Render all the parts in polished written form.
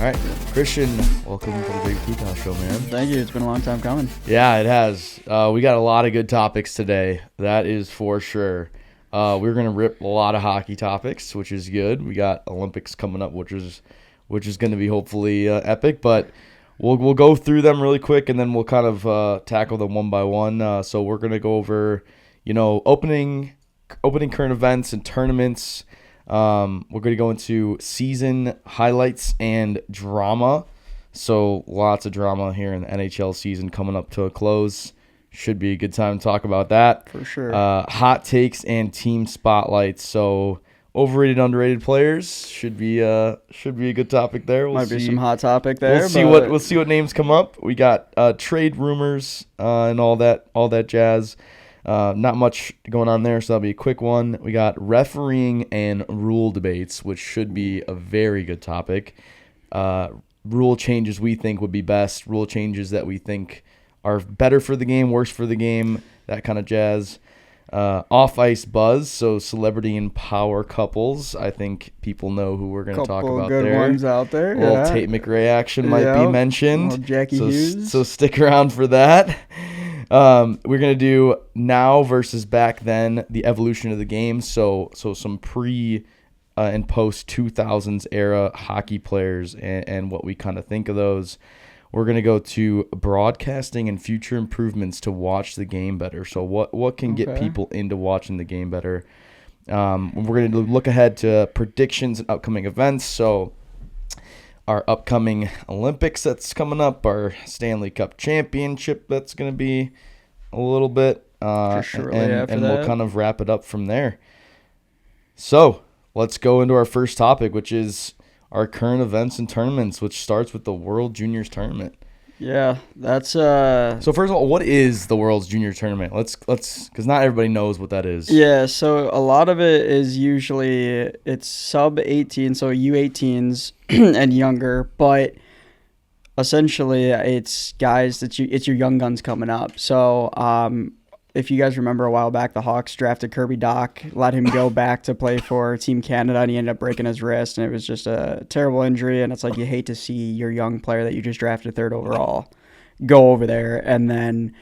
right, Christian, welcome to the Jacob Koutas Show, man. Thank you. It's been a long time coming. Yeah, it has. We got a lot of good topics today. That is for sure. We're gonna rip a lot of hockey topics, which is good. We got Olympics coming up, which is going to be hopefully epic. But we'll go through them really quick, and then we'll kind of tackle them one by one. So we're gonna go over, opening current events and tournaments. We're going to go into season highlights and drama. So lots of drama here in the NHL season coming up to a close. Should be a good time to talk about that. For sure. Hot takes and team spotlights. So overrated, underrated players should be a good topic there. Might be some hot topic there. We'll see what names come up. We got trade rumors and all that jazz. Not much going on there, so that'll be a quick one. We got refereeing and rule debates, which should be a very good topic. Rule changes we think would be best, rule changes that we think are better for the game, worse for the game, that kind of jazz. Off-ice buzz, so celebrity and power couples. I think people know who we're going to talk about there. Couple good ones out there. A little Tate McRae action might be mentioned. Little Jackie Hughes. So stick around for that. We're going to do now versus back then, the evolution of the game. So some pre and post 2000s era hockey players and what we kind of think of those. We're going to go to broadcasting and future improvements to watch the game better. So what can get people into watching the game better? We're going to look ahead to predictions and upcoming events. So our upcoming Olympics that's coming up, our Stanley Cup Championship that's going to be a little bit, and we'll kind of wrap it up from there. So let's go into our first topic, which is our current events and tournaments, which starts with the World Juniors Tournament. Yeah, that's So first of all, what is the World's Junior Tournament? Let's because not everybody knows what that is. Yeah, so a lot of it is usually it's sub 18, so U18s and younger, but essentially it's guys it's your young guns coming up. So if you guys remember a while back, the Hawks drafted Kirby Dach, let him go back to play for Team Canada, and he ended up breaking his wrist, and it was just a terrible injury, and it's like you hate to see your young player that you just drafted third overall go over there, and then,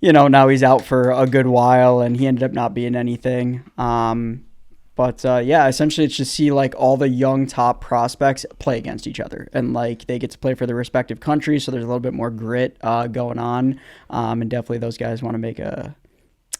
now he's out for a good while, and he ended up not being anything. But essentially it's just see like all the young top prospects play against each other, and like they get to play for their respective countries, so there's a little bit more grit going on, and definitely those guys want to make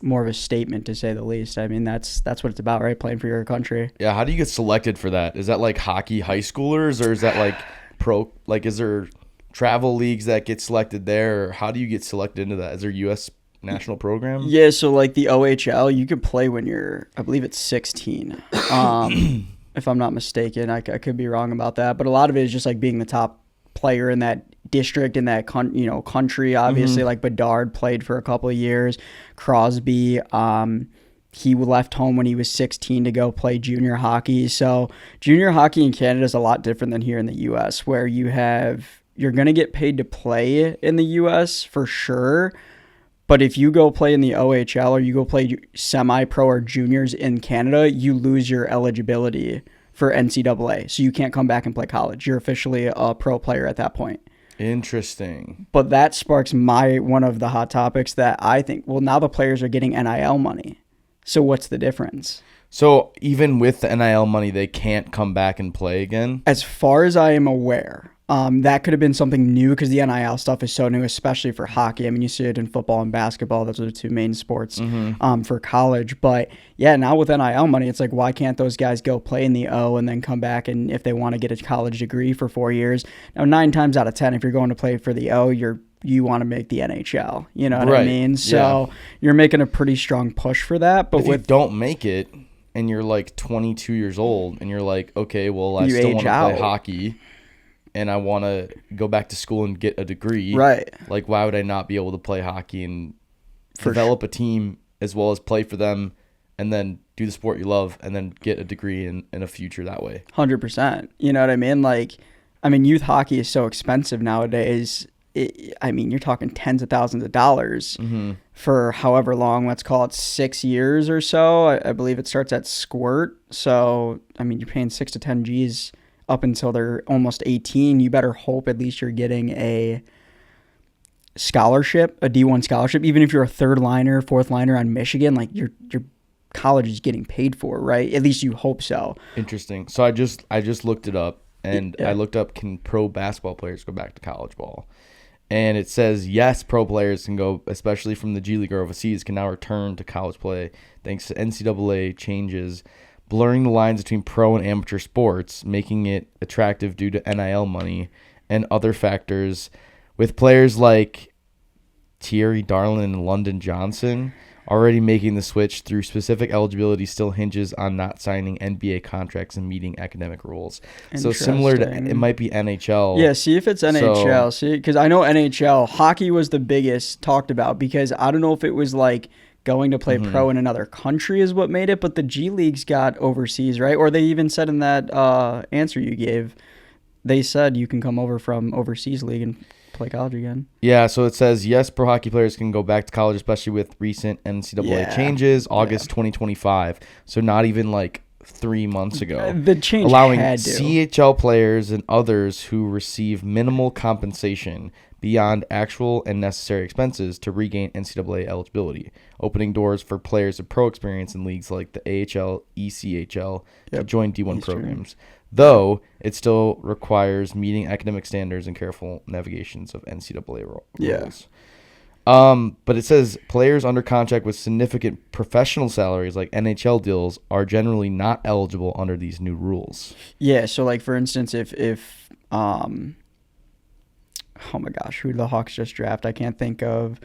more of a statement, to say the least. I mean, that's what it's about, right? Playing for your country. Yeah. How do you get selected for that? Is that like hockey high schoolers, or is that like pro? Like, is there travel leagues that get selected there? Or how do you get selected into that? Is there U.S. national program? Yeah. So like the OHL, you can play when I believe it's 16. If I'm not mistaken, I could be wrong about that, but a lot of it is just like being the top player in that district, in that country. Obviously, like Bedard played for a couple of years. Crosby, he left home when he was 16 to go play junior hockey. So junior hockey in Canada is a lot different than here in the U.S., where you're going to get paid to play in the U.S. for sure. But if you go play in the OHL or you go play semi-pro or juniors in Canada, you lose your eligibility for NCAA. So you can't come back and play college. You're officially a pro player at that point. Interesting. But that sparks one of the hot topics that I think, well, now the players are getting NIL money. So what's the difference? So even with the NIL money, they can't come back and play again? As far as I am aware, that could have been something new, because the NIL stuff is so new, especially for hockey. I mean, you see it in football and basketball. Those are the two main sports for college. But yeah, now with NIL money, it's like, why can't those guys go play in the O and then come back, and if they want to get a college degree for 4 years? Now, 9 times out of 10, if you're going to play for the O, you want to make the NHL. You know what I mean? So you're making a pretty strong push for that. But if you don't make it and you're like 22 years old and you're like, okay, well, I still want to play hockey and I want to go back to school and get a degree. Right. Like, why would I not be able to play hockey and develop a team as well as play for them, and then do the sport you love, and then get a degree in a future that way? 100%. You know what I mean? Like, youth hockey is so expensive nowadays. You're talking tens of thousands of dollars for however long, let's call it 6 years or so. I believe it starts at squirt. So, you're paying 6 to 10 G's up until they're almost 18, you better hope at least you're getting a scholarship, a D1 scholarship. Even if you're a third liner, fourth liner on Michigan, like your college is getting paid for, right? At least you hope so. Interesting. So I just looked it up, and Yeah. I looked up, can pro basketball players go back to college ball? And it says, yes, pro players can go, especially from the G League or overseas, can now return to college play thanks to NCAA changes, blurring the lines between pro and amateur sports, making it attractive due to NIL money and other factors, with players like Thierry Darlin and London Johnson already making the switch through specific eligibility still hinges on not signing NBA contracts and meeting academic rules. So similar to, it might be NHL. Yeah, see if it's NHL. See, because I know NHL, hockey was the biggest talked about, because I don't know if it was like going to play pro in another country is what made it, but the G Leagues got overseas, right? Or they even said in that answer you gave, they said you can come over from overseas league and play college again. Yeah, so it says, yes, pro hockey players can go back to college, especially with recent NCAA changes, August 2025. So not even like 3 months ago. The change allowing had to. CHL players and others who receive minimal compensation beyond actual and necessary expenses to regain NCAA eligibility, opening doors for players of pro experience in leagues like the AHL, ECHL to join D1 programs. Though it still requires meeting academic standards and careful navigations of NCAA rules. Yeah. But it says players under contract with significant professional salaries like NHL deals are generally not eligible under these new rules. Yeah, so like for instance, if oh my gosh, who did the Hawks just draft? I can't think of.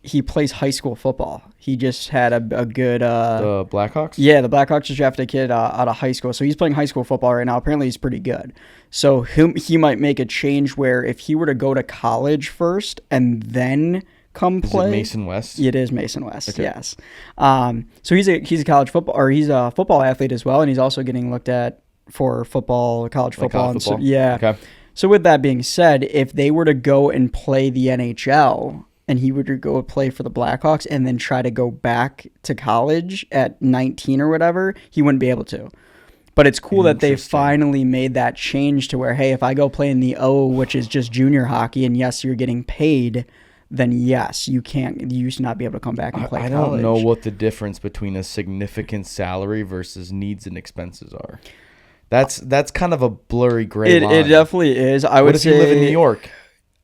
He plays high school football. He just had a good... the Blackhawks? Yeah, the Blackhawks just drafted a kid out of high school. So he's playing high school football right now. Apparently he's pretty good. So he might make a change where if he were to go to college first and then come play... Is it Mason West? It is Mason West, okay. Yes. So he's a college football... Or he's a football athlete as well, and he's also getting looked at for football, college football. College football? Yeah. Okay. So with that being said, if they were to go and play the NHL... and he would go play for the Blackhawks and then try to go back to college at 19 or whatever, he wouldn't be able to. But it's cool that they finally made that change to where, hey, if I go play in the O, which is just junior hockey, and yes, you're getting paid, then yes, you used to not be able to come back and play college. I don't know what the difference between a significant salary versus needs and expenses are. That's kind of a blurry gray line. It definitely is. What if you live in New York?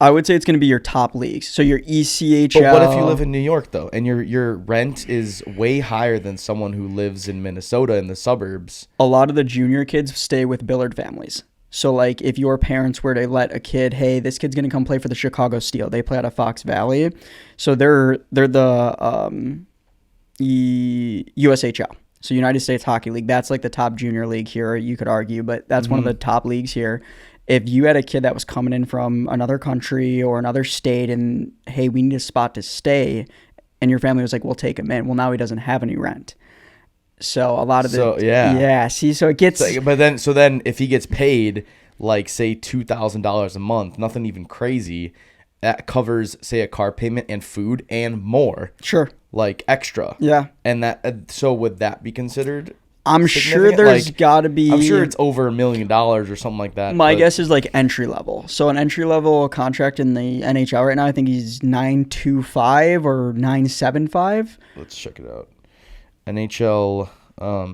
I would say it's going to be your top leagues. So your ECHL. But what if you live in New York, though, and your rent is way higher than someone who lives in Minnesota in the suburbs? A lot of the junior kids stay with Billard families. So, like, if your parents were to let a kid, hey, this kid's going to come play for the Chicago Steel. They play out of Fox Valley. So they're the USHL. So United States Hockey League. That's like the top junior league here, you could argue. But that's one of the top leagues here. If you had a kid that was coming in from another country or another state and, hey, we need a spot to stay, and your family was like, we'll take him in. Well, now he doesn't have any rent. So a lot of see, so it gets... So then if he gets paid, like, say, $2,000 a month, nothing even crazy, that covers, say, a car payment and food and more. Sure. Like, extra. Yeah. And that, so would that be considered... I'm sure there's got to be... I'm sure it's over $1 million or something like that. My guess is like entry level. So an entry level contract in the NHL right now, I think he's $925 or $975. Let's check it out. NHL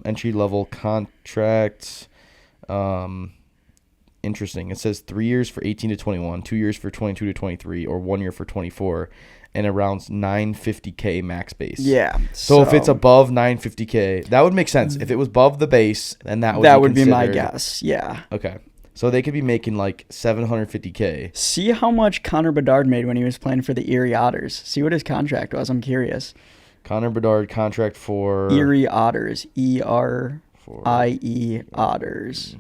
entry level contract. Interesting. It says 3 years for 18 to 21, 2 years for 22 to 23, or 1 year for 24. And around $950K max base. Yeah. So if it's above $950K, that would make sense. If it was above the base, then that would be my guess. Yeah. Okay. So they could be making like $750K. See how much Connor Bedard made when he was playing for the Erie Otters. See what his contract was. I'm curious. Connor Bedard contract for Erie Otters. ERIE Otters.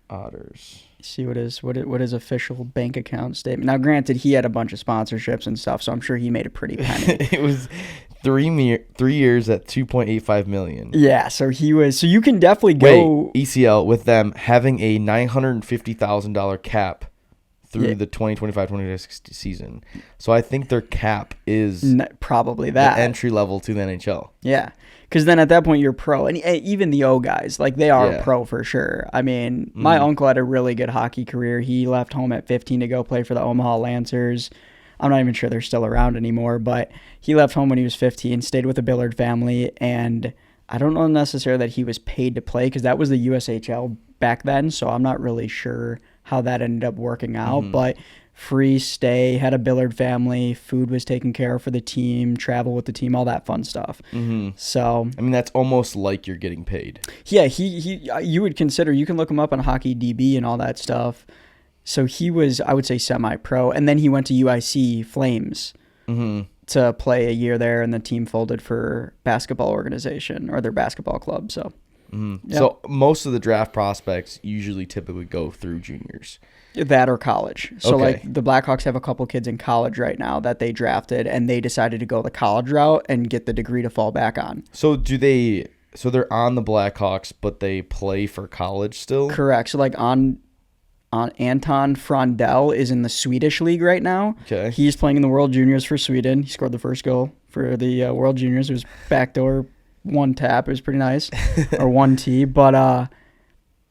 Otters. See what his official bank account statement. Now, granted, he had a bunch of sponsorships and stuff, so I'm sure he made a pretty penny. It was 3 years at $2.85 million. Yeah, so he was. So you can definitely go ECL with them having a $950,000 cap through the 2025-2026 season. So I think their cap is probably that the entry level to the NHL. Yeah. Because then at that point you're pro. And even the O guys, like they are pro for sure. I mean, my uncle had a really good hockey career. He left home at 15 to go play for the Omaha Lancers. I'm not even sure they're still around anymore, but he left home when he was 15, stayed with the Billard family, and I don't know necessarily that he was paid to play because that was the USHL back then, so I'm not really sure how that ended up working out, but free stay, had a Billard family, food was taken care of for the team, travel with the team, all that fun stuff. So I mean, that's almost like you're getting paid. Yeah, you would consider, you can look him up on Hockey DB and all that stuff. So he was, I would say, semi-pro, and then he went to UIC Flames to play a year there, and the team folded for basketball organization or their basketball club. So, So most of the draft prospects usually typically go through juniors. That or college. So Okay. like the Blackhawks have a couple kids in college right now that they drafted, and they decided to go the college route and get the degree to fall back on. So they're on the Blackhawks, but they play for college still? Correct. So like on Anton Frondell is in the Swedish league right now. Okay. He's playing in the World Juniors for Sweden. He scored the first goal for the World Juniors. It was backdoor one tap. It was pretty nice. Or 1T. But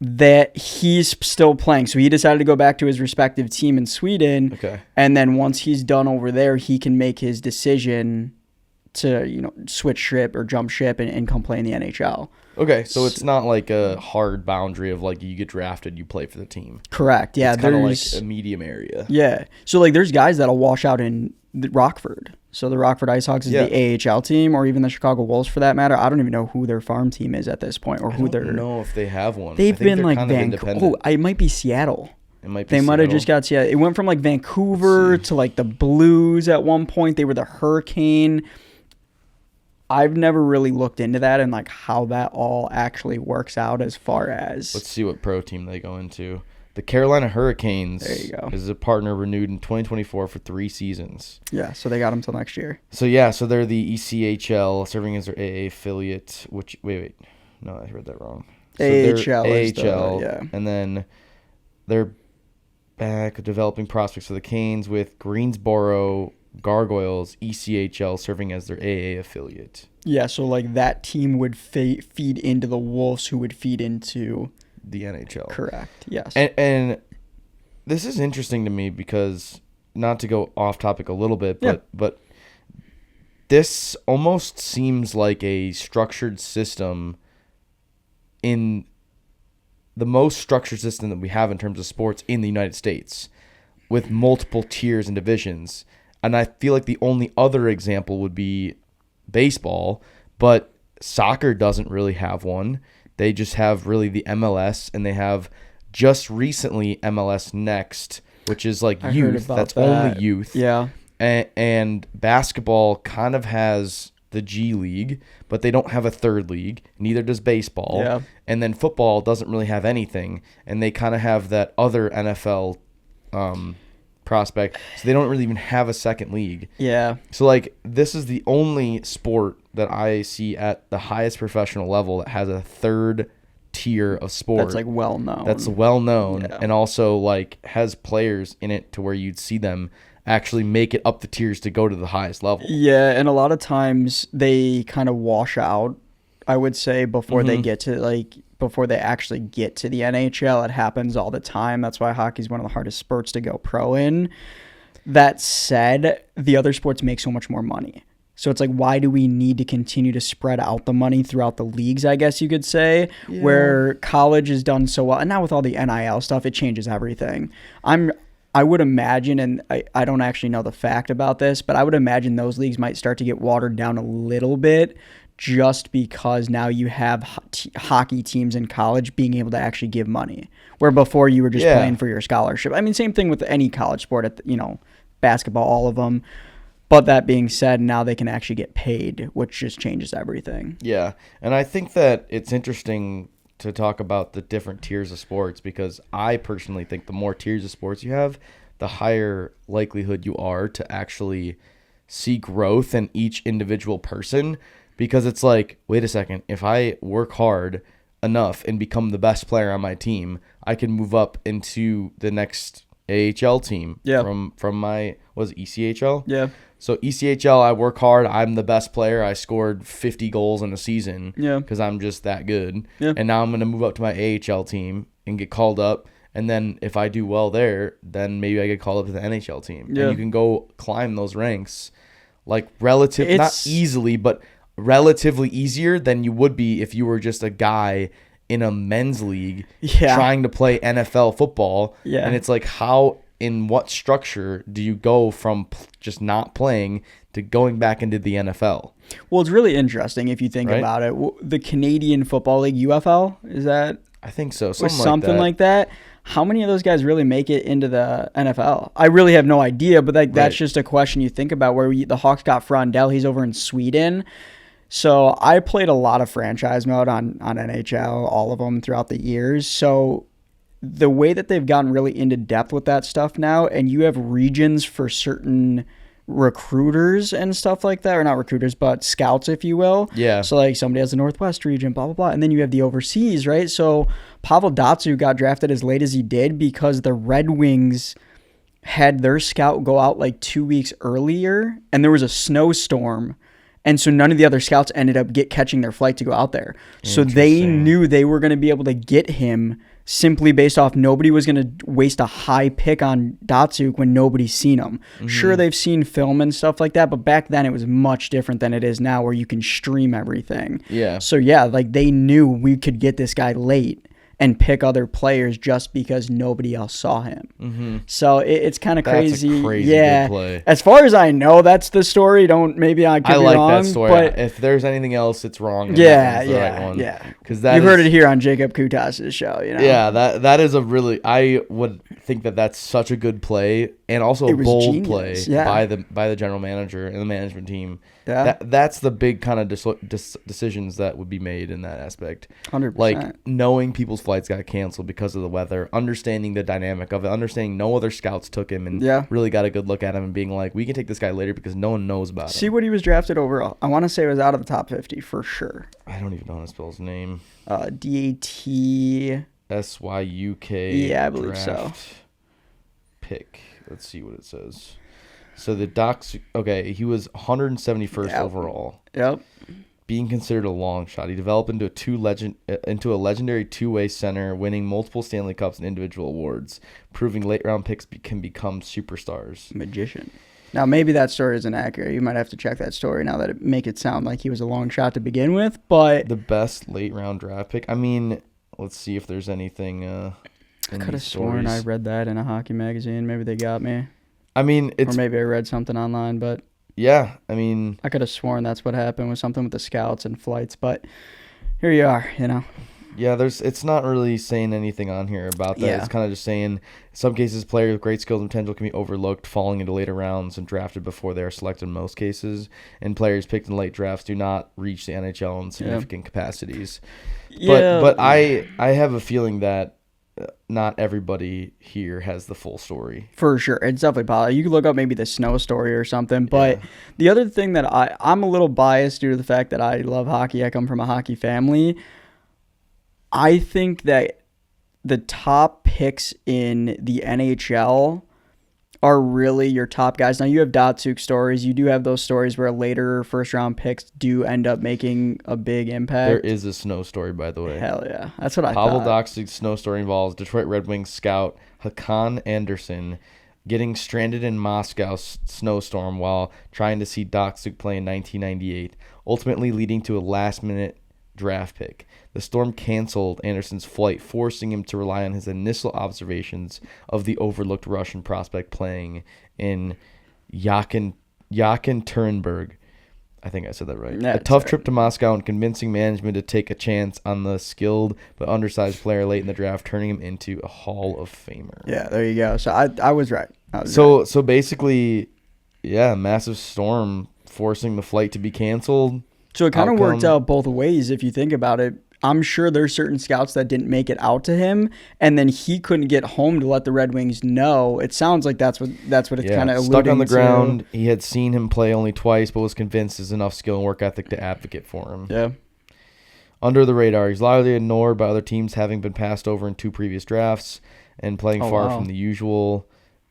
that he's still playing. So he decided to go back to his respective team in Sweden. Okay. And then once he's done over there, he can make his decision to, switch ship or jump ship and come play in the NHL. Okay, so it's not like a hard boundary of like you get drafted, you play for the team. Correct. Yeah, it's kind of like a medium area. Yeah. So like there's guys that'll wash out in Rockford. So the Rockford IceHogs is the AHL team, or even the Chicago Wolves for that matter. I don't even know who their farm team is at this point, or who they're. I don't know if they have one. They've been like Vancouver. Oh, it might be Seattle. It might be. They might have just got Seattle. It went from like Vancouver to like the Blues at one point. They were the Hurricane. I've never really looked into that and like how that all actually works out as far as. Let's see what pro team they go into. The Carolina Hurricanes there you go. Is a partner renewed in 2024 for 3 seasons. Yeah, so they got them till next year. So so they're the ECHL, serving as their AA affiliate. Which wait, no, I read that wrong. So AHL, and then they're back developing prospects for the Canes with Greensboro Gargoyles ECHL serving as their AA affiliate. Yeah, so like that team would feed into the Wolves, who would feed into the NHL. Correct. Yes. And this is interesting to me because, not to go off topic a little bit, but this almost seems like a structured system, in the most structured system that we have in terms of sports in the United States, with multiple tiers and divisions. And I feel like the only other example would be baseball, but soccer doesn't really have one. They just have really the MLS, and they have just recently MLS Next, which is like youth. That's only youth. Yeah. And basketball kind of has the G League, but they don't have a third league. Neither does baseball. Yeah. And then football doesn't really have anything, and they kind of have that other NFL prospect, so they don't really even have a second league. Yeah. So like this is the only sport that I see at the highest professional level that has a third tier of sport that's like well known. That's well known, and also like has players in it to where you'd see them actually make it up the tiers to go to the highest level. Yeah, and a lot of times they kind of wash out, I would say, before they get to before they actually get to the NHL. It happens all the time. That's why hockey is one of the hardest sports to go pro in. That said, the other sports make so much more money. So it's like, why do we need to continue to spread out the money throughout the leagues, I guess you could say, where college is done so well. And now with all the NIL stuff, it changes everything. I would imagine, and I don't actually know the fact about this, but I would imagine those leagues might start to get watered down a little bit, just because now you have hockey teams in college being able to actually give money, where before you were just playing for your scholarship. I mean, same thing with any college sport, basketball, all of them. But that being said, now they can actually get paid, which just changes everything. Yeah, and I think that it's interesting to talk about the different tiers of sports, because I personally think the more tiers of sports you have, the higher likelihood you are to actually see growth in each individual person. Because it's like, wait a second, if I work hard enough and become the best player on my team, I can move up into the next AHL team. Yeah. From my ECHL? Yeah. So ECHL, I work hard. I'm the best player. I scored 50 goals in a season. Yeah. Because I'm just that good. Yeah. And now I'm going to move up to my AHL team and get called up. And then if I do well there, then maybe I get called up to the NHL team. Yeah. And you can go climb those ranks like not easily, but relatively easier than you would be if you were just a guy in a men's league trying to play NFL football. Yeah. And it's like, in what structure do you go from just not playing to going back into the NFL? Well, it's really interesting if you think about it. The Canadian Football League, UFL, is that? I think so. Something like that. How many of those guys really make it into the NFL? I really have no idea, but that's just a question you think about. Where the Hawks got Frondell, he's over in Sweden. So I played a lot of franchise mode on NHL, all of them throughout the years. So the way that they've gotten really into depth with that stuff now, and you have regions for certain recruiters and stuff like that, or not recruiters, but scouts, if you will. Yeah. So like somebody has the Northwest region, blah, blah, blah. And then you have the overseas, right? So Pavel Datsyuk got drafted as late as he did because the Red Wings had their scout go out like 2 weeks earlier, and there was a snowstorm. And so none of the other scouts ended up catching their flight to go out there. So they knew they were going to be able to get him simply based off nobody was going to waste a high pick on Datsyuk when nobody's seen him. Mm-hmm. Sure, they've seen film and stuff like that, but back then it was much different than it is now where you can stream everything. Yeah. So yeah, like they knew we could get this guy late and pick other players just because nobody else saw him. Mm-hmm. So it's kind of crazy. That's a crazy good play. As far as I know, that's the story. Maybe I could be wrong. I like that story. But if there's anything else, it's wrong. Yeah. Because you've heard it here on Jacob Koutas' show. You know. Yeah, that is a really. I would think that's such a good play and also a bold play by the general manager and the management team. Yeah. That's the big kind of decisions that would be made in that aspect. 100%. Like knowing people's flights got canceled because of the weather, understanding the dynamic of it, understanding no other scouts took him and really got a good look at him and being like, we can take this guy later because no one knows about him. See what he was drafted overall. I want to say it was out of the top 50 for sure. I don't even know how to spell his name. DATSYUK. Yeah, I believe so. Pick. Let's see what it says. So the docs, he was 171st overall. Yep. Being considered a long shot, he developed into a legendary two-way center, winning multiple Stanley Cups and individual awards, proving late-round picks can become superstars. Magician. Now, maybe that story isn't accurate. You might have to check that story now that it make it sound like he was a long shot to begin with. But the best late-round draft pick. I mean, let's see if there's anything. I could have sworn I read that in a hockey magazine. Maybe they got me. I mean, or maybe I read something online, but yeah, I mean, I could have sworn that's what happened with something with the scouts and flights, but here you are, you know. Yeah, it's not really saying anything on here about that. Yeah. It's kind of just saying in some cases players with great skills and potential can be overlooked, falling into later rounds and drafted before they are selected in most cases, and players picked in late drafts do not reach the NHL in significant capacities. Yeah. But I have a feeling that not everybody here has the full story. For sure. It's definitely possible. You could look up maybe the snow story or something. But the other thing that I'm a little biased due to the fact that I love hockey. I come from a hockey family. I think that the top picks in the NHL are really your top guys. Now, you have Datsyuk stories. You do have those stories where later first-round picks do end up making a big impact. There is a snow story, by the way. Hell yeah. That's what I thought. Pavel Datsuk's snow story involves Detroit Red Wings scout Hakan Anderson getting stranded in Moscow's snowstorm while trying to see Datsuk play in 1998, ultimately leading to a last-minute draft pick. The storm canceled Anderson's flight, forcing him to rely on his initial observations of the overlooked Russian prospect playing in Yekaterinburg. I think I said that right. A tough trip to Moscow and convincing management to take a chance on the skilled but undersized player late in the draft, turning him into a Hall of Famer. Yeah, there you go. So I was right. So basically, massive storm forcing the flight to be canceled. So it kind of worked out both ways if you think about it. I'm sure there's certain scouts that didn't make it out to him, and then he couldn't get home to let the Red Wings know. It sounds like that's what it's kind of alluding to. Stuck on the ground. He had seen him play only twice, but was convinced there's enough skill and work ethic to advocate for him. Yeah. Under the radar, he's largely ignored by other teams, having been passed over in 2 previous drafts and playing far from the usual.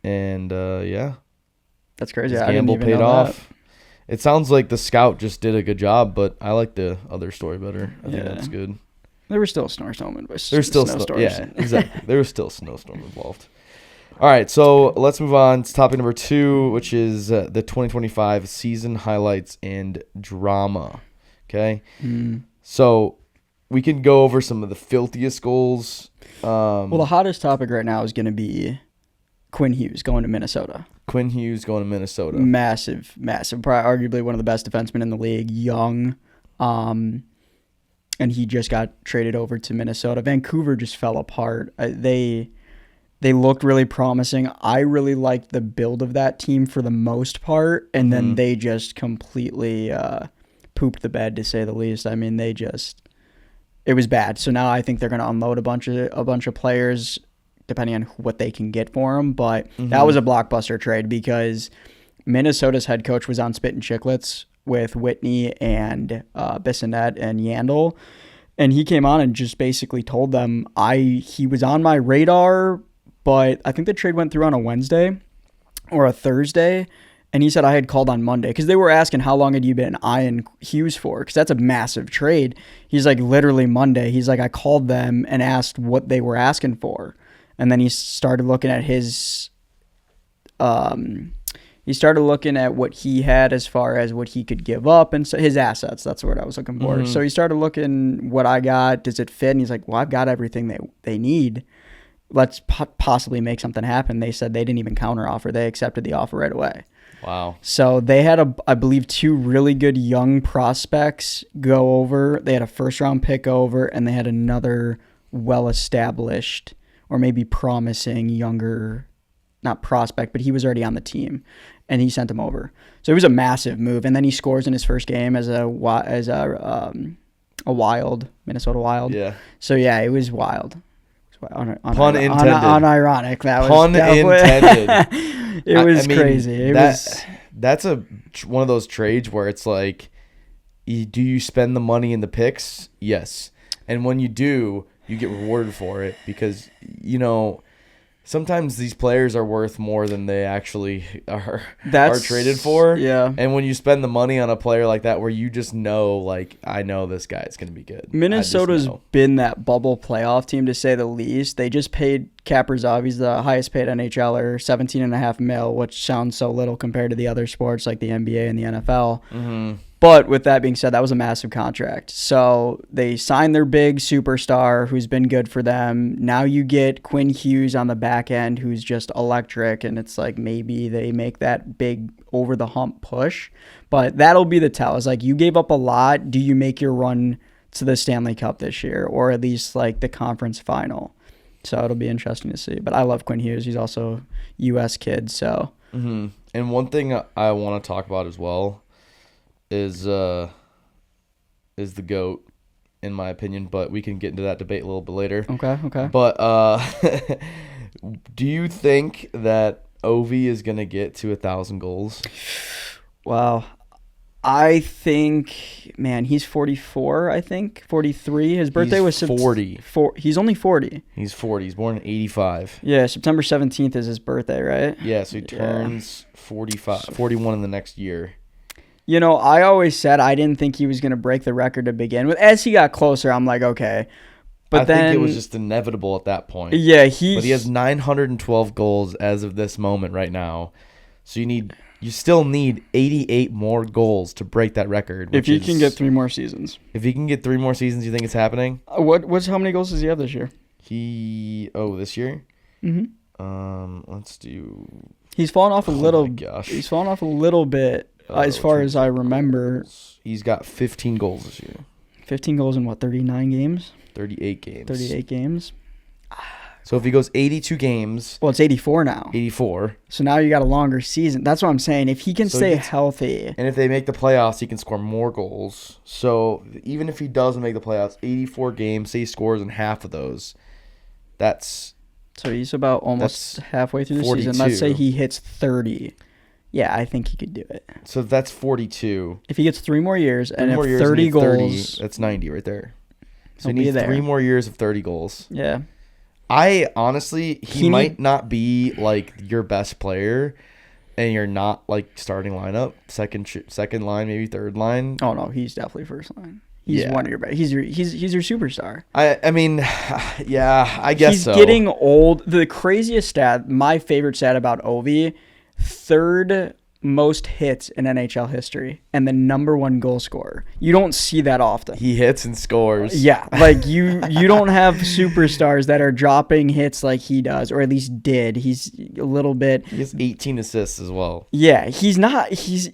And, yeah. That's crazy. His I didn't gamble even paid know off. It sounds like the scout just did a good job, but I like the other story better. I think that's good. There was still a snowstorm. There's still snowstorms. Yeah, exactly. There was still a snowstorm involved. All right, so let's move on to topic number 2, which is the 2025 season highlights and drama. Okay? So we can go over some of the filthiest goals. Well, the hottest topic right now is going to be Quinn Hughes going to Minnesota. Quinn Hughes going to Minnesota. Massive. Probably arguably one of the best defensemen in the league. Young. And he just got traded over to Minnesota. Vancouver just fell apart. They looked really promising. I really liked the build of that team for the most part. And then they just completely pooped the bed, to say the least. I mean, it was bad. So now I think they're going to unload a bunch of players, depending on what they can get for them. But that was a blockbuster trade because Minnesota's head coach was on Spit and Chicklets with Whitney and Bissonnette and Yandel. And he came on and just basically told them, he was on my radar, but I think the trade went through on a Wednesday or a Thursday. And he said I had called on Monday because they were asking how long had you been eyeing Hughes for, because that's a massive trade. He's like, literally Monday. He's like, I called them and asked what they were asking for. And then he started looking at what he had as far as what he could give up and so his assets. That's the word I was looking for. So he started looking what I got. Does it fit? And he's like, well, I've got everything they need. Let's possibly make something happen. They said they didn't even counteroffer. They accepted the offer right away. Wow. So they had, I believe, 2 really good young prospects go over. They had a first-round pick over, and they had another well-established or maybe promising younger, not prospect, but he was already on the team, and he sent him over. So it was a massive move. And then he scores in his first game as a Wild, Minnesota Wild. Yeah. So, yeah, it was wild. Pun intended. Unironic. That was pun intended. It was crazy. That's one of those trades where it's like, do you spend the money in the picks? Yes. And when you do, you get rewarded for it because, sometimes these players are worth more than they actually are traded for. Yeah. And when you spend the money on a player like that where you just know, like, I know this guy is going to be good. Minnesota's been that bubble playoff team, to say the least. They just paid Kaprizov, he's the highest paid NHLer, $17.5 million, which sounds so little compared to the other sports like the NBA and the NFL. Mm-hmm. But with that being said, that was a massive contract. So they signed their big superstar who's been good for them. Now you get Quinn Hughes on the back end who's just electric, and it's like maybe they make that big over-the-hump push. But that'll be the tell. It's like you gave up a lot. Do you make your run to the Stanley Cup this year or at least like the conference final? So it'll be interesting to see. But I love Quinn Hughes. He's also a U.S. kid. So. Mm-hmm. And one thing I want to talk about as well is the GOAT, in my opinion, but we can get into that debate a little bit later. Okay. But do you think that Ovi is going to get to 1,000 goals? Wow. I think, man, he's 44, I think. 43. His birthday was 40. He's only 40. He's 40. He's born in 85. Yeah, September 17th is his birthday, right? Yeah, so he turns 41 in the next year. I always said I didn't think he was going to break the record to begin with. As he got closer, I'm like, okay. But I think it was just inevitable at that point. Yeah, but he has 912 goals as of this moment right now. So you still need 88 more goals to break that record. If he can get 3 more seasons. If he can get 3 more seasons, you think it's happening? How many goals does he have this year? This year? Mm-hmm. Let's do. He's fallen off a little. Oh my gosh. He's fallen off a little bit. As far as I remember, he's got 15 goals this year. 15 goals in what, 39 games? 38 games. 38 games. So if he goes 82 games. Well, it's 84 now. 84. So now you got a longer season. That's what I'm saying. If he can stay healthy. And if they make the playoffs, he can score more goals. So even if he doesn't make the playoffs, 84 games, say he scores in half of those, that's. So he's about almost halfway through the 42. season. Let's say he hits 30. Yeah, I think he could do it. So that's 42. If he gets 3 more years and 30 goals. 30, that's 90 right there. So he he needs there. 3 more years of 30 goals. Yeah. I honestly, he might not be like your best player, and you're not like starting lineup, second line, maybe third line. Oh no, he's definitely first line. He's one of your best. He's your superstar. I mean, yeah, I guess he's so. Getting old. The craziest stat, my favorite stat about Ovi, third most hits in NHL history and the number one goal scorer. You don't see that often. He hits and scores. Yeah, like you don't have superstars that are dropping hits like he does, or at least did. He's a little bit. He has 18 assists as well. Yeah, he's not. He's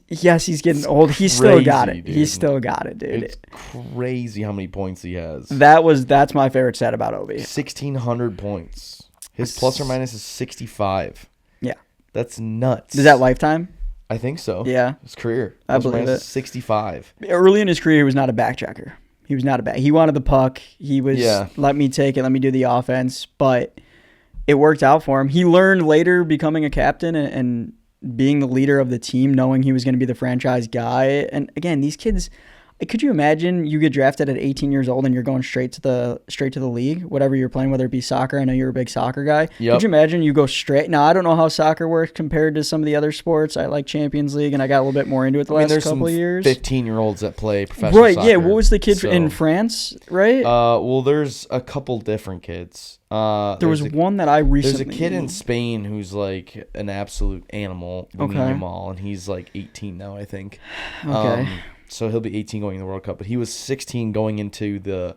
getting old. He's still got it. Dude. He's still got it, dude. It's crazy how many points he has. That's my favorite stat about Ovi. 1,600 points. His plus or minus is 65. Yeah, that's nuts. Is that lifetime? I think so. Yeah. His career. I believe it. 65. Early in his career, he was not a back checker. He was not a back. He wanted the puck. He was, let me take it. Let me do the offense. But it worked out for him. He learned later becoming a captain and being the leader of the team, knowing he was going to be the franchise guy. And again, these kids, could you imagine you get drafted at 18 years old and you're going straight to the league, whatever you're playing, whether it be soccer? I know you're a big soccer guy. Yep. Could you imagine you go straight? Now, I don't know how soccer works compared to some of the other sports. I like Champions League, and I got a little bit more into it the last couple of years. There's 15-year-olds that play professional soccer. Right, yeah. What was the kid in France, right? Well, there's a couple different kids. There was one that I recently... There's a kid in Spain who's like an absolute animal, Yamal, and he's like 18 now, I think. Okay. So he'll be 18 going to the World Cup, but he was 16 going into the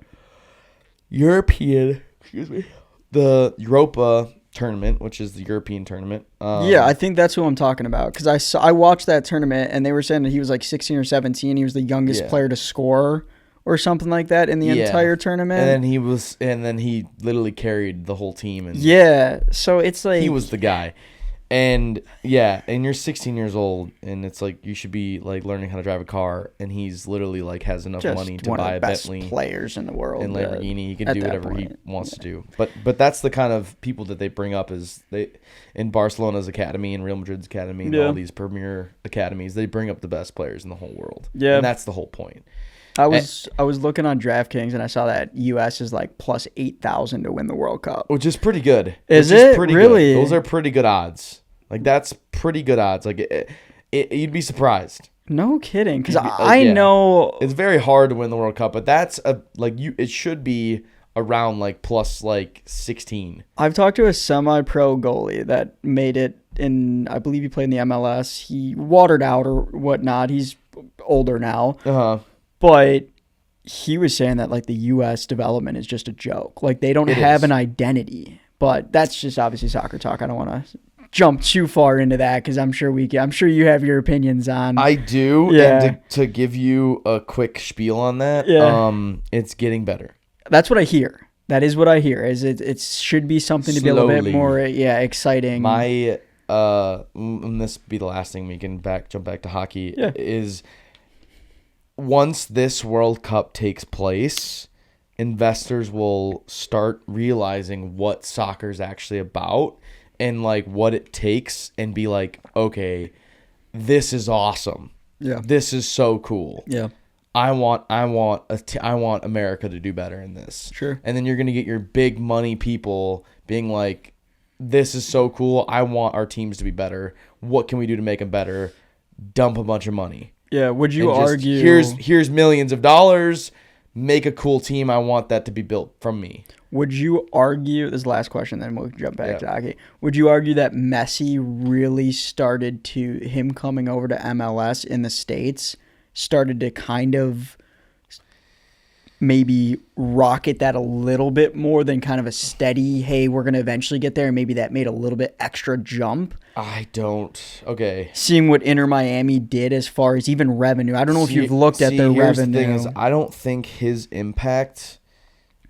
the Europa tournament, which is the European tournament. Yeah, I think that's who I'm talking about, because I watched that tournament and they were saying that he was like 16 or 17. He was the youngest player to score or something like that in the entire tournament. And then he literally carried the whole team. And so it's like he was the guy. And and you're 16 years old, and it's like you should be like learning how to drive a car, and he's literally like has enough money to buy a Bentley. Best players in the world, and Lamborghini. He can do whatever he wants to do. But that's the kind of people that they bring up is they in Barcelona's academy and Real Madrid's academy and all these premier academies. They bring up the best players in the whole world. Yeah, and that's the whole point. I was looking on DraftKings and I saw that U.S. is like plus 8,000 to win the World Cup, which is pretty good. Is it really? Good. Those are pretty good odds. Like that's pretty good odds. Like you'd be surprised. No kidding, because I know it's very hard to win the World Cup, but that's it should be around like plus like 16. I've talked to a semi-pro goalie that made it in. I believe he played in the MLS. He watered out or whatnot. He's older now. But he was saying that like the U.S. development is just a joke. Like they don't have an identity. But that's just obviously soccer talk. I don't want to jump too far into that because I'm sure you have your opinions on. I do. Yeah. And to give you a quick spiel on that, it's getting better. That's what I hear. That is what I hear. Is it should be something to be a little bit more exciting. And this will be the last thing we can jump back to hockey is. Once this World Cup takes place, investors will start realizing what soccer's actually about and like what it takes and be like, okay, this is awesome. Yeah. This is so cool. Yeah. I want America to do better in this. Sure. And then you're going to get your big money people being like, this is so cool. I want our teams to be better. What can we do to make them better? Dump a bunch of money. Yeah, would you argue... Here's millions of dollars. Make a cool team. I want that to be built from me. Would you argue... This is the last question, then we'll jump back to hockey. Would you argue that Messi really started to... Him coming over to MLS in the States started to kind of maybe rocket that a little bit more than kind of a steady, hey, we're going to eventually get there, and maybe that made a little bit extra jump? I don't. Okay. Seeing what Inter Miami did as far as even revenue. I don't know if you've looked at their revenue. The thing is, I don't think his impact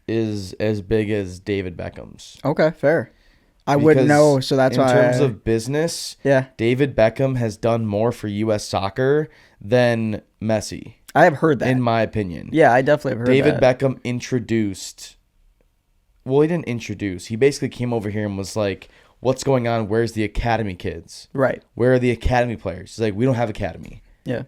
is as big as David Beckham's. Okay, fair. I wouldn't know, so that's why. In terms of business, David Beckham has done more for U.S. soccer than Messi. I have heard that. In my opinion. Yeah, I definitely have heard David that. Beckham introduced... Well, he didn't introduce. He basically came over here and was like, what's going on? Where's the academy kids? Right. Where are the academy players? He's like, we don't have academy. Yeah.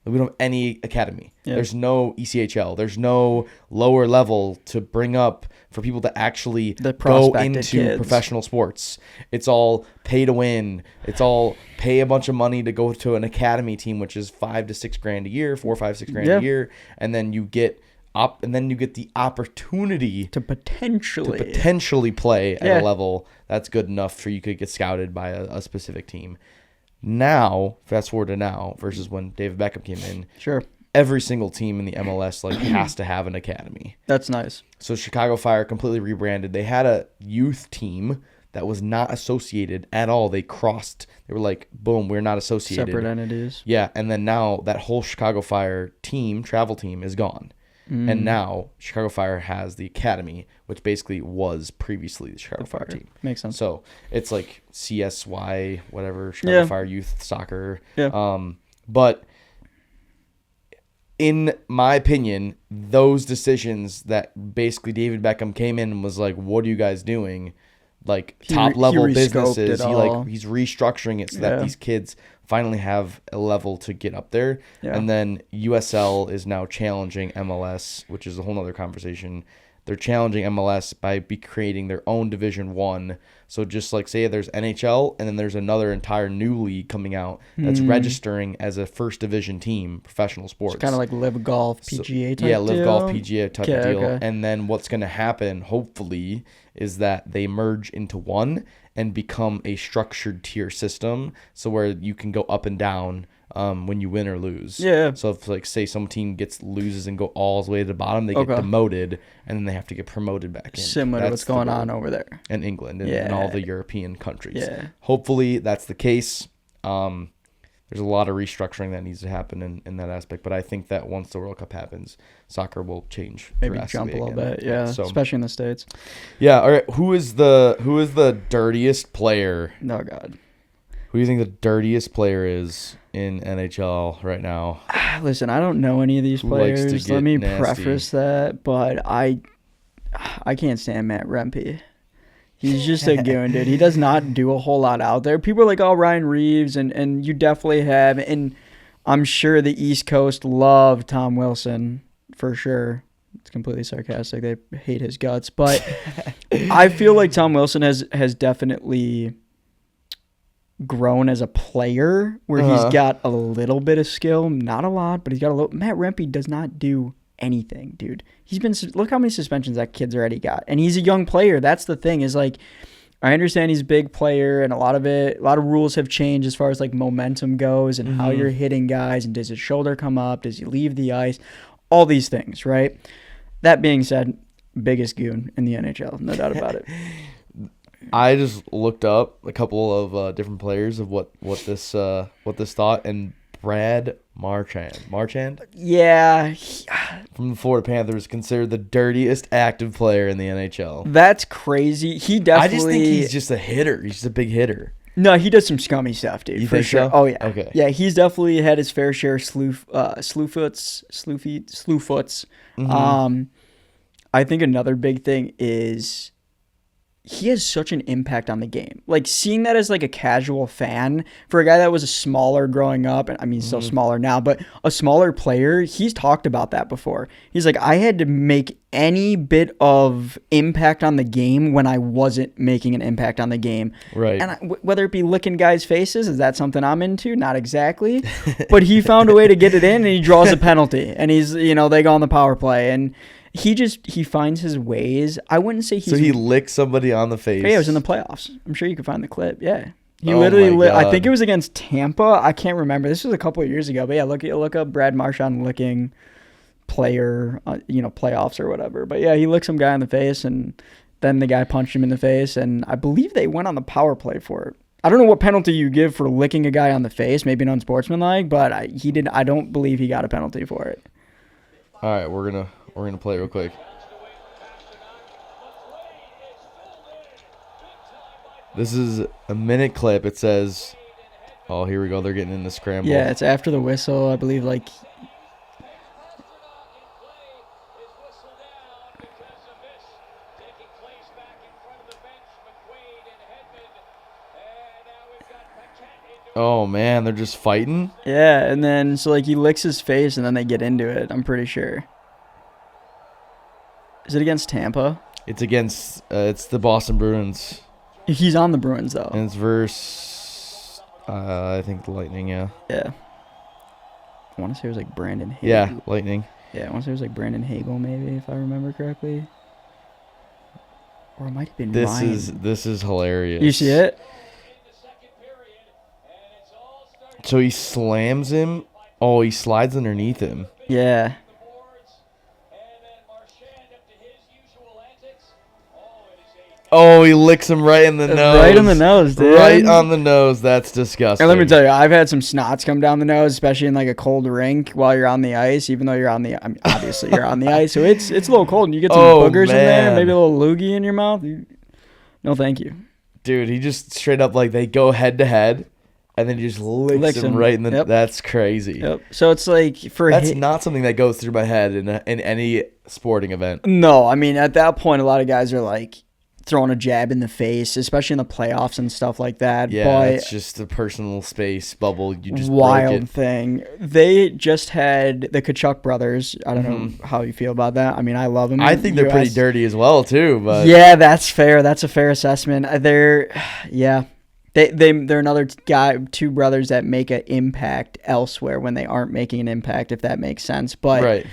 We don't have any academy. Yeah. There's no ECHL. There's no lower level to bring up for people to actually go into kids. Professional sports. It's all pay to win. It's all pay a bunch of money to go to an academy team, which is $5 to $6 grand a year, $4, $5, $6 grand a year, and then you get the opportunity to potentially play at a level that's good enough for you could get scouted by a specific team. Now, fast forward to now versus when David Beckham came in. Sure. Every single team in the MLS has to have an academy. That's nice. So Chicago Fire completely rebranded. They had a youth team that was not associated at all. They were like, boom, we're not associated. Separate entities. Yeah, and then now that whole Chicago Fire travel team is gone. And now Chicago Fire has the academy, which basically was previously the Chicago Fire team. Makes sense. So it's like CSY, whatever, Chicago Fire Youth Soccer. Yeah. But in my opinion, those decisions that basically David Beckham came in and was like, what are you guys doing? Like top level businesses. He's restructuring it so that these kids finally have a level to get up there. Yeah. And then USL is now challenging MLS, which is a whole nother conversation. They're challenging MLS by creating their own Division 1. So just like say there's NHL and then there's another entire new league coming out that's registering as a first division team, professional sports. It's kind of like Live Golf PGA type deal. Yeah, Live Golf PGA type of deal. Okay. And then what's going to happen, hopefully, is that they merge into one and become a structured tier system, so where you can go up and down when you win or lose. Yeah. So if like say some team loses and go all the way to the bottom, they get demoted and then they have to get promoted back in. Similar to what's going on over there in England and all the European countries. Yeah. Hopefully that's the case. There's a lot of restructuring that needs to happen in that aspect, but I think that once the World Cup happens, soccer will change. Maybe jump a little bit, so, especially in the States. Yeah. All right. Who is the dirtiest player? Oh God. Who do you think the dirtiest player is in NHL right now? Listen, I don't know any of these players. Let me preface that, but I can't stand Matt Rempe. He's just a goon, dude. He does not do a whole lot out there. People are like, oh, Ryan Reeves, and you definitely have. And I'm sure the East Coast love Tom Wilson, for sure. It's completely sarcastic. They hate his guts. But I feel like Tom Wilson has definitely grown as a player where he's got a little bit of skill. Not a lot, but he's got a little. Matt Rempe does not do anything, dude. Look how many suspensions that kid's already got, and he's a young player. That's the thing, is like, I understand he's a big player, and a lot of rules have changed as far as like momentum goes and how you're hitting guys, and does his shoulder come up, does he leave the ice, all these things, right? That being said, biggest goon in the NHL, no doubt about it. I just looked up a couple of different players of what this thought, and Brad Marchand? Yeah. From the Florida Panthers, considered the dirtiest active player in the NHL. That's crazy. He definitely... I just think he's just a hitter. He's just a big hitter. No, he does some scummy stuff, dude. You for think sure. So? Oh, yeah. Okay. Yeah, he's definitely had his fair share of slew foots. I think another big thing is he has such an impact on the game. Like, seeing that as like a casual fan, for a guy that was a smaller growing up, and I mean still smaller now, but a smaller player, he's talked about that before. He's like, I had to make any bit of impact on the game when I wasn't making an impact on the game. Right. And whether it be licking guys' faces, is that something I'm into? Not exactly. But he found a way to get it in, and he draws a penalty. And he's, they go on the power play, and he finds his ways. I wouldn't say he's... So he licked somebody on the face? Yeah, it was in the playoffs. I'm sure you can find the clip. Yeah. He literally I think it was against Tampa. I can't remember. This was a couple of years ago. But yeah, look up Brad Marchand licking player, playoffs or whatever. But yeah, he licked some guy in the face, and then the guy punched him in the face, and I believe they went on the power play for it. I don't know what penalty you give for licking a guy on the face, maybe an unsportsmanlike, but I don't believe he got a penalty for it. All right, we're gonna play real quick. This is a minute clip. It says, "Oh, here we go. They're getting in the scramble." Yeah, it's after the whistle, I believe. Like, Oh, man, they're just fighting? Yeah, and then, so, like, he licks his face, and then they get into it, I'm pretty sure. Is it against Tampa? It's against, it's the Boston Bruins. He's on the Bruins, though. And it's versus, I think the Lightning, yeah. Yeah. I want to say it was, like, Brandon Hagel. Yeah, Lightning. Yeah, I want to say it was, like, Brandon Hagel, maybe, if I remember correctly. Or it might have been Ryan. This is hilarious. You see it? So he slams him. Oh, he slides underneath him. Yeah. Oh, he licks him right in the nose. Right in the nose, dude. Right on the nose. That's disgusting. And let me tell you, I've had some snots come down the nose, especially in like a cold rink while you're on the ice, even though you're on the, I mean, obviously you're on the ice. So it's a little cold and you get some boogers in there, maybe a little loogie in your mouth. No, thank you. Dude, he just straight up, like, they go head to head. And then he just licks him right in the... Yep. That's crazy. Yep. So it's like... That's not something that goes through my head in any sporting event. No, I mean, at that point, a lot of guys are like throwing a jab in the face, especially in the playoffs and stuff like that. Yeah, but it's just a personal space bubble. You just wild broke it. Thing. They just had the Tkachuk brothers. I don't know how you feel about that. I mean, I love them. I think they're pretty dirty as well, too. But yeah, that's fair. That's a fair assessment. Yeah. They're another two brothers that make an impact elsewhere when they aren't making an impact, if that makes sense. But, right.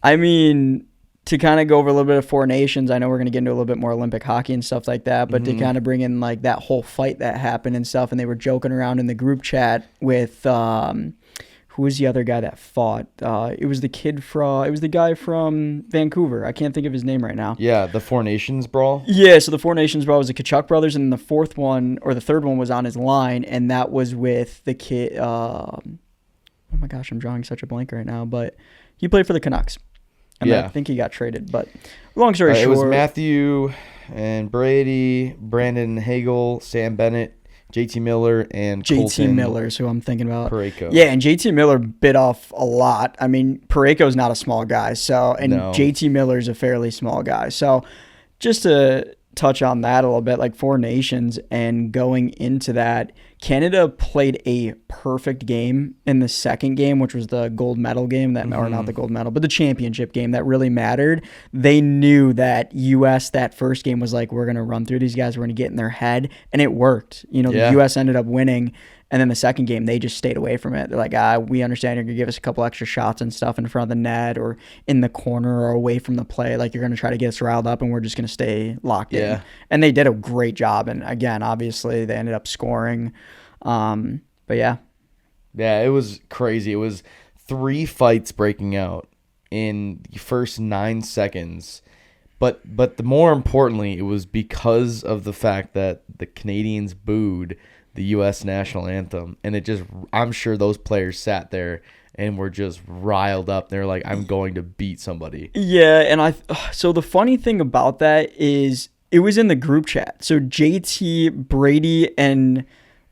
I mean, to kind of go over a little bit of Four Nations, I know we're going to get into a little bit more Olympic hockey and stuff like that, but to kind of bring in, like, that whole fight that happened and stuff, and they were joking around in the group chat with, who was the other guy that fought? It was the guy from Vancouver. I can't think of his name right now. Yeah, the Four Nations brawl. Yeah, so the Four Nations brawl was the Tkachuk brothers, and the third one was on his line, and that was with the kid. Oh my gosh, I'm drawing such a blank right now, but he played for the Canucks, and I think he got traded. But long story short, it was Matthew and Brady, Brandon Hagel, Sam Bennett, JT Miller, and JT Miller is who I'm thinking about. Parayko. Yeah, and JT Miller bit off a lot. I mean, Parayko's not a small guy, JT Miller's a fairly small guy. So just to touch on that a little bit, like Four Nations and going into that, Canada played a perfect game in the second game, which was the gold medal game, or not the gold medal, but the championship game that really mattered. They knew that U.S. that first game was like, we're going to run through these guys, we're going to get in their head, and it worked. The U.S. ended up winning, and then the second game, they just stayed away from it. They're like, we understand you're going to give us a couple extra shots and stuff in front of the net or in the corner or away from the play. Like, you're going to try to get us riled up, and we're just going to stay locked in. And they did a great job. And, again, obviously, they ended up scoring. But, yeah. Yeah, it was crazy. It was 3 fights breaking out in the first 9 seconds. But the more importantly, it was because of the fact that the Canadians booed the U.S. national anthem, and I'm sure those players sat there and were just riled up. They're like, I'm going to beat somebody. Yeah, and so the funny thing about that is it was in the group chat. So JT, Brady, and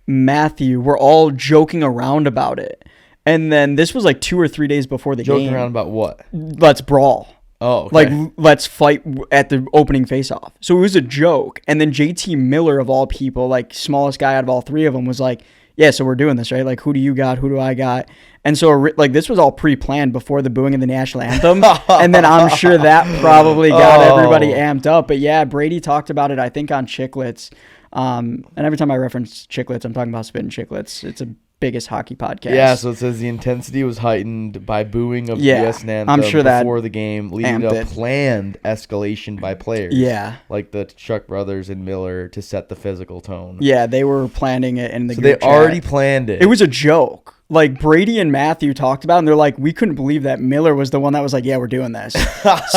Matthew were all joking around about it. And then this was like 2 or 3 days before the game. Joking around about what? Let's brawl. Oh, okay. Like, let's fight at the opening face-off. So it was a joke. And then JT Miller, of all people, like, smallest guy out of all 3 of them, was like, yeah, so we're doing this, right? Like, who do you got? Who do I got? And so, like, this was all pre-planned before the booing of the national anthem. And then I'm sure that probably got everybody amped up. But, yeah, Brady talked about it, I think, on Chicklets. And every time I reference Chicklets, I'm talking about Spittin' Chicklets. It's a biggest hockey podcast. Yeah, so it says the intensity was heightened by booing of the U.S. anthem I'm sure before the game, leading to a planned escalation by players. Yeah. Like the Tkachuk brothers and Miller to set the physical tone. Yeah, they were planning it in the group group chat. Already planned it. It was a joke. Like, Brady and Matthew talked about it, and they're like, we couldn't believe that Miller was the one that was like, yeah, we're doing this.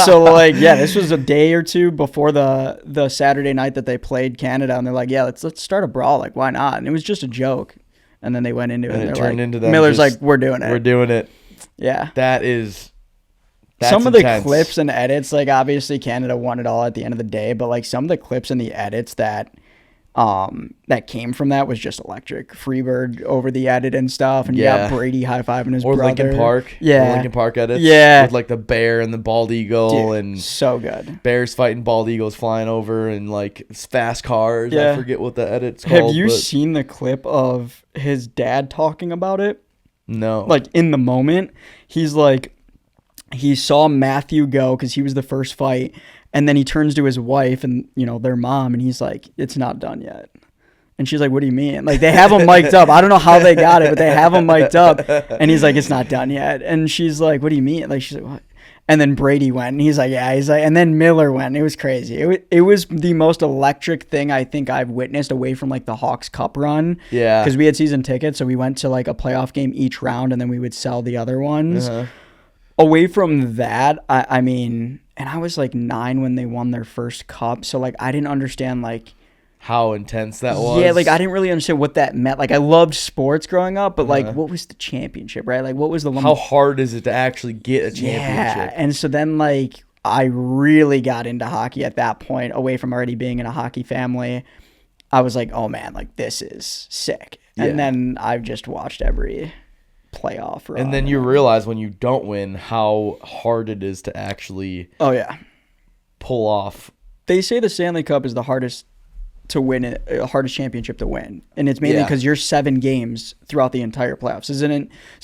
So, like, yeah, this was a day or two before the Saturday night that they played Canada, and they're like, yeah, let's start a brawl. Like, why not? And it was just a joke. And then they went into it. And it turned into that. Miller's like, we're doing it. We're doing it. Yeah. That's some of intense. The clips and edits, like, obviously Canada won it all at the end of the day, but, like, some of the clips and the edits that that came from that was just electric. Freebird over the edit and stuff, and you Yeah. got Brady high-fiving his Or brother. Linkin Park. Yeah. The Linkin Park edits. Yeah. With like the bear and the bald eagle Dude, and so good. bears fighting bald eagles flying over and like fast cars. Yeah. I forget what the edit's called. Have you seen the clip of his dad talking about it? No. Like in the moment, he's like, he saw Matthew go because he was the first fight, and then he turns to his wife and their mom, and he's like, "It's not done yet." And she's like, "What do you mean?" Like, they have him mic'd up. I don't know how they got it, but they have him mic'd up. And he's like, "It's not done yet." And she's like, "What do you mean?" Like, she's like, "What?" And then Brady went, and he's like, "Yeah." He's like, and then Miller went. It was crazy. It was the most electric thing I think I've witnessed away from like the Hawks Cup run. Yeah. Because we had season tickets, so we went to like a playoff game each round, and then we would sell the other ones. Away from that, I mean, and I was like 9 when they won their first cup, so like I didn't understand like how intense that was. Yeah, like I didn't really understand what that meant. Like I loved sports growing up, but like what was the championship, right? Like what was the how hard is it to actually get a championship? Yeah, and so then like I really got into hockey at that point, away from already being in a hockey family. I was like, oh man, like this is sick. Yeah. And then I've just watched every playoff run. And then you realize when you don't win how hard it is to actually pull off. They say the Stanley Cup is the hardest to win, hardest championship to win, and it's mainly because you're 7 games throughout the entire playoffs. This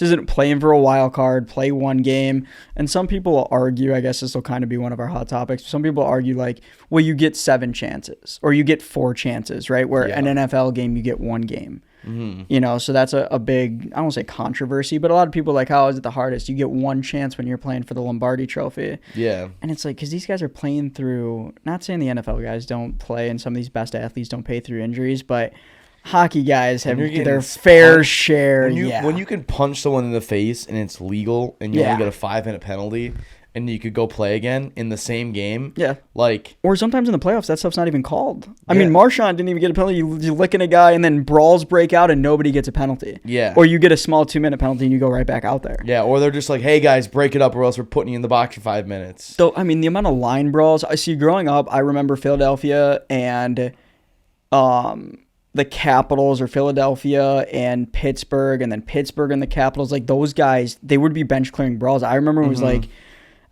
isn't playing for a wild card, play one game. And some people will argue, I guess this will kind of be one of our hot topics, some people argue like, well, you get 7 chances or you get 4 chances, right? Where an NFL game you get 1 game. So that's a big, I won't say controversy, but a lot of people are like, how is it the hardest? You get 1 chance when you're playing for the Lombardi Trophy. Yeah. And it's like, because these guys are playing through, not saying the NFL guys don't play and some of these best athletes don't pay through injuries, but hockey guys have their fair share. When you can punch someone in the face and it's legal and you only get a 5-minute penalty and you could go play again in the same game. Yeah. Like, or sometimes in the playoffs, that stuff's not even called. I mean, Marchand didn't even get a penalty. You're licking a guy and then brawls break out and nobody gets a penalty. Yeah. Or you get a small 2-minute penalty and you go right back out there. Yeah. Or they're just like, hey guys, break it up or else we're putting you in the box for 5 minutes. So, I mean, the amount of line brawls I see growing up, I remember Philadelphia and, the Capitals, or Philadelphia and Pittsburgh, and then Pittsburgh and the Capitals, like those guys, they would be bench clearing brawls. I remember it was like,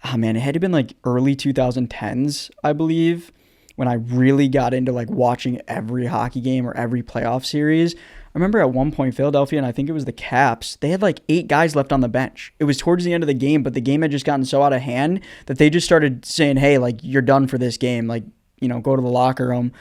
oh man, it had to have been like early 2010s, I believe, when I really got into like watching every hockey game or every playoff series. I remember at one point Philadelphia, and I think it was the Caps, they had like 8 guys left on the bench. It was towards the end of the game, but the game had just gotten so out of hand that they just started saying, hey, like you're done for this game. Like, go to the locker room.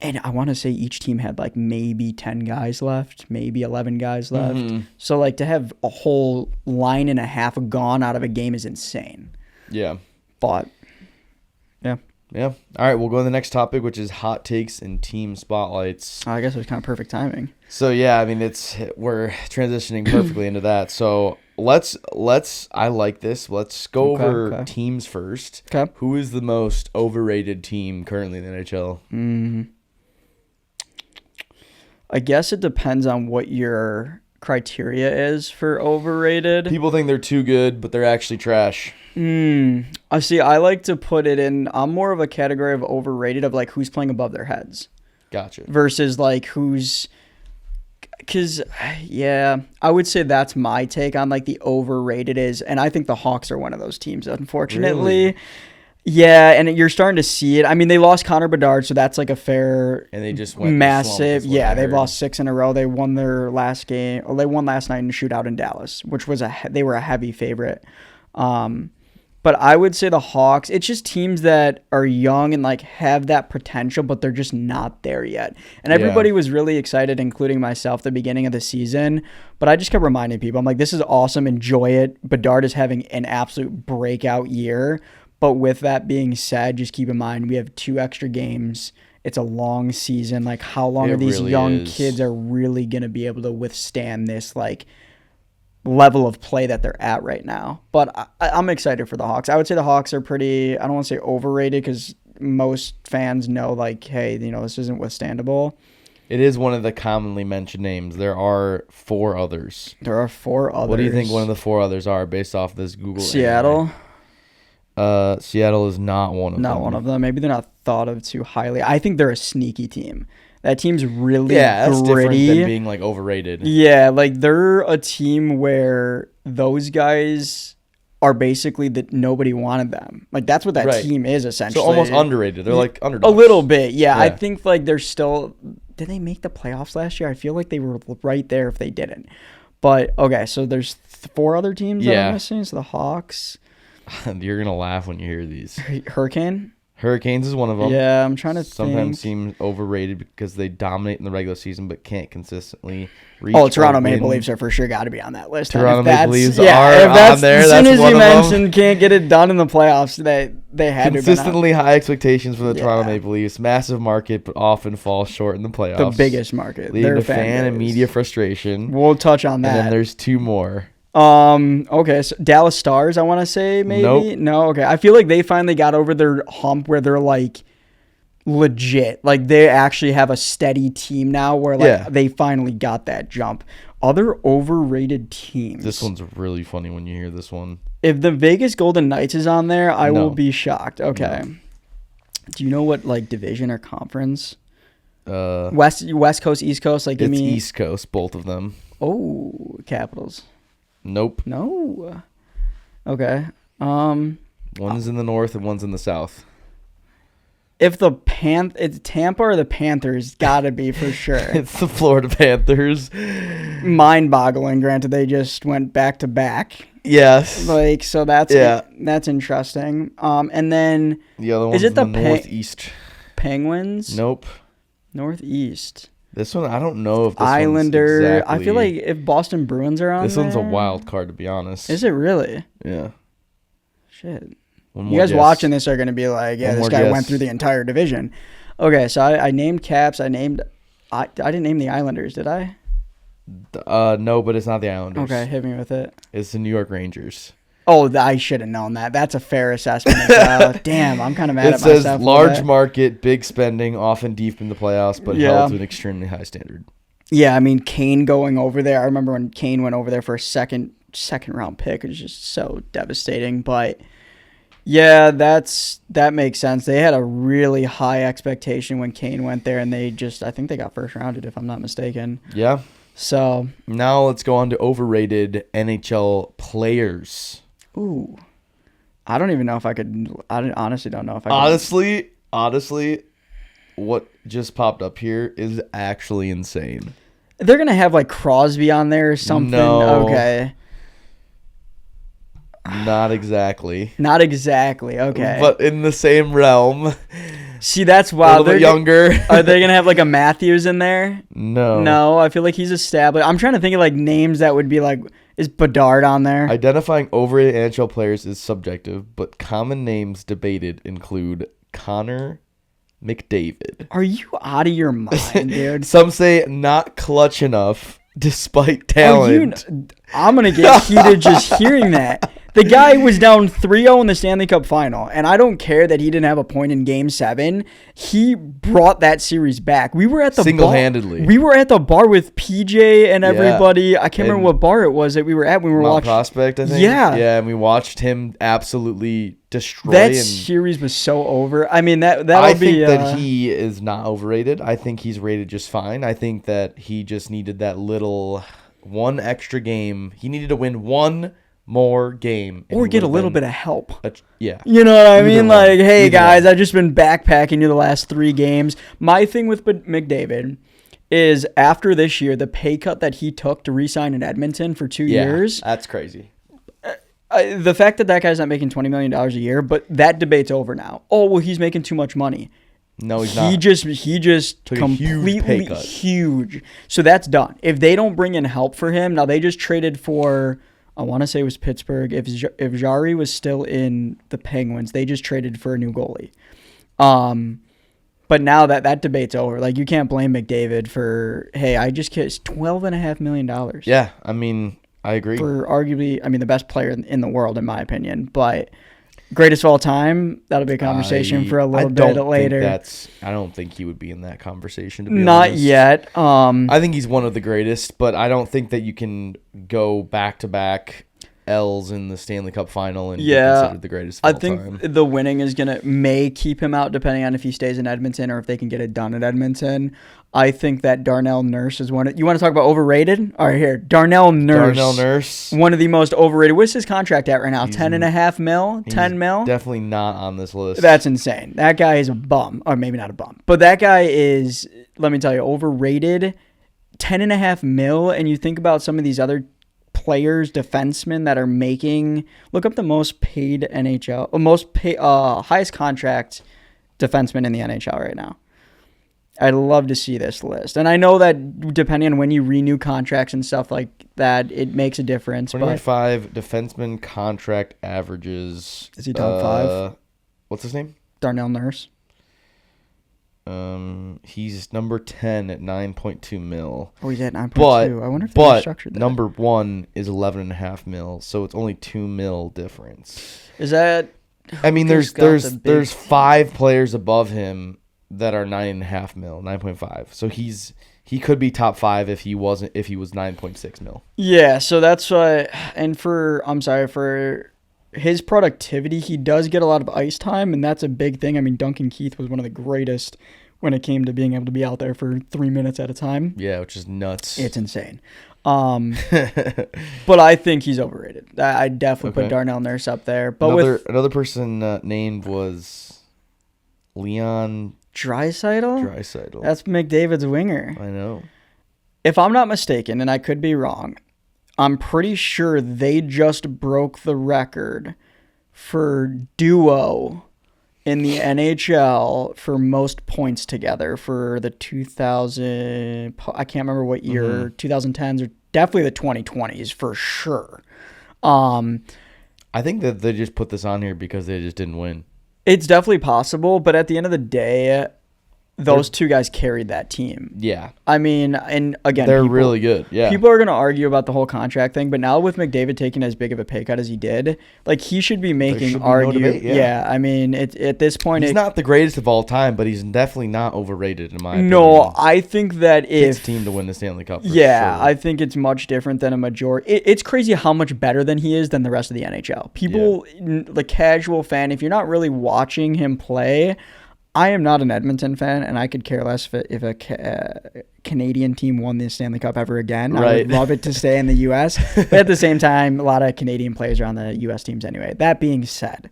And I want to say each team had like maybe 10 guys left, maybe 11 guys left. So like to have a whole line and a half gone out of a game is insane. Yeah. But, yeah. Yeah. All right, we'll go to the next topic, which is hot takes and team spotlights. I guess it was kind of perfect timing. So yeah, I mean we're transitioning perfectly into that. So let's I like this. Let's go over teams first. Okay. Who is the most overrated team currently in the NHL? I guess it depends on what your criteria is for overrated. People think they're too good, but they're actually trash. I see. I like to put it in. I'm more of a category of overrated of like who's playing above their heads. Gotcha. Versus like who's, because I would say that's my take on like the overrated is, and I think the Hawks are one of those teams, unfortunately. Really? Yeah, and you're starting to see it. I mean, they lost Connor McDavid, so that's like a fair, and they just went massive. Yeah, they've lost 6 in a row. They won their last game. Or they won last night in a shootout in Dallas, which was they were a heavy favorite. But I would say the Hawks, it's just teams that are young and like have that potential, but they're just not there yet. And everybody was really excited, including myself, the beginning of the season. But I just kept reminding people, I'm like, this is awesome. Enjoy it. Bedard is having an absolute breakout year. But with that being said, just keep in mind, we have 2 extra games. It's a long season. Like, how long are these young kids are really going to be able to withstand this, like, level of play that they're at right now? But I'm excited for the Hawks. I would say the Hawks are pretty, I don't want to say overrated because most fans know, like, hey, this isn't withstandable. It is one of the commonly mentioned names. There are 4 others. There are 4 others. What do you think one of the 4 others are based off this Google? Seattle? Anime? Seattle is not one of them. Not one of them. Maybe they're not thought of too highly. I think they're a sneaky team. That team's really that's different gritty. than being like overrated. Yeah, like they're a team where those guys are basically that nobody wanted them. Like that's what that team is essentially. So almost underrated. They're like underdogs. A little bit, yeah. I think like they're still. Did they make the playoffs last year? I feel like they were right there if they didn't. But okay, so there's 4 other teams that I'm missing. So the Hawks. You're gonna laugh when you hear these. Hurricanes is one of them. Yeah, I'm trying to sometimes seem overrated because they dominate in the regular season but can't consistently reach. Toronto Maple Leafs are for sure got to be on that list. Toronto Maple Leafs are on there. As soon as you mentioned can't get it done in the playoffs, they had consistently high expectations for the Toronto Maple Leafs. Massive market, but often fall short in the playoffs. The biggest market, leading to fan and media frustration. We'll touch on that. And then there's 2 more. Okay, so Dallas Stars, I want to say maybe. Nope. No, okay. I feel like they finally got over their hump where they're like legit. Like they actually have a steady team now where like they finally got that jump. Other overrated teams. This one's really funny when you hear this one. If the Vegas Golden Knights is on there, I will be shocked. Okay. No. Do you know what like division or conference? West Coast, East Coast, like give me East Coast, both of them. Oh, Capitals. Nope. No. Okay. One's in the north and one's in the south. If it's Tampa or the Panthers, gotta be for sure. It's the Florida Panthers. Mind-boggling. Granted, they just went back to back. Yes. Like so, that's interesting. And then the other one's the Northeast. Penguins? Nope. Northeast. This one, I don't know if this Islander. One's exactly, I feel like if Boston Bruins are on this one's there, a wild card, to be honest. Is it really? Yeah. Shit. You guys watching this are going to be like, yeah, this guy went through the entire division. Okay, so I named Caps. I didn't name the Islanders, did I? No, but it's not the Islanders. Okay, hit me with it. It's the New York Rangers. Oh, I should have known that. That's a fair assessment as well. Damn, I'm kind of mad at myself. It says large market, big spending, often deep in the playoffs, but held to an extremely high standard. Yeah, I mean, Kane going over there. I remember when Kane went over there for a second round pick. It was just so devastating. But yeah, that makes sense. They had a really high expectation when Kane went there, and I think they got first rounded, if I'm not mistaken. Yeah. So now let's go on to overrated NHL players. Ooh, I don't even know if I could. I honestly don't know if I could. Honestly, what just popped up here is actually insane. They're going to have like Crosby on there or something. No. Okay. Not exactly. Not exactly. Okay. But in the same realm. See, that's wild. A little bit younger. Are they going to have like a Matthews in there? No. No, I feel like he's established. I'm trying to think of like names that would be like, is Bedard on there? Identifying overrated NHL players is subjective, but common names debated include Connor McDavid. Are you out of your mind, dude? Some say not clutch enough despite talent. I'm going to get heated just hearing that. The guy was down 3-0 in the Stanley Cup final, and I don't care that he didn't have a point in Game 7. He brought that series back. We were at the single-handedly. We were at the bar with PJ and everybody. I can't remember what bar it was that we were at when we were watching. Prospect, I think. Yeah. Yeah, and we watched him absolutely destroy. That series was so over. I mean, I think that he is not overrated. I think he's rated just fine. I think that he just needed that little one extra game. He needed to win one more game or get a little bit of help. Yeah. You know what I mean? Like, hey, guys, I've just been backpacking you the last 3 games. My thing with McDavid is after this year, the pay cut that he took to re-sign in Edmonton for 2 years. That's crazy. The fact that guy's not making $20 million a year, but that debate's over now. Oh, well, he's making too much money. No, he's not. He just took completely huge. So that's done. If they don't bring in help for him, now they just traded for... I want to say it was Pittsburgh. If Jari was still in the Penguins, they just traded for a new goalie. But now that debate's over. Like, you can't blame McDavid for, hey, I just kissed $12.5 million. Yeah, I mean, I agree. For arguably, the best player in the world, in my opinion. But greatest of all time, that'll be a conversation for a little bit later. I don't think he would be in that conversation, to be Not honest. yet. I think he's one of the greatest, but I don't think that you can go back to back L's in the Stanley Cup final and be Yeah, considered the greatest of all I think time. the winning is may keep him out depending on if he stays in Edmonton or if they can get it done at Edmonton. I think that Darnell Nurse is one. You want to talk about overrated? All right, here, Darnell Nurse. One of the most overrated. What's his contract at right now? 10.5 mil? 10 mil? Definitely not on this list. That's insane. That guy is a bum. Or maybe not a bum. But that guy is, let me tell you, overrated. 10.5 mil. And you think about some of these other players, defensemen that are making, look up the most paid NHL, highest contract defenseman in the NHL right now. I'd love to see this list. And I know that depending on when you renew contracts and stuff like that, it makes a difference. 25 defenseman contract averages. Is he top 5? What's his name? Darnell Nurse. He's number 10 at 9.2 mil. Oh, he's at 9.2. I wonder if they're structured that. Number 1 is 11.5 mil, so it's only 2 mil difference. Is that? I mean, there's 5 players above him that are 9.5 mil, 9.5. So he could be top 5 if he was 9.6 mil. Yeah, so that's why. And for his productivity, he does get a lot of ice time, and that's a big thing. I mean, Duncan Keith was one of the greatest when it came to being able to be out there for 3 minutes at a time. Yeah, which is nuts. It's insane. But I think he's overrated. I definitely put Darnell Nurse up there. But another person named was Leon Draisaitl. That's McDavid's winger. I know. If I'm not mistaken, and I could be wrong, I'm pretty sure they just broke the record for duo in the NHL for most points together for the 2000. I can't remember what year, 2010s or definitely the 2020s for sure. I think that they just put this on here because they just didn't win. It's definitely possible, but at the end of the day, those two guys carried that team. Yeah. I mean, and again, they're really good. Yeah. People are going to argue about the whole contract thing, but now with McDavid taking as big of a pay cut as he did, like he should be making no debate, yeah. I mean, at this point, he's not the greatest of all time, but he's definitely not overrated in my opinion. No, I think that if it's team to win the Stanley Cup. Sure. I think it's much different than a majority. It's crazy how much better than he is than the rest of the NHL. People, the casual fan, if you're not really watching him play. I am not an Edmonton fan, and I could care less if a Canadian team won the Stanley Cup ever again. Right. I would love it to stay in the U.S., but at the same time, a lot of Canadian players are on the U.S. teams anyway. That being said,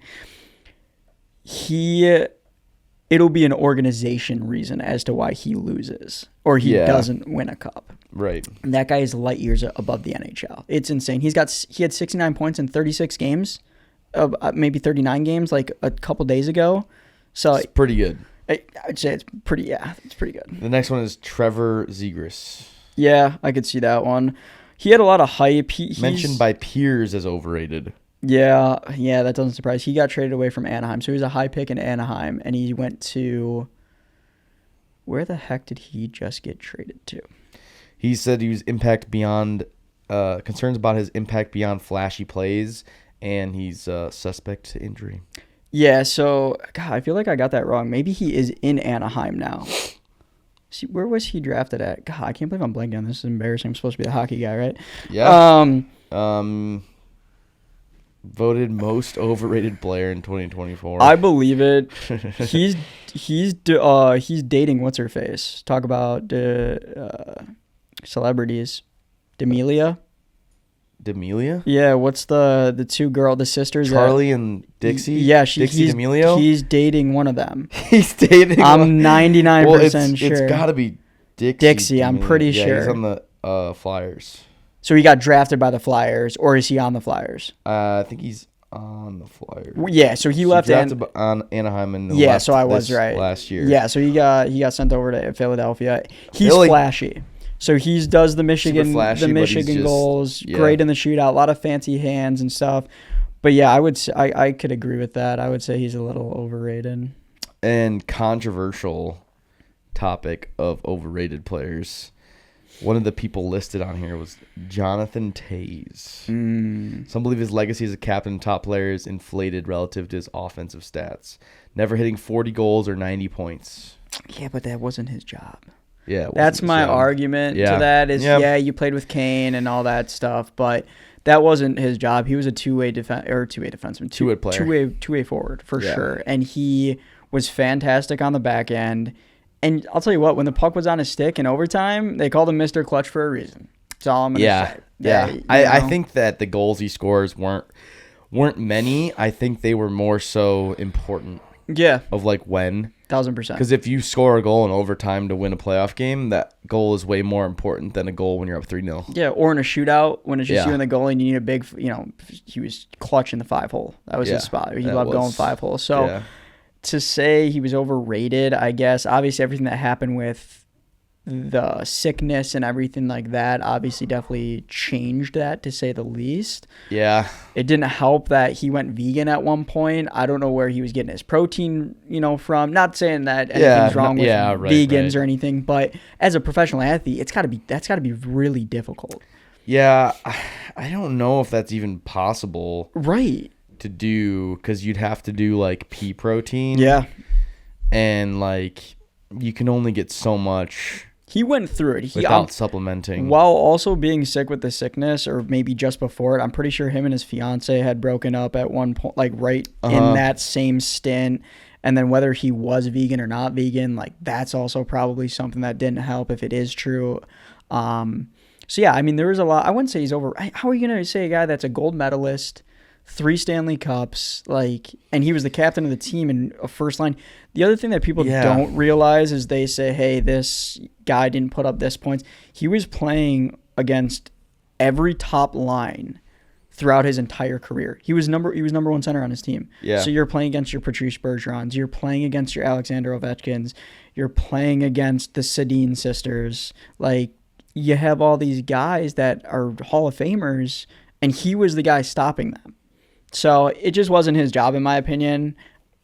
it'll be an organization reason as to why he loses or he doesn't win a cup. Right. And that guy is light years above the NHL. It's insane. He had 69 points in 36 games, maybe 39 games like a couple days ago. So it's pretty good. I'd say it's pretty good. The next one is Trevor Zegras. Yeah, I could see that one. He had a lot of hype. He's mentioned by peers as overrated. Yeah, that doesn't surprise. He got traded away from Anaheim, so he was a high pick in Anaheim, and he went to... Where the heck did he just get traded to? He said he was concerns about his impact beyond flashy plays, and he's suspect to injury. Yeah, so, God, I feel like I got that wrong. Maybe he is in Anaheim now. See, where was he drafted at? God, I can't believe I'm blanking on this. This is embarrassing. I'm supposed to be the hockey guy, right? Yeah. Voted most overrated player in 2024. I believe it. He's dating what's her face. Talk about celebrities. D'Amelia? Yeah, what's the sisters? Charlie and Dixie? Yeah, Dixie D'Amelio? He's dating one of them. He's dating I'm 99% sure. It's got to be Dixie, I'm pretty sure. He's on the Flyers. So he got drafted by the Flyers, or is he on the Flyers? I think he's on the Flyers. Yeah, so he left on Anaheim in so I was right last year. Yeah, so he got sent over to Philadelphia. He's flashy. So he does the Michigan goals, great in the shootout, a lot of fancy hands and stuff. But yeah, I could agree with that. I would say he's a little overrated. And controversial topic of overrated players. One of the people listed on here was Jonathan Toews. Some believe his legacy as a captain and top player is inflated relative to his offensive stats. Never hitting 40 goals or 90 points. Yeah, but that wasn't his job. Yeah, that's my argument to that is, you played with Kane and all that stuff, but that wasn't his job. He was a two-way defenseman, Two-way player. two-way forward for sure. And he was fantastic on the back end. And I'll tell you what, when the puck was on his stick in overtime, they called him Mr. Clutch for a reason. That's all I'm going to say. Yeah. I think that the goals he scores weren't many. I think they were more so important. Yeah. Of like when. 1000%. Because if you score a goal in overtime to win a playoff game, that goal is way more important than a goal when you're up 3-0. Yeah, or in a shootout when it's just you and the goalie and you need a big, he was clutch in the 5-hole. That was his spot. He loved going 5-hole. So to say he was overrated, I guess, obviously everything that happened with the sickness and everything like that obviously definitely changed that, to say the least. Yeah. It didn't help that he went vegan at one point. I don't know where he was getting his protein, from. Not saying that anything's wrong with vegans or anything, but as a professional athlete, that's got to be really difficult. Yeah, I don't know if that's even possible. Right. To do, because you'd have to do like pea protein. Yeah. And like you can only get so much. He went through it. Without supplementing. While also being sick with the sickness, or maybe just before it, I'm pretty sure him and his fiance had broken up at one point, like right in that same stint. And then whether he was vegan or not vegan, like that's also probably something that didn't help if it is true. So yeah, I mean, there was a lot. I wouldn't say he's over. How are you going to say a guy that's a gold medalist, 3 Stanley Cups, and he was the captain of the team in a first line. The other thing that people don't realize is they say, hey, this guy didn't put up this points. He was playing against every top line throughout his entire career. He was number one center on his team. Yeah. So you're playing against your Patrice Bergerons, you're playing against your Alexander Ovechkins, you're playing against the Sedin sisters. Like, you have all these guys that are Hall of Famers, and he was the guy stopping them. So it just wasn't his job, in my opinion.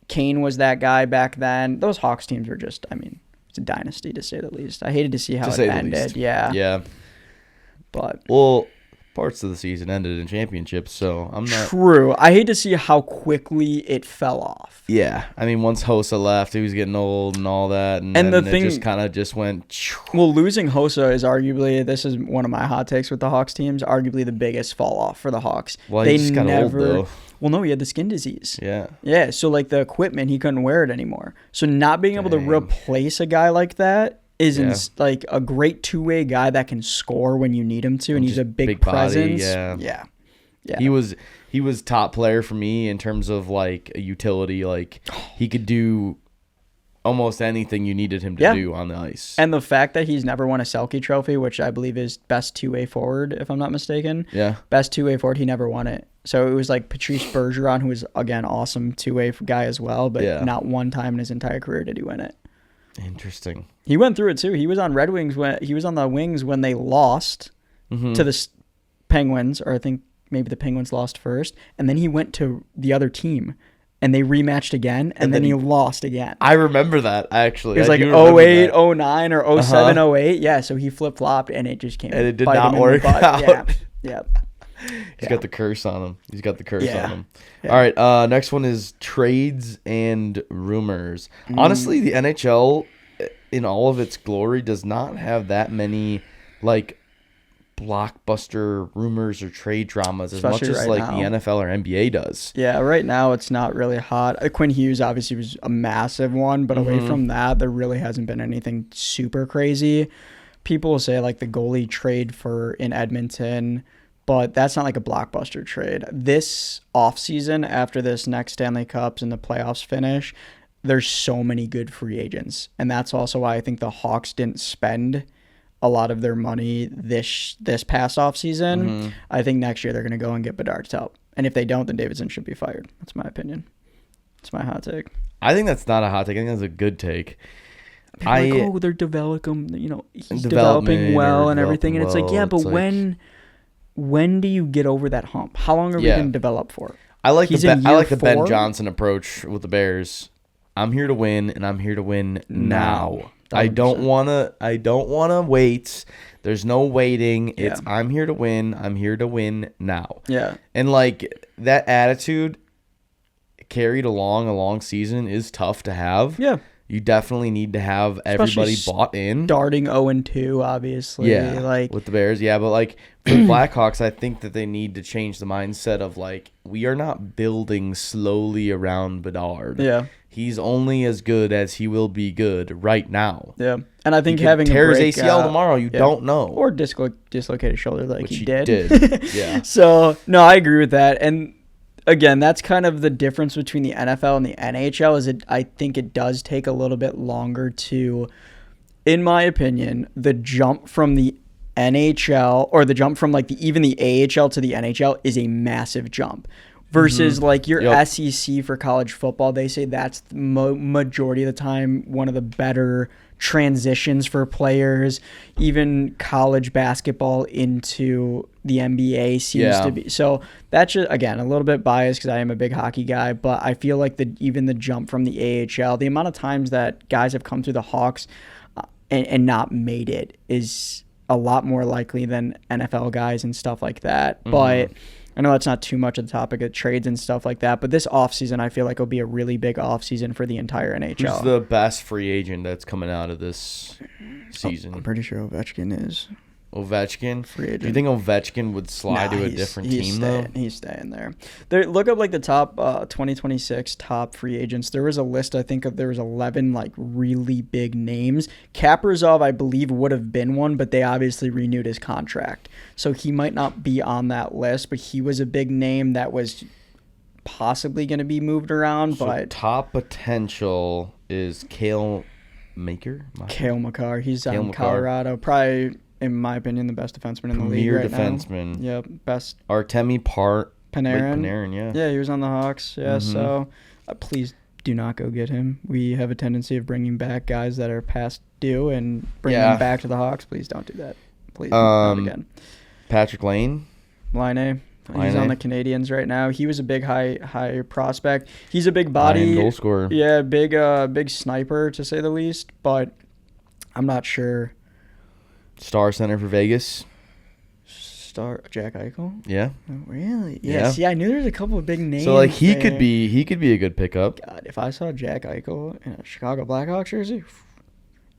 Kane was that guy back then. Those Hawks teams were just, it's a dynasty, to say the least. I hated to see how it ended. Yeah. Yeah. But parts of the season ended in championships, so I'm not... True. I hate to see how quickly it fell off. Yeah. I mean, once Hossa left, he was getting old and all that, and then it just kind of just went... Well, losing Hossa is arguably, this is one of my hot takes with the Hawks teams, arguably the biggest fall off for the Hawks. Well, he just got old, though. Well, no, he had the skin disease. Yeah. Yeah, so like the equipment, he couldn't wear it anymore. So not being able to replace a guy like that isn't like a great two-way guy that can score when you need him to, and he's a big presence. Body, yeah. He was top player for me in terms of like a utility. Like he could do almost anything you needed him to do on the ice. And the fact that he's never won a Selke trophy, which I believe is best two-way forward, if I'm not mistaken. Yeah. Best two-way forward, he never won it. So it was like Patrice Bergeron, who was, again, awesome two-way guy as well, but not one time in his entire career did he win it. Interesting. He went through it too. He was on Red Wings he was on the Wings when they lost to the Penguins, or I think maybe the Penguins lost first, and then he went to the other team and they rematched again, and then he lost again. I remember that, actually. It was like 08, 09, or 07, 08. Yeah, so he flip-flopped, and it just came. And it did not work out. Yeah. He's got the curse on him. On him. Yeah. All right, next one is trades and rumors. Honestly, the NHL, in all of its glory, does not have that many, like, blockbuster rumors or trade dramas as much as like the NFL or NBA does. Yeah, right now it's not really hot. Quinn Hughes obviously was a massive one, but away from that, there really hasn't been anything super crazy. People will say like the goalie trade in Edmonton, but that's not like a blockbuster trade. This offseason, after this next Stanley Cups and the playoffs finish, there's so many good free agents, and that's also why I think the Hawks didn't spend a lot of their money this past offseason. I think next year they're going to go and get Bedard's help. And if they don't, then Davidson should be fired. That's my opinion. That's my hot take. I think that's not a hot take. I think that's a good take. They're developing, he's developing well and everything. And it's like, yeah, but when do you get over that hump? How long are we going to develop for? I like the Ben Johnson approach with the Bears. I'm here to win, and I'm here to win now. 100%. I don't wanna wait. There's no waiting. It's I'm here to win. I'm here to win now. Yeah. And like that attitude carried along a long season is tough to have. Yeah. you definitely need to have everybody bought in. Starting 0-2, obviously. Yeah, like with the Bears. Yeah, but like for the Blackhawks, I think that they need to change the mindset of like, we are not building slowly around Bedard. Yeah. He's only as good as he will be good right now. Yeah. And I think he having tear a break, his ACL tomorrow, you don't know. Or dislocated shoulder like Which he did. Yeah. So, no, I agree with that. And again, that's kind of the difference between the NFL and the NHL is I think it does take a little bit longer to, in my opinion, the jump from the NHL or the jump from like even the AHL to the NHL is a massive jump. Versus like your SEC for college football, they say that's the majority of the time one of the better transitions for players. Even college basketball into the NBA seems to be. So that's just, again, a little bit biased because I am a big hockey guy, but I feel like even the jump from the AHL, the amount of times that guys have come through the Hawks and not made it is a lot more likely than NFL guys and stuff like that. But I know that's not too much of the topic of trades and stuff like that, but this offseason I feel like will be a really big offseason for the entire NHL. Who's the best free agent that's coming out of this season? I'm pretty sure Ovechkin is. Ovechkin? Free agent. Do you think Ovechkin would slide to a different team, though? He's staying there. Look up like the top 2026 top free agents. There was a list, I think, there was 11 like really big names. Kaprizov, I believe, would have been one, but they obviously renewed his contract. So he might not be on that list, but he was a big name that was possibly going to be moved around. So but top potential is Cale Makar? Cale Makar. He's on Colorado. Probably, in my opinion, the best defenseman in the league right defenseman. now. Yep, best. Artemi Panarin. Yeah. Yeah, he was on the Hawks. Yeah, so please do not go get him. We have a tendency of bringing back guys that are past due and bring them back to the Hawks. Please don't do that. Please not again. Patrick Lane. He's on the Canadians right now. He was a big high prospect. He's a big body goal scorer. Yeah, big sniper to say the least, but I'm not sure. Star center for Vegas. Jack Eichel? Yeah. Oh, really? Yeah. See, I knew there was a couple of big names. So like he could be a good pickup. God, if I saw Jack Eichel in a Chicago Blackhawks jersey,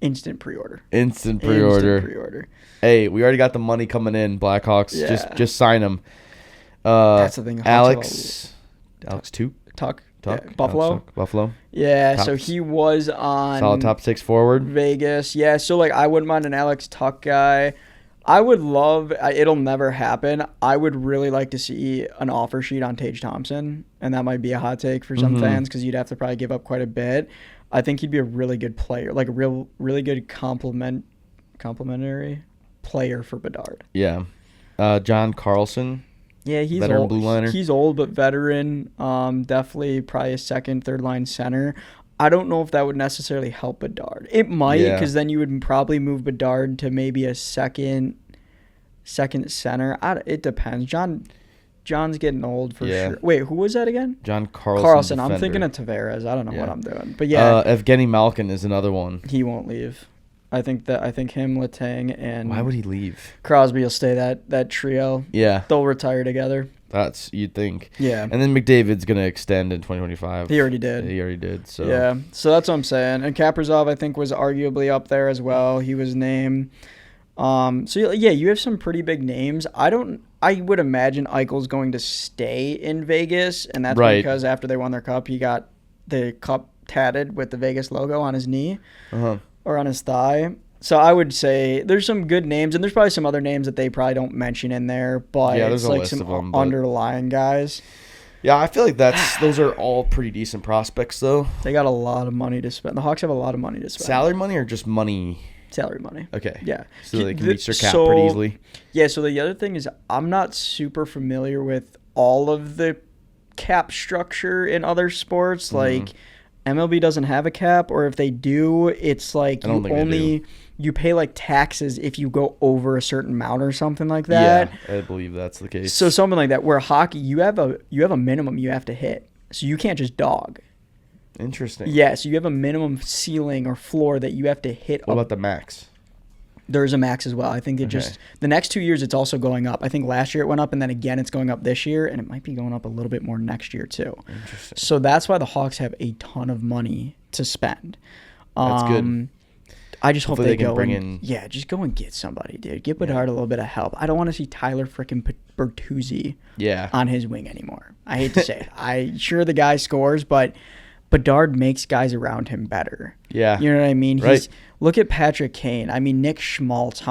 instant pre-order. Instant pre-order. Hey, we already got the money coming in, Blackhawks. Yeah. Just sign them. That's the thing. Alex Tuck. Yeah, Buffalo. Yeah, so he was on solid top 6 forward. Vegas. Yeah, so like I wouldn't mind an Alex Tuck guy. I would love, it'll never happen. I would really like to see an offer sheet on Tage Thompson, and that might be a hot take for some fans because you'd have to probably give up quite a bit. I think he'd be a really good player, like a really good complementary player for Bedard. Yeah. John Carlson. Yeah, he's veteran old. Blue liner. He's old, but veteran. Definitely probably a second, third line center. I don't know if that would necessarily help Bedard. It might, because then you would probably move Bedard to maybe a second center. It depends. John's getting old for sure. Wait, who was that again? John Carlson. I'm thinking of Tavares. I don't know what I'm doing, but yeah. Evgeny Malkin is another one. He won't leave. I think him, Letang, and why would he leave? Crosby will stay that trio. Yeah, they'll retire together. That's you'd think. Yeah, and then McDavid's gonna extend in 2025. He already did. So yeah, so that's what I'm saying. And Kaprizov, I think, was arguably up there as well. He was named. So yeah, you have some pretty big names. I would imagine Eichel's going to stay in Vegas, and that's because after they won their cup, he got the cup tatted with the Vegas logo on his knee. Or on his thigh. So I would say there's some good names, and there's probably some other names that they probably don't mention in there, but it's like some underlying guys. Yeah, I feel like those are all pretty decent prospects, though. They got a lot of money to spend. The Hawks have a lot of money to spend. Salary money or just money? Salary money. Okay. Yeah. So they can reach their cap pretty easily. Yeah, so the other thing is I'm not super familiar with all of the cap structure in other sports. Like, MLB doesn't have a cap, or if they do, it's like you pay like taxes if you go over a certain amount or something like that. Yeah, I believe that's the case. So something like that, where hockey, you have a minimum you have to hit, so you can't just dog. Interesting. Yeah, so you have a minimum ceiling or floor that you have to hit. What about the max? There's a max as well. I think the next 2 years it's also going up. I think last year it went up, and then again it's going up this year, and it might be going up a little bit more next year too. Interesting. So that's why the Hawks have a ton of money to spend. That's good. I just hope Hopefully they they can go bring and, in- yeah, just go and get somebody, dude. Get Bedard a little bit of help. I don't want to see Tyler freaking Bertuzzi Yeah. on his wing anymore. I hate to say it. Sure the guy scores, but Bedard makes guys around him better. Yeah. You know what I mean? Right. Look at Patrick Kane. I mean, Nick Schmaltz,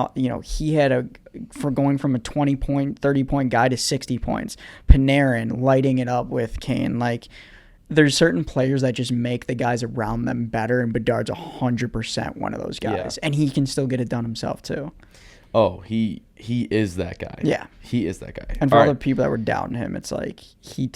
he had for going from a 20-point, 30-point guy to 60 points. Panarin lighting it up with Kane. Like, there's certain players that just make the guys around them better, and Bedard's 100% one of those guys. And he can still get it done himself, too. Oh, he is that guy. Yeah. He is that guy. And for all the people that were doubting him, it's like he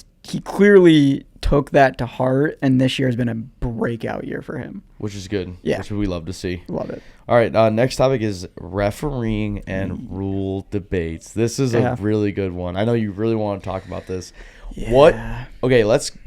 clearly took that to heart, and this year has been a breakout year for him. Which is good. Yeah. Which we love to see. Love it. All right, next topic is refereeing and rule debates. This is a really good one. I know you really want to talk about this. Yeah.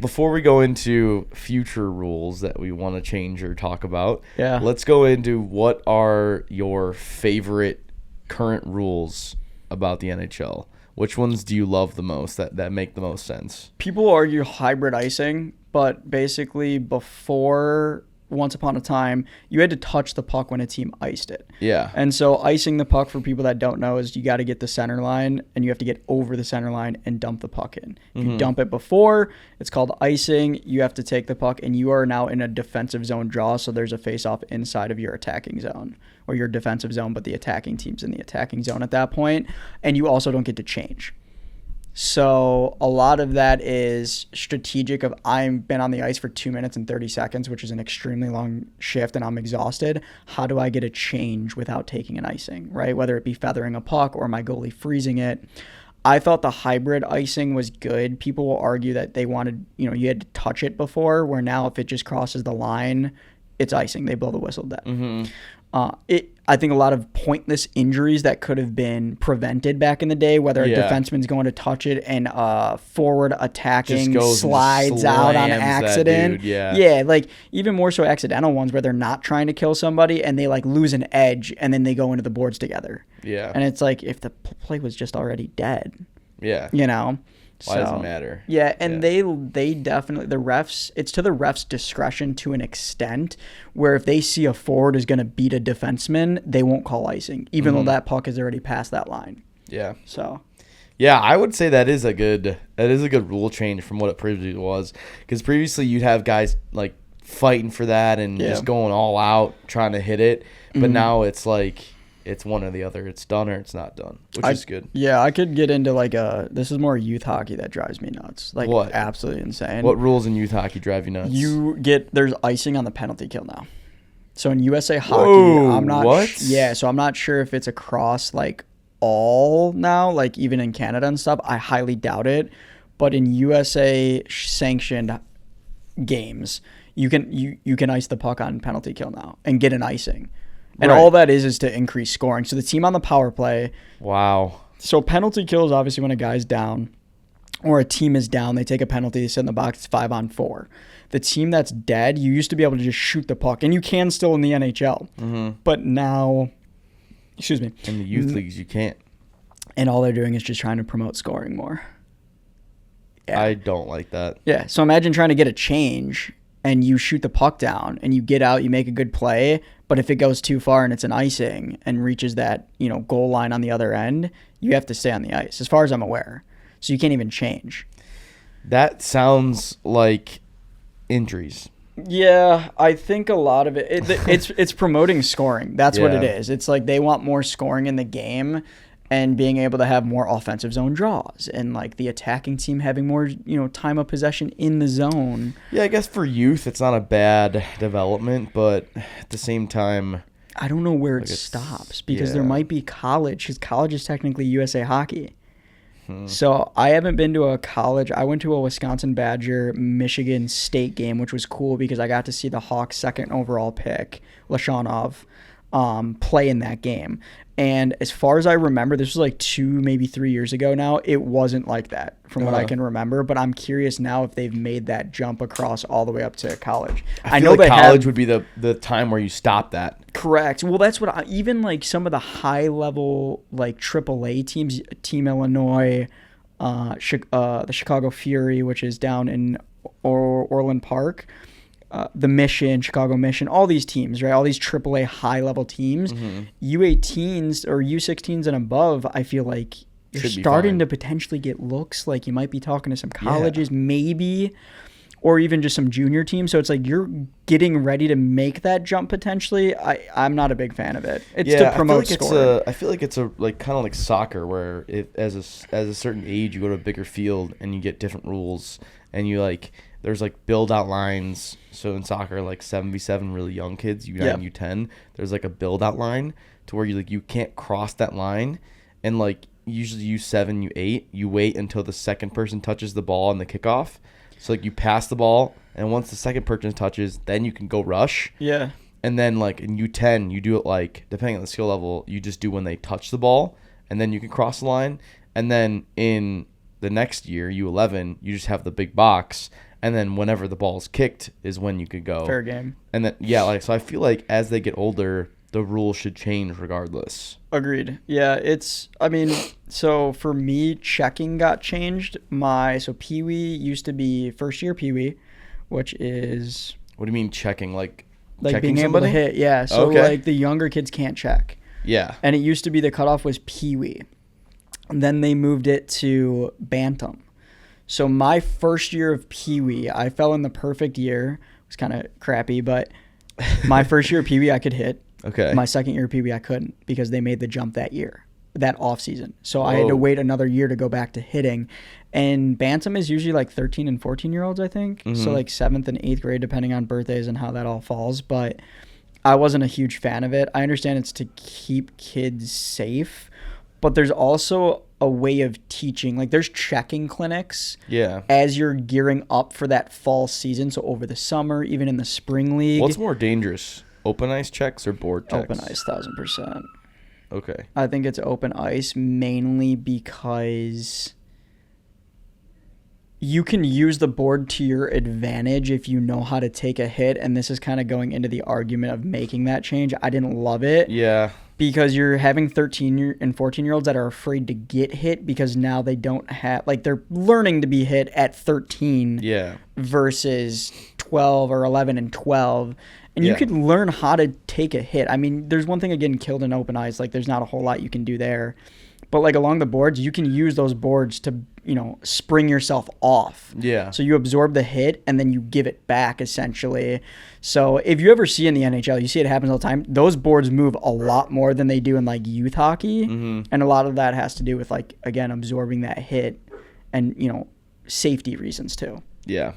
Before we go into future rules that we want to change or talk about, Yeah. let's go into what are your favorite current rules about the NHL. Which ones do you love the most that make the most sense? People argue hybrid icing, but basically before, once upon a time, you had to touch the puck when a team iced it. Yeah. And so icing the puck, for people that don't know, is you got to get the center line, and you have to get over the center line and dump the puck in. If you dump it before, it's called icing. You have to take the puck, and you are now in a defensive zone draw, so there's a face-off inside of your attacking zone, or your defensive zone, but the attacking team's in the attacking zone at that point, and you also don't get to change. So a lot of that is strategic of I've been on the ice for 2 minutes and 30 seconds, which is an extremely long shift, and I'm exhausted. How do I get a change without taking an icing, right? Whether it be feathering a puck or my goalie freezing it. I thought the hybrid icing was good. People will argue that they wanted, you had to touch it before, where now if it just crosses the line, it's icing. They blow the whistle dead. I think a lot of pointless injuries that could have been prevented back in the day, whether a defenseman's going to touch it and forward attacking slides out on accident. Yeah, like even more so accidental ones where they're not trying to kill somebody and they like lose an edge and then they go into the boards together. Yeah. And it's like if the play was just already dead. Yeah. Why does it matter? Yeah, and they definitely, the refs, it's to the refs' discretion to an extent where if they see a forward is going to beat a defenseman, they won't call icing, even though that puck has already passed that line. Yeah. So. Yeah, I would say that is a good rule change from what it previously was, because previously you'd have guys like fighting for that and just going all out trying to hit it, but now it's like it's one or the other. It's done or it's not done, which is good. Yeah, I could get into this is more youth hockey that drives me nuts. Like what? Absolutely insane. What rules in youth hockey drive you nuts? There's icing on the penalty kill now. So in USA hockey, I'm not so I'm not sure if it's across like all now, like even in Canada and stuff. I highly doubt it. But in USA sanctioned games, you can ice the puck on penalty kill now and get an icing. And all that is to increase scoring. So the team on the power play. Wow. So penalty kill is obviously when a guy's down or a team is down. They take a penalty, they sit in the box, it's 5-on-4. The team that's dead, you used to be able to just shoot the puck. And you can still in the NHL. Mm-hmm. But now, excuse me. In the youth leagues, you can't. And all they're doing is just trying to promote scoring more. Yeah. I don't like that. Yeah. So imagine trying to get a change and you shoot the puck down and you get out, you make a good play, but if it goes too far and it's an icing and reaches that, goal line on the other end, you have to stay on the ice, as far as I'm aware. So you can't even change. That sounds like injuries. Yeah, I think a lot of it's promoting scoring. That's what it is. It's like they want more scoring in the game and being able to have more offensive zone draws and like the attacking team having more, time of possession in the zone. Yeah, I guess for youth it's not a bad development, but at the same time, I don't know where it stops because there might be college, because college is technically USA hockey. So I haven't been to a college. I went to a Wisconsin Badger Michigan State game, which was cool because I got to see the Hawks' second overall pick, Lashanov, play in that game. And as far as I remember, this was like 2, maybe 3 years ago now. It wasn't like that from what I can remember. But I'm curious now if they've made that jump across all the way up to college. I know like college would be the time where you stop that. Correct. Well, that's what even like some of the high level like AAA teams, Team Illinois, the Chicago Fury, which is down in Orland Park. the Mission, Chicago Mission, all these teams, right? All these AAA high-level teams. U18s or U16s and above, I feel like you're starting to potentially get looks. Like you might be talking to some colleges, maybe, or even just some junior teams. So it's like you're getting ready to make that jump potentially. I'm not a big fan of it. It's to promote scoring. I feel like it's a like kind of like soccer, where as a certain age you go to a bigger field and you get different rules, and you like there's like build out lines. So in soccer, like 7v7 really young kids, U9, U10, there's like a build out line to where you can't cross that line, and like usually U7, U8, you wait until the second person touches the ball in the kickoff. So, like, you pass the ball, and once the second person touches, then you can go rush. Yeah. And then, like, in U10, you do it, like, depending on the skill level, you just do when they touch the ball, and then you can cross the line. And then in the next year, U11, you just have the big box, and then whenever the ball is kicked is when you could go. Fair game. And then, so I feel like as they get older, the rules should change regardless. Agreed. Yeah, so for me, checking got changed. So Pee Wee used to be first year Pee Wee, which is... What do you mean checking? Like being able to hit, yeah. So like the younger kids can't check. Yeah. And it used to be the cutoff was Pee Wee. And then they moved it to Bantam. So my first year of Pee Wee, I fell in the perfect year. It was kind of crappy, but my first year of Pee Wee, I could hit. Okay. My second year of Pee Wee, I couldn't because they made the jump that year, that off season. So I had to wait another year to go back to hitting. And Bantam is usually like 13 and 14-year-olds, I think. Mm-hmm. So like 7th and 8th grade, depending on birthdays and how that all falls. But I wasn't a huge fan of it. I understand it's to keep kids safe, but there's also a way of teaching. Like there's checking clinics as you're gearing up for that fall season. So over the summer, even in the spring league. What's more dangerous? Open ice checks or board checks? Open ice, 1,000%. Okay. I think it's open ice mainly because you can use the board to your advantage if you know how to take a hit. And this is kind of going into the argument of making that change. I didn't love it. Yeah. Because you're having 13 and 14-year-olds that are afraid to get hit because now they don't have, like, they're learning to be hit at 13 versus 12 or 11 and 12. And you could learn how to take a hit. I mean, there's one thing of getting killed in open ice. Like, there's not a whole lot you can do there. But, like, along the boards, you can use those boards to, spring yourself off. Yeah. So you absorb the hit, and then you give it back, essentially. So if you ever see in the NHL, you see it happens all the time, those boards move a lot more than they do in, like, youth hockey. Mm-hmm. And a lot of that has to do with, like, again, absorbing that hit and, safety reasons, too. Yeah.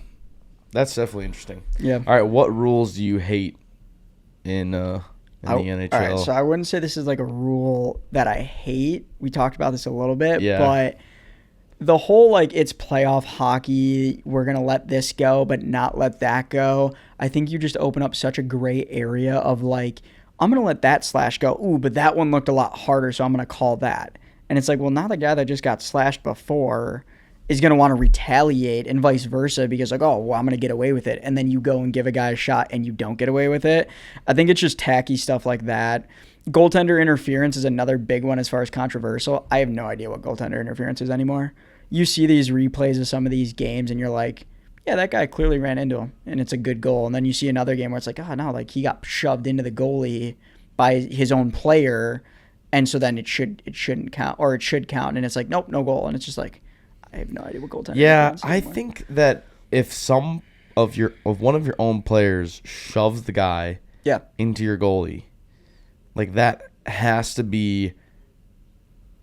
That's definitely interesting. Yeah. All right, what rules do you hate in the NHL? All right, so I wouldn't say this is like a rule that I hate. We talked about this a little bit, but the whole like it's playoff hockey, we're going to let this go but not let that go. I think you just open up such a gray area of like, I'm going to let that slash go. Ooh, but that one looked a lot harder, so I'm going to call that. And it's like, well, now the guy that just got slashed before is going to want to retaliate and vice versa because like, oh, well, I'm going to get away with it. And then you go and give a guy a shot and you don't get away with it. I think it's just tacky stuff like that. Goaltender interference is another big one as far as controversial. I have no idea what goaltender interference is anymore. You see these replays of some of these games and you're like, yeah, that guy clearly ran into him and it's a good goal. And then you see another game where it's like, oh, no, like he got shoved into the goalie by his own player. And so then it shouldn't count or it should count. And it's like, nope, no goal. And it's just like, I have no idea what goaltender. Yeah, I think that if one of your own players shoves the guy into your goalie, like that has to be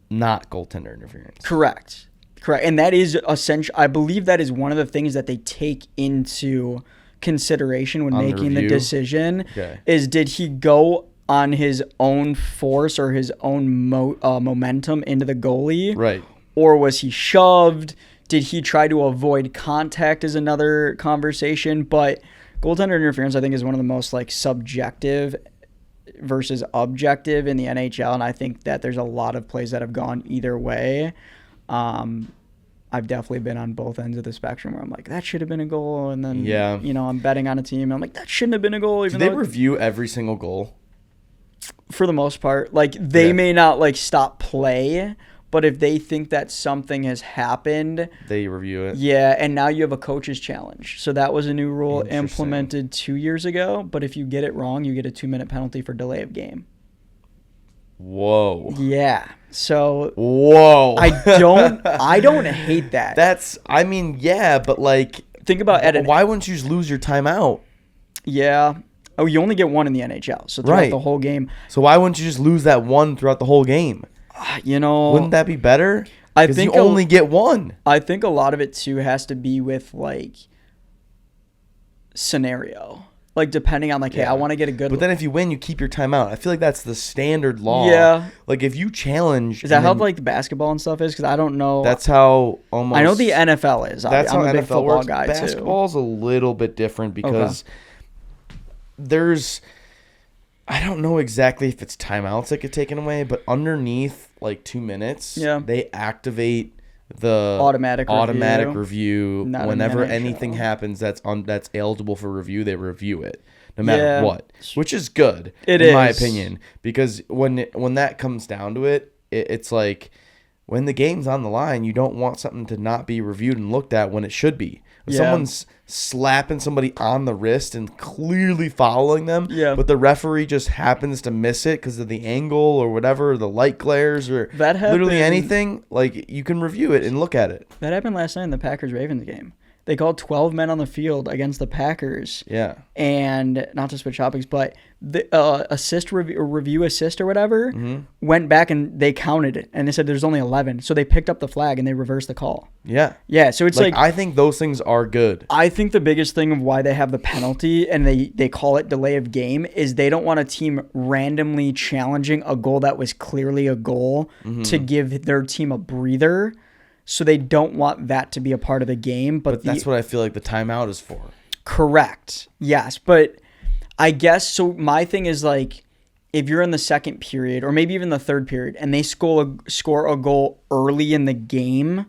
not goaltender interference. Correct. And that is essential. I believe that is one of the things that they take into consideration when making the decision. Okay. Is did he go on his own force or his own momentum into the goalie? Right. Or was he shoved? Did he try to avoid contact is another conversation. But goaltender interference, I think, is one of the most like subjective versus objective in the NHL. And I think that there's a lot of plays that have gone either way. I've definitely been on both ends of the spectrum where I'm like, that should have been a goal. And then, I'm betting on a team. And I'm like, that shouldn't have been a goal. Do they review every single goal? For the most part. Like, they may not, like, stop play, But if they think that something has happened, they review it. Yeah, and now you have a coach's challenge. So that was a new rule implemented 2 years ago. But if you get it wrong, you get a 2-minute penalty for delay of game. Whoa. Yeah. So whoa. I don't hate that. But like, think about why wouldn't you just lose your timeout? Yeah. Oh, you only get one in the NHL, so throughout the whole game. So why wouldn't you just lose that one throughout the whole game? Wouldn't that be better? I think you only get one. I think a lot of it too has to be with like scenario. Like depending on hey, I want to get a good. But then if you win, you keep your timeout. I feel like that's the standard law. Yeah. Like if you challenge. Is that how like the basketball and stuff is? Because I don't know. That's how almost. I know the NFL is. That's I'm how a big NFL football works. guy too. Basketball's a little bit different because there's. I don't know exactly if it's timeouts that get taken away, but underneath like 2 minutes, they activate the automatic review whenever anything happens that's eligible for review. They review it no matter what, which is good in my opinion, because when that comes down to it, it's like when the game's on the line, you don't want something to not be reviewed and looked at when it should be. If someone's slapping somebody on the wrist and clearly following them, but the referee just happens to miss it because of the angle or whatever, the light glares or literally anything, like you can review it and look at it. That happened last night in the Packers-Ravens game. They called 12 men on the field against the Packers. Yeah. And not to switch topics, but the review assist or whatever went back and they counted it. And they said there's only 11. So they picked up the flag and they reversed the call. Yeah. Yeah. So it's like I think those things are good. I think the biggest thing of why they have the penalty and they call it delay of game is they don't want a team randomly challenging a goal that was clearly a goal to give their team a breather. So they don't want that to be a part of the game. But that's what I feel like the timeout is for. Correct. Yes. But I guess, so my thing is like, if you're in the second period or maybe even the third period and they score a goal early in the game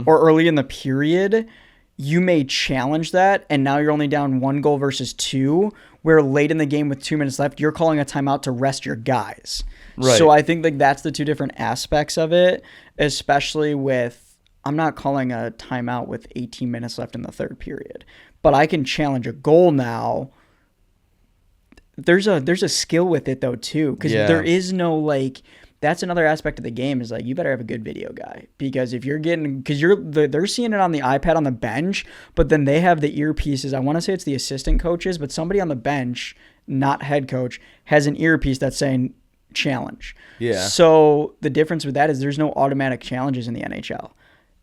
or early in the period, you may challenge that. And now you're only down 1 goal versus 2, where late in the game with 2 minutes left, you're calling a timeout to rest your guys. Right. So I think like that's the two different aspects of it, especially with, I'm not calling a timeout with 18 minutes left in the third period, but I can challenge a goal now. There's a skill with it though too, because there is no like. That's another aspect of the game is like you better have a good video guy, because if you're getting they're seeing it on the iPad on the bench, but then they have the earpieces. I want to say it's the assistant coaches, but somebody on the bench, not head coach, has an earpiece that's saying challenge. Yeah. So the difference with that is there's no automatic challenges in the NHL.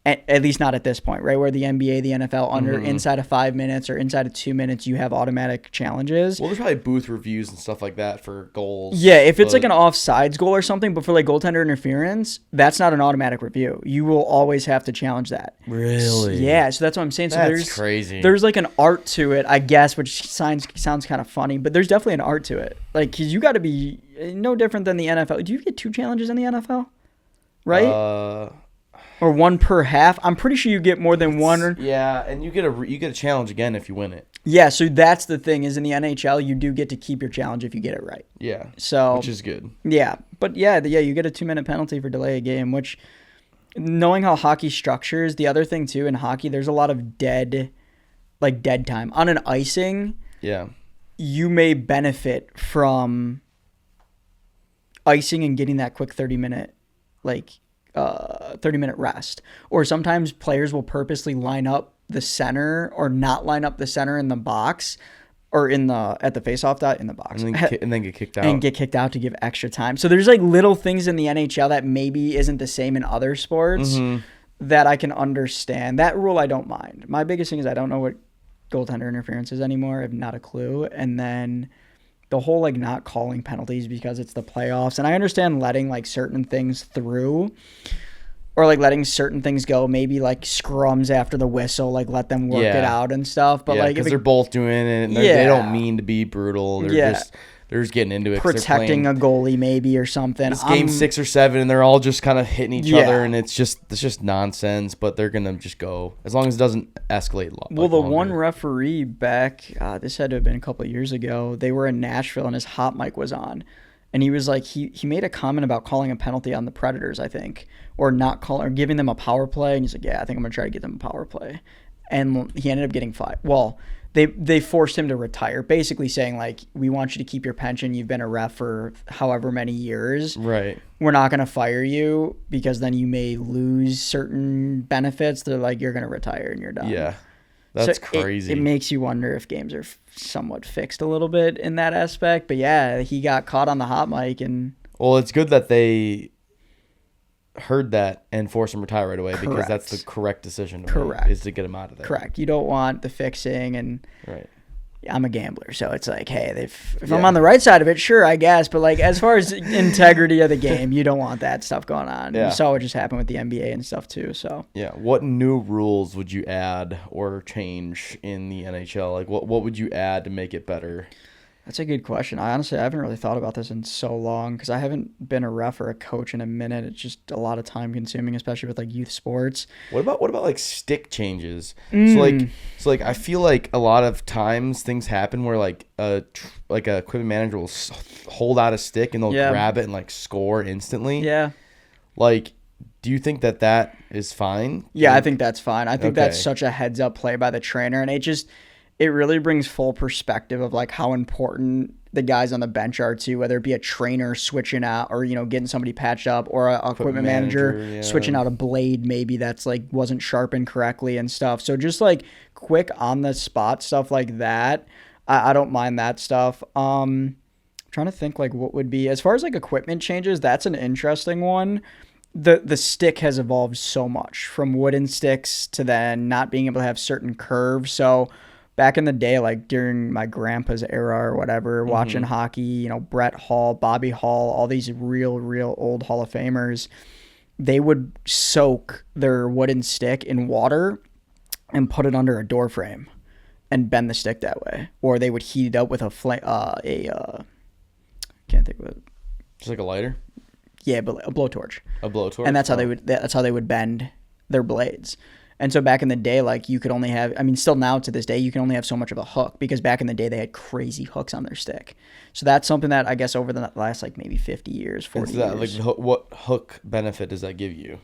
At least not at this point, right? Where the NBA, the NFL, inside of 5 minutes or inside of 2 minutes, you have automatic challenges. Well, there's probably booth reviews and stuff like that for goals. Yeah, if it's like an offsides goal or something, but for like goaltender interference, that's not an automatic review. You will always have to challenge that. Really? Yeah, so that's what I'm saying. So that's crazy. There's like an art to it, I guess, which sounds kind of funny, but there's definitely an art to it. Like, because you got to be no different than the NFL. Do you get 2 challenges in the NFL? Right? Or 1 per half. I'm pretty sure you get more than 1. Yeah, and you get a challenge again if you win it. Yeah, so that's the thing is in the NHL you do get to keep your challenge if you get it right. Yeah. So which is good. Yeah, but you get a 2-minute penalty for delay a game, which, knowing how hockey structures, the other thing too in hockey, there's a lot of dead time on an icing. Yeah. You may benefit from icing and getting that quick 30-minute 30-minute rest. Or sometimes players will purposely line up the center or not line up the center in the box or at the faceoff dot in the box. And then get kicked out. And get kicked out to give extra time. So there's like little things in the NHL that maybe isn't the same in other sports that I can understand. That rule I don't mind. My biggest thing is I don't know what goaltender interference is anymore. I have not a clue. And then the whole like not calling penalties because it's the playoffs, and I understand letting like certain things through or like letting certain things go, maybe like scrums after the whistle, like let them work it out and stuff. But like because they're both doing it and they don't mean to be brutal. They're just getting into it. Protecting a goalie maybe or something. It's game 6 or 7 and they're all just kind of hitting each other, and it's just nonsense, but they're going to just go as long as it doesn't escalate. Well, the one referee back, this had to have been a couple of years ago, they were in Nashville and his hot mic was on. And he was like, he made a comment about calling a penalty on the Predators, I think, or not calling, or giving them a power play. And he's like, yeah, I think I'm going to try to get them a power play. And he ended up getting fired. Well, they forced him to retire, basically saying, like, we want you to keep your pension. You've been a ref for however many years. Right. We're not going to fire you because then you may lose certain benefits. They're like, you're going to retire and you're done. Yeah. That's so crazy. It makes you wonder if games are somewhat fixed a little bit in that aspect. But yeah, he got caught on the hot mic. Well, it's good that they heard that and forced him to retire right away. Correct. Because that's the correct decision to Correct. make, is to get him out of there. Correct. You don't want the fixing. And right. I'm a gambler, so it's like, hey, if I'm on the right side of it, sure, I guess. But like, as far as integrity of the game, you don't want that stuff going on. Yeah. You saw what just happened with the NBA and stuff too. So yeah, what new rules would you add or change in the NHL? Like, what would you add to make it better? that's a good question. I haven't really thought about this in so long because I haven't been a ref or a coach in a minute. It's just a lot of time consuming, especially with like youth sports. What about like stick changes? So like I feel like a lot of times things happen where like a equipment manager will hold out a stick and they'll grab it and like score instantly. Yeah. Like, do you think that is fine? Yeah, I think that's fine. I think that's such a heads up play by the trainer, and it really brings full perspective of like how important the guys on the bench are too, whether it be a trainer switching out or, getting somebody patched up, or a equipment manager switching out a blade maybe that's like wasn't sharpened correctly and stuff. So just like quick on the spot stuff like that. I don't mind that stuff. Trying to think like what would be, as far as like equipment changes, that's an interesting one. The stick has evolved so much from wooden sticks to then not being able to have certain curves. So back in the day, like during my grandpa's era or whatever, watching hockey, Brett Hall, Bobby Hall, all these real old Hall of Famers, they would soak their wooden stick in water and put it under a door frame and bend the stick that way. Or they would heat it up with can't think of it. Just like a lighter? Yeah, but a blowtorch. A blowtorch? And that's how they would bend their blades. And so back in the day, like you could only have, still now to this day, you can only have so much of a hook, because back in the day they had crazy hooks on their stick. So that's something that I guess over the last like maybe 50 years, 40 years. Like what hook benefit does that give you?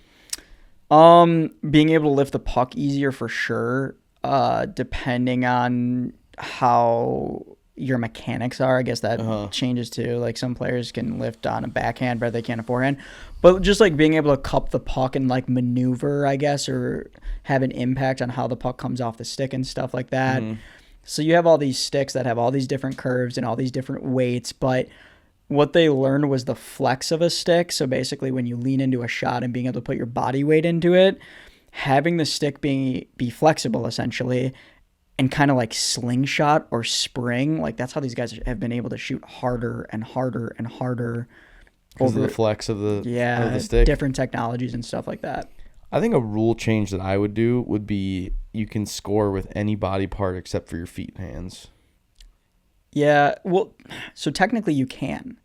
Being able to lift the puck easier for sure, depending on how your mechanics are. I guess that changes too. Like some players can lift on a backhand, but they can't a forehand. But just like being able to cup the puck and like maneuver, I guess, or have an impact on how the puck comes off the stick and stuff like that. So you have all these sticks that have all these different curves and all these different weights, but what they learned was the flex of a stick. So basically when you lean into a shot and being able to put your body weight into it, having the stick be flexible essentially, and kind of like slingshot or spring, like that's how these guys have been able to shoot harder and harder and harder. Because of the flex of the stick. Different technologies and stuff like that. I think a rule change that I would do would be you can score with any body part except for your feet and hands. Yeah, well, so technically you can.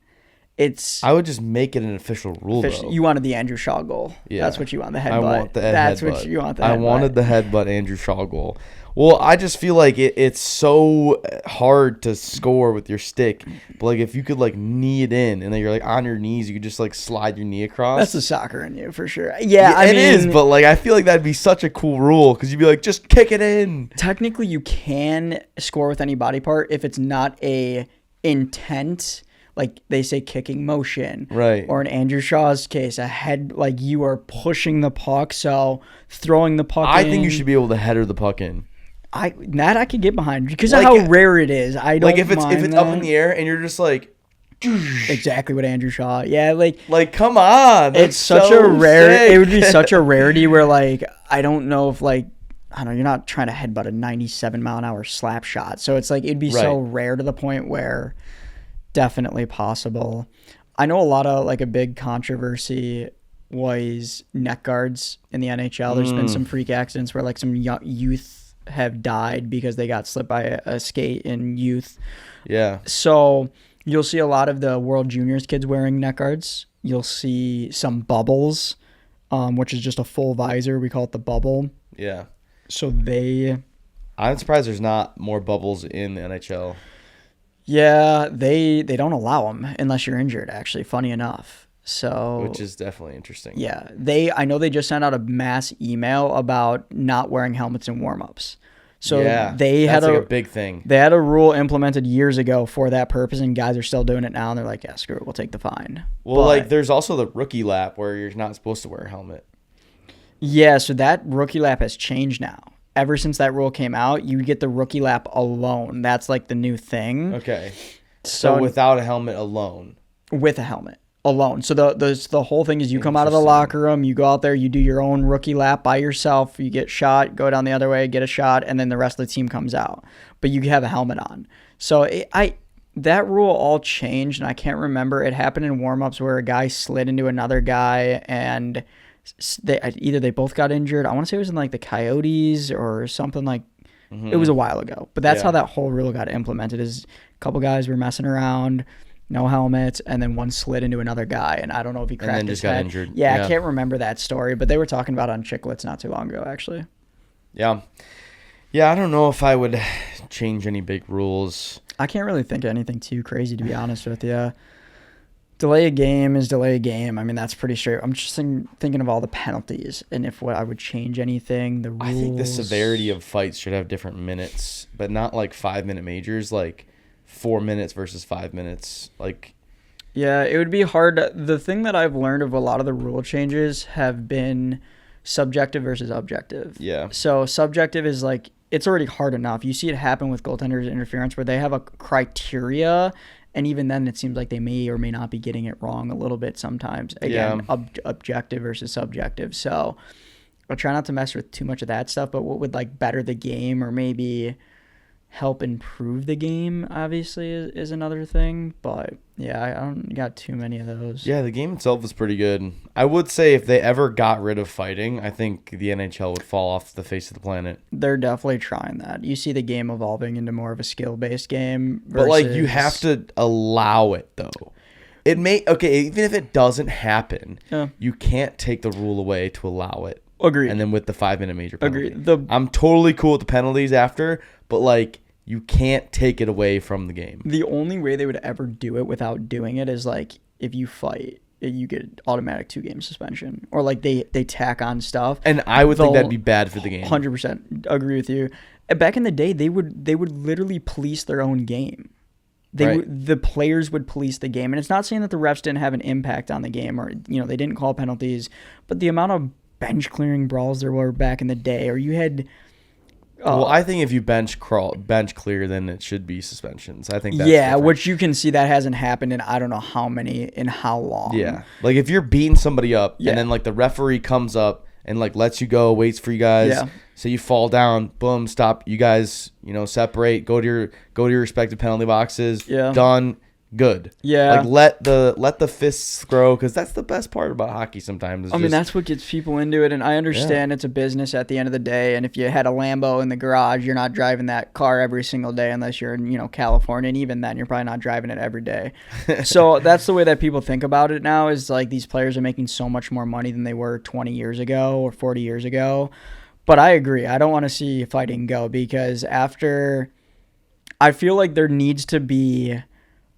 I would just make it an official rule, though. You wanted the Andrew Shaw goal. Yeah. That's what you want, the headbutt. I want the headbutt. That's what you want, the headbutt. I wanted the headbutt Andrew Shaw goal. Well, I just feel like it's so hard to score with your stick. But, like, if you could, like, knee it in and then you're, like, on your knees, you could just, like, slide your knee across. That's the soccer in you, for sure. Yeah, it is, but, like, I feel like that'd be such a cool rule because you'd be like, just kick it in. Technically, you can score with any body part if it's not a intent, like they say, kicking motion. Right. Or in Andrew Shaw's case, a head, like you are pushing the puck, so throwing the puck in. I think you should be able to header the puck in. I could get behind because of how rare it is. I don't if it's up in the air and you're just like exactly what Andrew Shaw. Yeah, like come on. It's such a rare. It would be such a rarity where like I don't know if like I don't know, you're not trying to headbutt a 97-mile-an-hour slap shot. So it's like it'd be so rare to the point where definitely possible. I know a lot of like a big controversy was neck guards in the NHL. There's been some freak accidents where like some youth have died because they got slipped by a skate in youth. Yeah. So you'll see a lot of the World Juniors kids wearing neck guards. You'll see some bubbles, which is just a full visor. We call it the bubble. Yeah. So I'm surprised there's not more bubbles in the NHL. Yeah, they don't allow them unless you're injured, actually, funny enough. So, which is definitely interesting. yeah, I know they just sent out a mass email about not wearing helmets in warm-ups. So yeah, they that's had like a big thing. They had a rule implemented years ago for that purpose, and guys are still doing it now. And they're like, "Yeah, screw it, we'll take the fine." Well, like there's also the rookie lap where you're not supposed to wear a helmet. Yeah, so that rookie lap has changed now. Ever since that rule came out, you get the rookie lap alone. That's like the new thing. Okay. So without a helmet alone. With a helmet alone. So the whole thing is you come out of the locker room, you go out there, you do your own rookie lap by yourself, you get shot, go down the other way, get a shot, and then the rest of the team comes out. But you have a helmet on. So that rule all changed, and I can't remember. It happened in warm-ups where a guy slid into another guy, and either they both got injured. I want to say it was in like the Coyotes or something like. It was a while ago, but that's how that whole rule got implemented. Is a couple guys were messing around, no helmets, and then one slid into another guy, and I don't know if he cracked and then his just got head. injured. Yeah, I can't remember that story, but they were talking about it on Chicklets not too long ago, actually. Yeah, I don't know if I would change any big rules. I can't really think of anything too crazy, to be honest with you. Delay a game is delay a game. I mean, that's pretty straight. I'm just thinking of all the penalties and if I would change anything. The rules. I think the severity of fights should have different minutes, but not like 5-minute majors, like 4 minutes versus 5 minutes. Like, yeah, it would be hard. The thing that I've learned of a lot of the rule changes have been subjective versus objective. Yeah. So subjective is like, it's already hard enough. You see it happen with goaltenders interference where they have a criteria, and even then it seems like they may or may not be getting it wrong a little bit sometimes. Again, objective versus subjective. So I'll try not to mess with too much of that stuff, but what would like better the game or maybe help improve the game, obviously, is another thing. But yeah, I don't got too many of those. Yeah, the game itself is pretty good. I would say if they ever got rid of fighting, I think the NHL would fall off the face of the planet. They're definitely trying that. You see the game evolving into more of a skill-based game. But like you have to allow it though. It may even if it doesn't happen, you can't take the rule away to allow it. Agreed. And then with the 5-minute major penalty. Agreed. I'm totally cool with the penalties after, but like you can't take it away from the game. The only way they would ever do it without doing it is like if you fight, you get automatic 2-game suspension, or like they tack on stuff. And I would think that'd be bad for the game. 100% agree with you. Back in the day, they would literally police their own game. The players would police the game, and it's not saying that the refs didn't have an impact on the game, or they didn't call penalties, but the amount of bench clearing brawls there were back in the day, or you had. Well, I think if you bench clear, then it should be suspensions. I think that's different. Which you can see that hasn't happened in I don't know how many in how long. Yeah, like if you're beating somebody up and then like the referee comes up and like lets you go, waits for you guys. Yeah. So you fall down, boom, stop. You guys, separate. Go to your respective penalty boxes. Yeah. Done. Good. Yeah. Like let the fists grow, because that's the best part about hockey sometimes. I mean, that's what gets people into it, and I understand it's a business at the end of the day, and if you had a Lambo in the garage, you're not driving that car every single day unless you're in, California, and even then, you're probably not driving it every day. So that's the way that people think about it now, is like these players are making so much more money than they were 20 years ago or 40 years ago. But I agree. I don't want to see fighting go, because I feel like there needs to be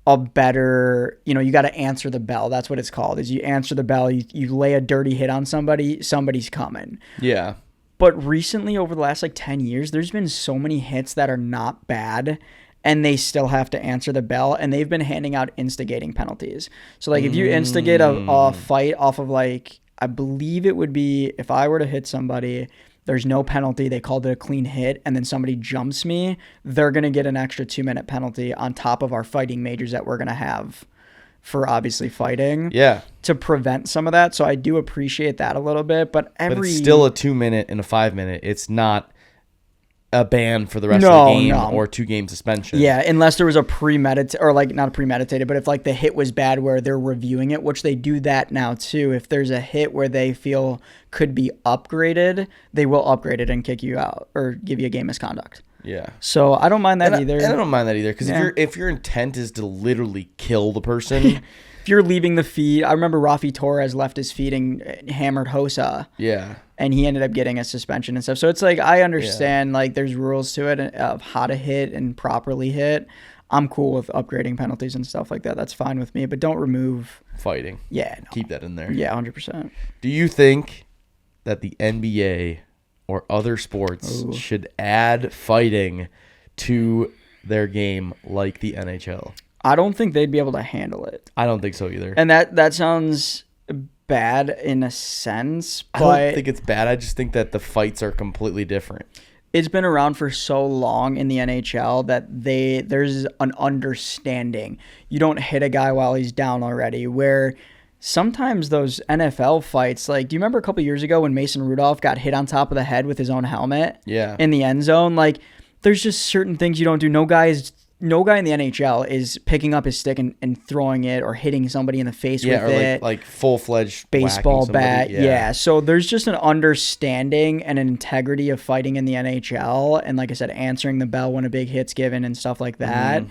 a better, you got to answer the bell. That's what it's called, is you answer the bell. You lay a dirty hit on somebody, somebody's coming. Yeah. But recently, over the last like 10 years, there's been so many hits that are not bad, and they still have to answer the bell, and they've been handing out instigating penalties. So like if you instigate a fight off of like, I believe it would be, if I were to hit somebody, there's no penalty, they called it a clean hit, and then somebody jumps me, they're going to get an extra 2-minute penalty on top of our fighting majors that we're going to have for obviously fighting. Yeah. To prevent some of that. So I do appreciate that a little bit, but it's still a 2-minute and a 5-minute. It's not a ban for the rest of the game or 2-game suspension. Yeah, unless there was a premeditated, or like not premeditated, but if like the hit was bad where they're reviewing it, which they do that now too. If there's a hit where they feel could be upgraded, they will upgrade it and kick you out or give you a game misconduct. Yeah. So I don't mind that either. I don't mind that either, because if your intent is to literally kill the person. If you're leaving the feed, I remember Rafi Torres left his feed and hammered Hossa. Yeah. And he ended up getting a suspension and stuff. So it's like, I understand like there's rules to it of how to hit and properly hit. I'm cool with upgrading penalties and stuff like that. That's fine with me, but don't remove fighting. Yeah, no. Keep that in there. Yeah, 100%. Do you think that the NBA or other sports should add fighting to their game like the NHL? I don't think they'd be able to handle it. I don't think so either. And that sounds bad in a sense, but I don't think it's bad. I just think that the fights are completely different. It's been around for so long in the NHL that there's an understanding. You don't hit a guy while he's down already, where sometimes those NFL fights, like, do you remember a couple years ago when Mason Rudolph got hit on top of the head with his own helmet? Yeah. In the end zone? Like, there's just certain things you don't do. No guy in the NHL is picking up his stick and throwing it or hitting somebody in the face with it. Like full-fledged baseball bat. Yeah. So there's just an understanding and an integrity of fighting in the NHL. And like I said, answering the bell when a big hit's given and stuff like that,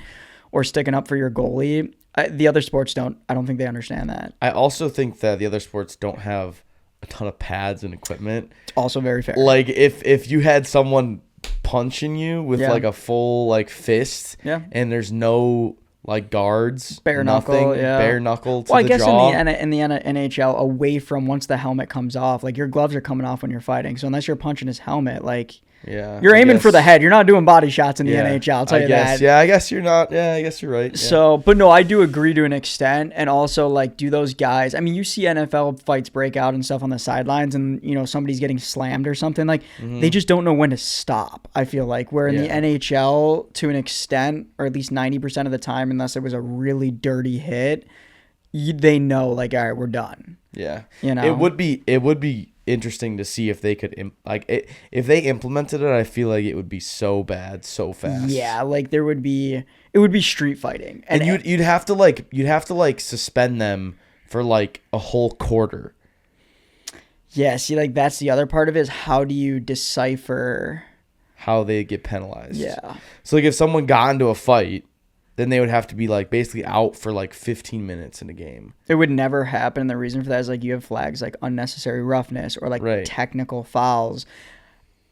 or sticking up for your goalie. The other sports don't. I don't think they understand that. I also think that the other sports don't have a ton of pads and equipment. It's also very fair. Like if you had someone punching you with like a full like fist, and there's no like guards, bare knuckle to the jaw. I guess in the NHL, away from once the helmet comes off, like your gloves are coming off when you're fighting. So unless you're punching his helmet, like you're aiming for the head. You're not doing body shots in the NHL. I'll tell you that. Yeah, I guess you're not. Yeah, I guess you're right. Yeah. So, but no, I do agree to an extent. And also, like, do those guys, I mean, you see NFL fights break out and stuff on the sidelines, and, you know, somebody's getting slammed or something. Like, they just don't know when to stop, I feel like. Where in the NHL, to an extent, or at least 90% of the time, unless it was a really dirty hit, they know, like, all right, we're done. Yeah. You know? It would be interesting to see if they could if they implemented it. I feel like it would be so bad so fast. Yeah, like it would be street fighting, and you'd have to suspend them for like a whole quarter. Yeah, see, like that's the other part of it, is how do you decipher how they get penalized? Yeah. So like if someone got into a fight, then they would have to be like basically out for like 15 minutes in a game. It would never happen. The reason for that is like you have flags like unnecessary roughness or like technical fouls.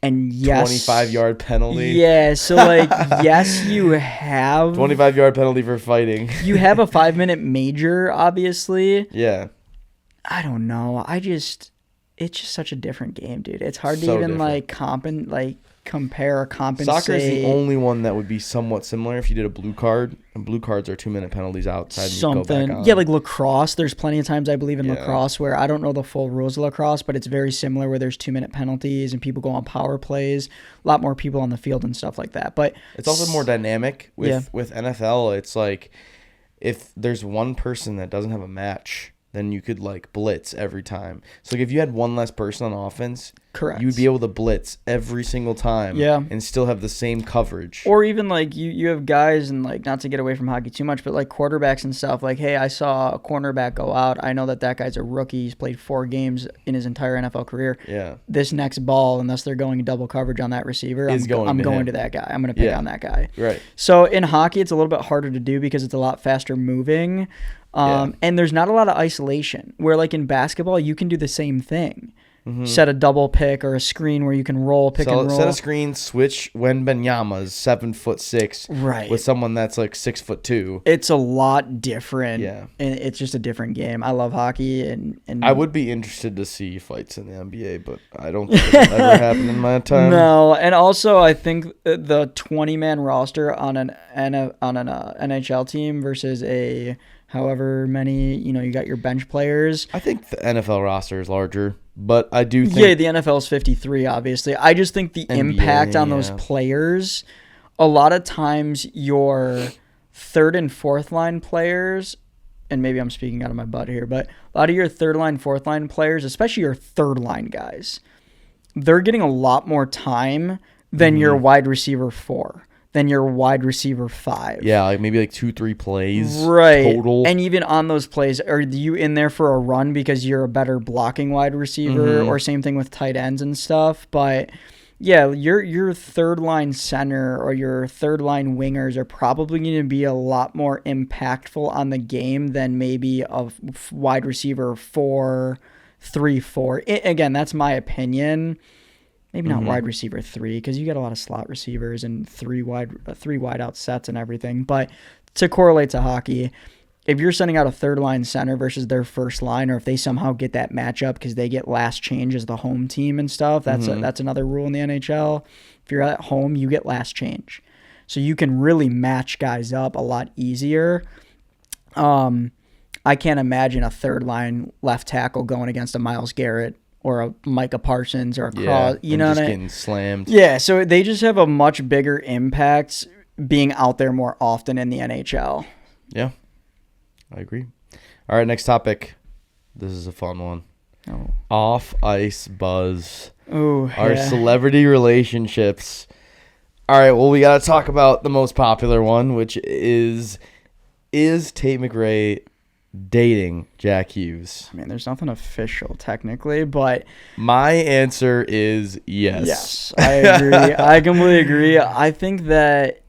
And yes, 25-yard penalty. Yeah, so like yes, you have 25-yard penalty for fighting. You have a 5-minute major, obviously. Yeah. I don't know. It's just such a different game, dude. It's hard to even different. compare or compensate. Soccer is the only one that would be somewhat similar if you did a blue card. And blue cards are 2-minute penalties outside and you go back on. Yeah, like lacrosse. There's plenty of times I believe in lacrosse where I don't know the full rules of lacrosse, but it's very similar where there's 2-minute penalties and people go on power plays. A lot more people on the field and stuff like that. But it's also more dynamic with NFL. It's like if there's one person that doesn't have a match, then you could like blitz every time. So like if you had one less person on offense, correct, you would be able to blitz every single time and still have the same coverage. Or even like you have guys, and like not to get away from hockey too much, but like quarterbacks and stuff, like, hey, I saw a cornerback go out. I know that guy's a rookie. He's played 4 games in his entire NFL career. Yeah. This next ball, unless they're going double coverage on that receiver, I'm going to that guy. I'm going to pick on that guy. Right. So in hockey, it's a little bit harder to do because it's a lot faster moving. And there's not a lot of isolation, where like in basketball, you can do the same thing. Mm-hmm. Set a double pick or a screen where you can pick and roll. Set a screen, switch Wembanyama's 7'6", with someone that's like 6'2". It's a lot different. Yeah. And it's just a different game. I love hockey and I would be interested to see fights in the NBA, but I don't think it'll ever happen in my time. No, and also I think the 20-man roster on an NHL team versus a however many, you got your bench players. I think the NFL roster is larger, but I do think... Yeah, the NFL is 53, obviously. I just think the NBA, impact on those players, a lot of times your third and fourth line players, and maybe I'm speaking out of my butt here, but a lot of your third line, fourth line players, especially your third line guys, they're getting a lot more time than your wide receiver 4. Than your wide receiver 5. Yeah, like maybe like 2-3 plays total. And even on those plays, are you in there for a run because you're a better blocking wide receiver, or same thing with tight ends and stuff. But yeah, your third line center or your third line wingers are probably going to be a lot more impactful on the game than maybe a wide receiver 4, 3, 4. Again, that's my opinion. maybe not wide receiver 3 because you got a lot of slot receivers and three wide out sets and everything. But to correlate to hockey, if you're sending out a third line center versus their first line, or if they somehow get that matchup because they get last change as the home team and stuff, that's another rule in the NHL. If you're at home, you get last change. So you can really match guys up a lot easier. I can't imagine a third line left tackle going against a Myles Garrett or a Micah Parsons or a Cross. You know what I mean? Getting slammed. Yeah, so they just have a much bigger impact being out there more often in the NHL. Yeah, I agree. All right, next topic. This is a fun one. Oh. Off-ice buzz. Ooh, Our yeah. celebrity relationships. All right, well, we got to talk about the most popular one, which is Tate McRae dating Jack Hughes? I mean, there's nothing official technically, but My answer is yes. yes, I agree. I completely agree. I think that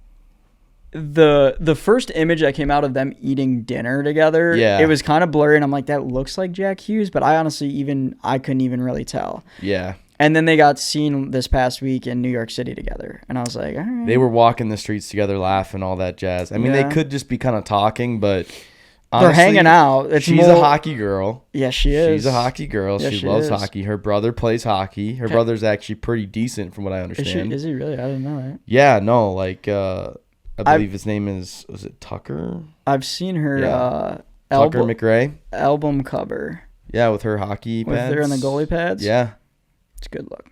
the first image that came out of them eating dinner together, it was kind of blurry, and I'm like, that looks like Jack Hughes, but I honestly I couldn't even really tell. Yeah. And then they got seen this past week in New York City together, and I was like, all right. They were walking the streets together, laughing, all that jazz. I mean, they could just be kind of talking, but honestly, they're hanging out. She's a hockey girl. Yeah, she is. She's a hockey girl. Yeah, she loves hockey. Her brother plays hockey. Her brother's actually pretty decent, from what I understand. Is he really? I didn't know that. Yeah, no, like I believe his name was it Tucker? I've seen her Tucker McRae album cover. Yeah, with her hockey pads. With her on the goalie pads. Yeah, it's a good look.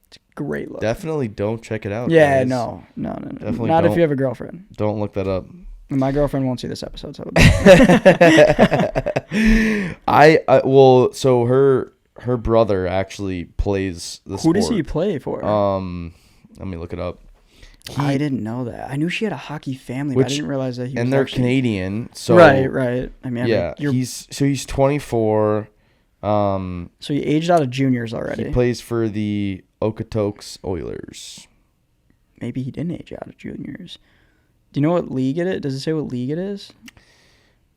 It's a great look. Definitely don't check it out. Yeah, guys. no. Definitely not if you have a girlfriend. Don't look that up. My girlfriend won't see this episode, so so her brother actually plays the sport. Who does he play for? Let me look it up. I didn't know that. I knew she had a hockey family, but I didn't realize that he was and they're actually Canadian. So right. I mean, yeah, he's 24. So he aged out of juniors already. He plays for the Okotoks Oilers. Maybe he didn't age out of juniors. Do you know what league it is? Does it say what league it is?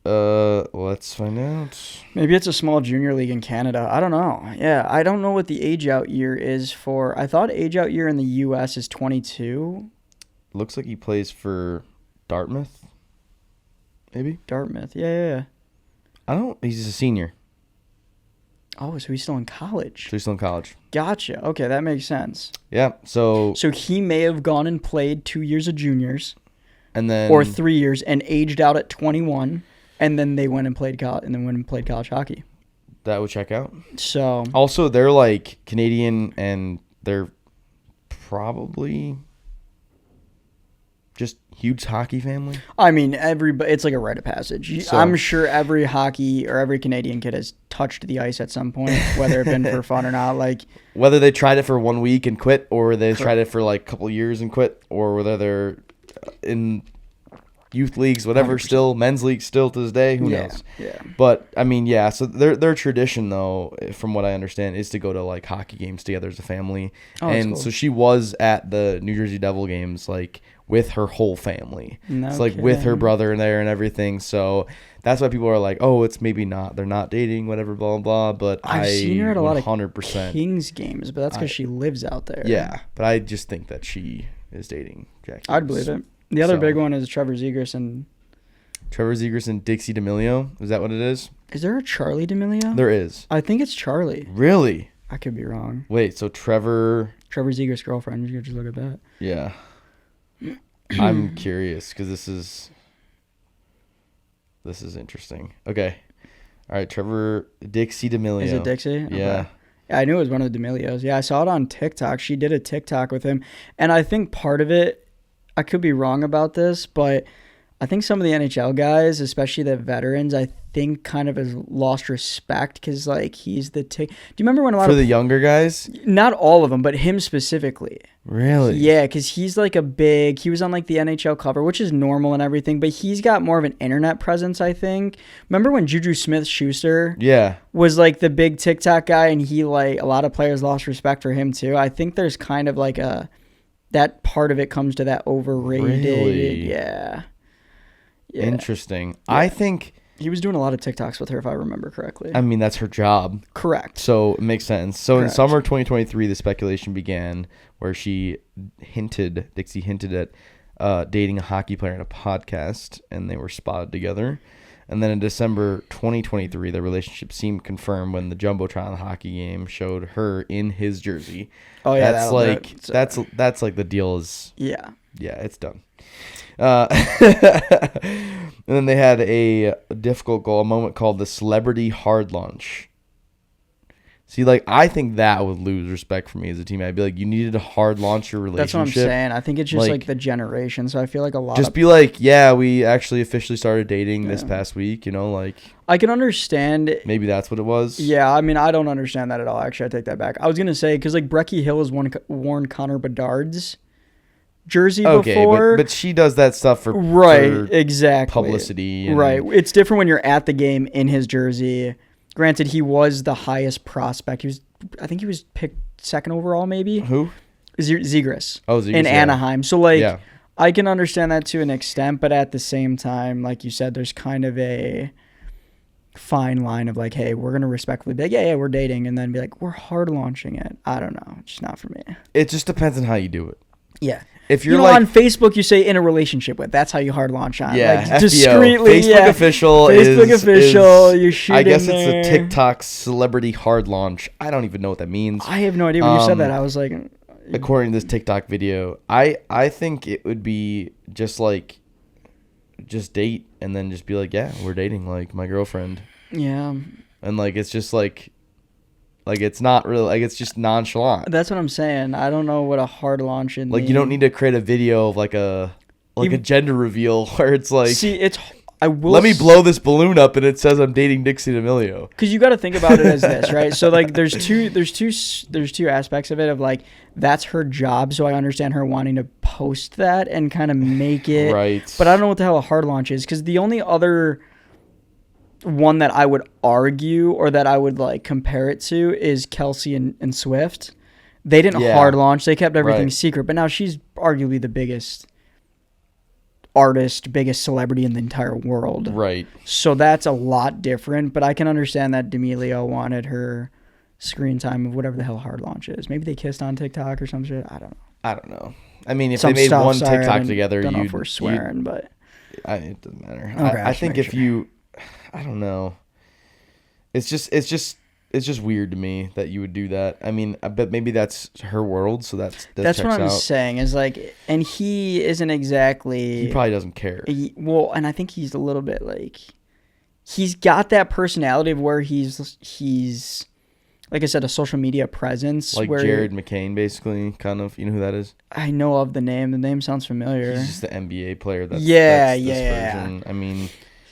Let's find out. Maybe it's a small junior league in Canada. I don't know. Yeah, I don't know what the age out year is for. I thought age out year in the U.S. is 22. Looks like he plays for Dartmouth. Maybe Dartmouth. Yeah. He's a senior. Oh, so he's still in college. So he's still in college. Gotcha. Okay, that makes sense. Yeah. So he may have gone and played 2 years of juniors. And then or 3 years and aged out at 21, and then they went and played college hockey. That would check out. So also, they're like Canadian, and they're probably just huge hockey family. I mean, it's like a rite of passage. So, I'm sure every hockey or every Canadian kid has touched the ice at some point, whether it been for fun or not. Like whether they tried it for 1 week and quit, or they tried it for like a couple years and quit, or whether they're in youth leagues, whatever, 100%. Still men's leagues still to this day, who knows. But I mean, so their tradition, though, from what I understand, is to go to like hockey games together as a family. And cool. So she was at the New Jersey Devil games like with her whole family. It's like with her brother in there and everything. So that's why people are like, oh, it's maybe not, they're not dating, whatever, blah blah blah. But I've seen her at a lot of 100% Kings games, but that's because she lives out there. Yeah, but I just think that she is dating Jack Hughes. I'd believe it. The other big one is Trevor Zegras and Dixie D'Amelio. Is that what it is? Is there a Charlie D'Amelio? There is. I think it's Charlie. Really? I could be wrong. Wait, so Trevor Zegras' girlfriend. You could just look at that. Yeah. I'm curious because this is interesting. Okay. All right, Trevor Dixie D'Amelio. Is it Dixie? Yeah. Okay. Yeah, I knew it was one of the D'Amelios. Yeah, I saw it on TikTok. She did a TikTok with him, and I think part of it, I could be wrong about this, but I think some of the NHL guys, especially the veterans, I think kind of has lost respect because, like, he's the Do you remember when for the younger guys? Not all of them, but him specifically. Really? Yeah, because he's like he was on like the NHL cover, which is normal and everything, but he's got more of an internet presence, I think. Remember when Juju Smith-Schuster was like the big TikTok guy, and he, like, a lot of players lost respect for him too? I think there's kind of like that part of it comes to that overrated. Really? Yeah. Interesting. Yeah. I think He was doing a lot of TikToks with her, if I remember correctly. I mean, that's her job. Correct. So it makes sense. So Correct. in summer 2023, the speculation began where Dixie hinted at dating a hockey player in a podcast, and they were spotted together. And then in December 2023, the relationship seemed confirmed when the Jumbotron hockey game showed her in his jersey. Oh yeah, that's like the deal is. Yeah, it's done. And then they had a difficult goal, a moment called the celebrity hard launch. See, like, I think that would lose respect for me as a team. I'd be like, you needed to hard launch your relationship. That's what I'm saying. I think it's just like the generation. So I feel like a lot. Just be like, yeah, we actually officially started dating this past week. You know, like. I can understand. Maybe that's what it was. Yeah, I mean, I don't understand that at all. Actually, I take that back. I was gonna say because like Brecky Hill has worn Connor Bedard's jersey before. but she does that stuff for exactly publicity. Right, it's different when you're at the game in his jersey. Granted, he was the highest prospect. I think he was picked second overall, maybe. Who? Zegras. Oh, Zegras in Anaheim. So like, yeah. I can understand that to an extent, but at the same time, like you said, there's kind of a fine line of like, hey, we're gonna respectfully be like, yeah, we're dating, and then be like, we're hard launching it. I don't know, it's just not for me. It just depends on how you do it. Yeah. If you're like on Facebook, you say in a relationship with. That's how you hard launch on. Yeah, like, FBO. Discreetly. Facebook official. Facebook official. You shoot. I guess in it's there. a TikTok celebrity hard launch. I don't even know what that means. I have no idea when you said that. I was like, according to this TikTok video, I think it would be just date and then just be like, yeah, we're dating, like my girlfriend. Yeah. And like it's just like it's not really like it's just nonchalant. That's what I'm saying. I don't know what a hard launch in. Like you don't need to create a video of like a gender reveal where it's like, see, I will let me blow this balloon up and it says I'm dating Dixie D'Amelio. Because you got to think about it as this, right? So like there's two aspects of it of like that's her job, so I understand her wanting to post that and kind of make it right. But I don't know what the hell a hard launch is, because the only other one that I would argue or that I would like compare it to is Kelsey and Swift. They didn't hard launch. They kept everything secret. But now she's arguably the biggest artist, biggest celebrity in the entire world. Right. So that's a lot different. But I can understand that D'Amelio wanted her screen time of whatever the hell hard launch is. Maybe they kissed on TikTok or some shit. I don't know. I mean, if they made one TikTok together, don't know if we're swearing, but it doesn't matter. Okay, I think if you, I don't know. It's just weird to me that you would do that. I mean, I bet maybe that's her world, so that's what I'm saying is like, and he isn't exactly. He probably doesn't care. And I think he's a little bit like, he's got that personality of where he's like I said, a social media presence. Like where Jared McCain, basically, kind of. You know who that is? I know of the name. The name sounds familiar. He's just the NBA player. That's this version. I mean,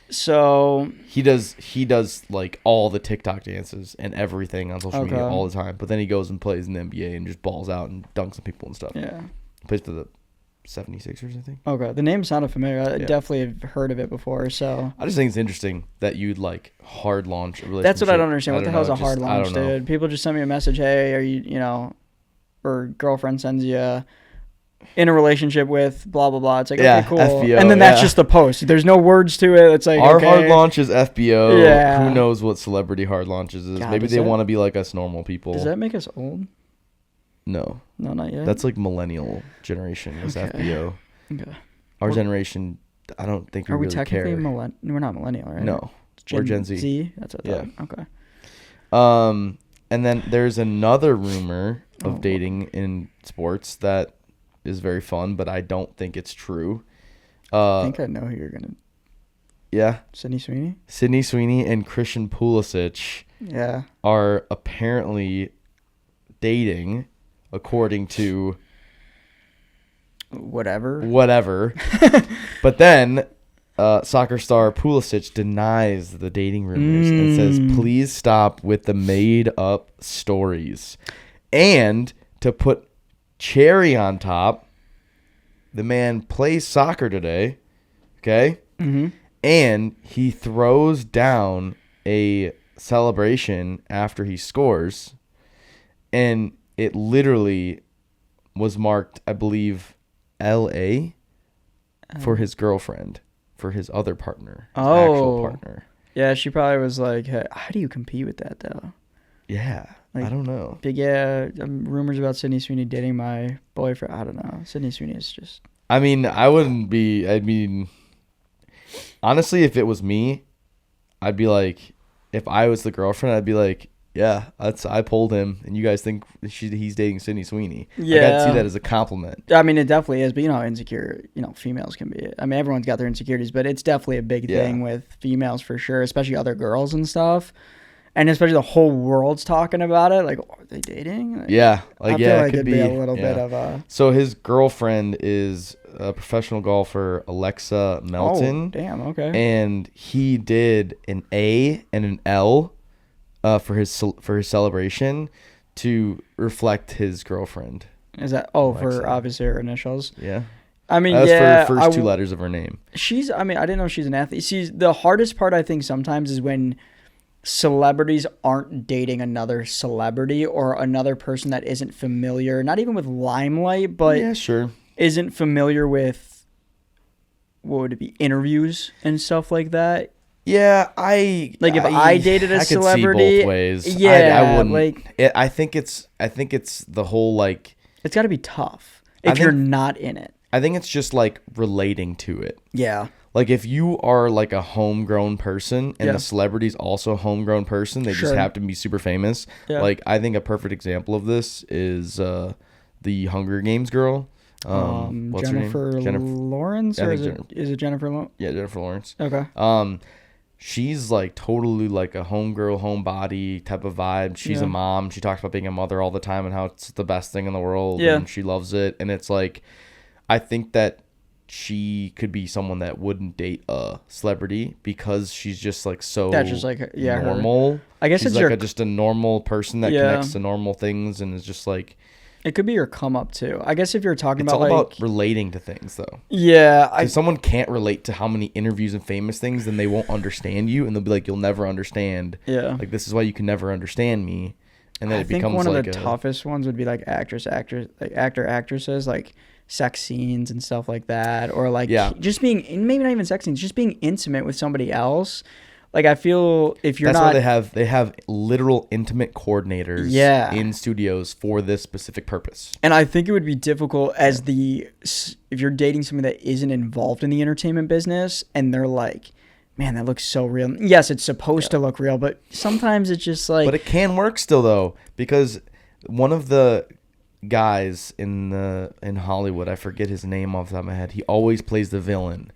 so he does like all the TikTok dances and everything on social media all the time. But then he goes and plays in the NBA and just balls out and dunks on people and stuff. Yeah, he plays for the 76ers, I think. Okay, the name sounded familiar. I definitely have heard of it before. So I just think it's interesting that you'd like hard launch a relationship. That's what I don't understand. What the hell is a hard launch, I don't know. dude? People just send me a message, hey, are you, or girlfriend sends you in a relationship with blah blah blah. It's like, okay, cool. FBO, and then that's just the post. There's no words to it. It's like our hard launch is FBO. Yeah. Who knows what celebrity hard launches is? God, maybe they want to be like us normal people. Does that make us old? No, not yet. That's like millennial generation is FBO. Okay. Our generation, I don't think we really care. Are we technically we're not millennial, right? No, we're Gen Z. That's what I thought. Okay. And then there's another rumor of dating in sports that is very fun, but I don't think it's true. I think I know who you're gonna. Yeah. Sydney Sweeney. Sydney Sweeney and Christian Kolozsy. Yeah. Are apparently dating, according to. Whatever. But then soccer star Pulisic denies the dating rumors and says, please stop with the made up stories. And to put cherry on top, the man plays soccer today. Okay. Mm-hmm. And he throws down a celebration after he scores. And it literally was marked, I believe, LA for his girlfriend, for his other partner, his actual partner. Yeah, she probably was like, hey, how do you compete with that, though? Yeah, Like, I don't know. Big, rumors about Sydney Sweeney dating my boyfriend. I don't know. Sydney Sweeney is just... I mean, honestly, if it was me, I'd be like, if I was the girlfriend, I'd be like, yeah, I pulled him, and you guys think he's dating Sydney Sweeney. Yeah. Like, I'd see that as a compliment. I mean, it definitely is, but you know how insecure, females can be. I mean, everyone's got their insecurities, but it's definitely a big thing with females for sure, especially other girls and stuff. And especially the whole world's talking about it. Like, are they dating? Yeah. I feel like it'd be a little bit of a... So his girlfriend is a professional golfer, Alexa Melton. Oh, damn, okay. And he did an A and an L for his celebration to reflect his girlfriend. Is that... Alexa. for obviously her initials? Yeah. I mean, That's yeah. for the first two letters of her name. I didn't know she's an athlete. See, the hardest part, I think, sometimes is when celebrities aren't dating another celebrity or another person that isn't familiar, not even with limelight, but yeah, sure, isn't familiar with, what would it be, interviews and stuff like that. Yeah, if I dated a celebrity, could see both ways. Yeah, I wouldn't. I think it's the whole like. It's got to be tough if you're not in it. I think it's just like relating to it. Yeah. Like if you are like a homegrown person and the celebrity's also a homegrown person, they just happen to be super famous. Yeah. Like I think a perfect example of this is the Hunger Games girl. What's Jennifer her name? Lawrence, or is it Jennifer Lawrence? Yeah, Jennifer Lawrence. Okay. She's like totally like a homegirl, homebody type of vibe. She's a mom. She talks about being a mother all the time and how it's the best thing in the world. Yeah. And she loves it. And it's like, I think that she could be someone that wouldn't date a celebrity because she's just like so normal. Her. I guess she's it's like just a normal person that connects to normal things and is just like. It could be your come up too. I guess if you're talking it's about all like about relating to things though. Yeah, if someone can't relate to how many interviews and famous things, then they won't understand you, and they'll be like, "You'll never understand." Yeah, like this is why you can never understand me, and then it becomes like one of the toughest ones would be like actor, actresses, like sex scenes and stuff like that, or like just being maybe not even sex scenes, just being intimate with somebody else. Like I feel if you're that's why they have literal intimate coordinators in studios for this specific purpose. And I think it would be difficult if you're dating somebody that isn't involved in the entertainment business and they're like, man, that looks so real. Yes, it's supposed to look real, but sometimes it's just like. But it can work still though, because one of the guys in Hollywood, I forget his name off the top of my head. He always plays the villain.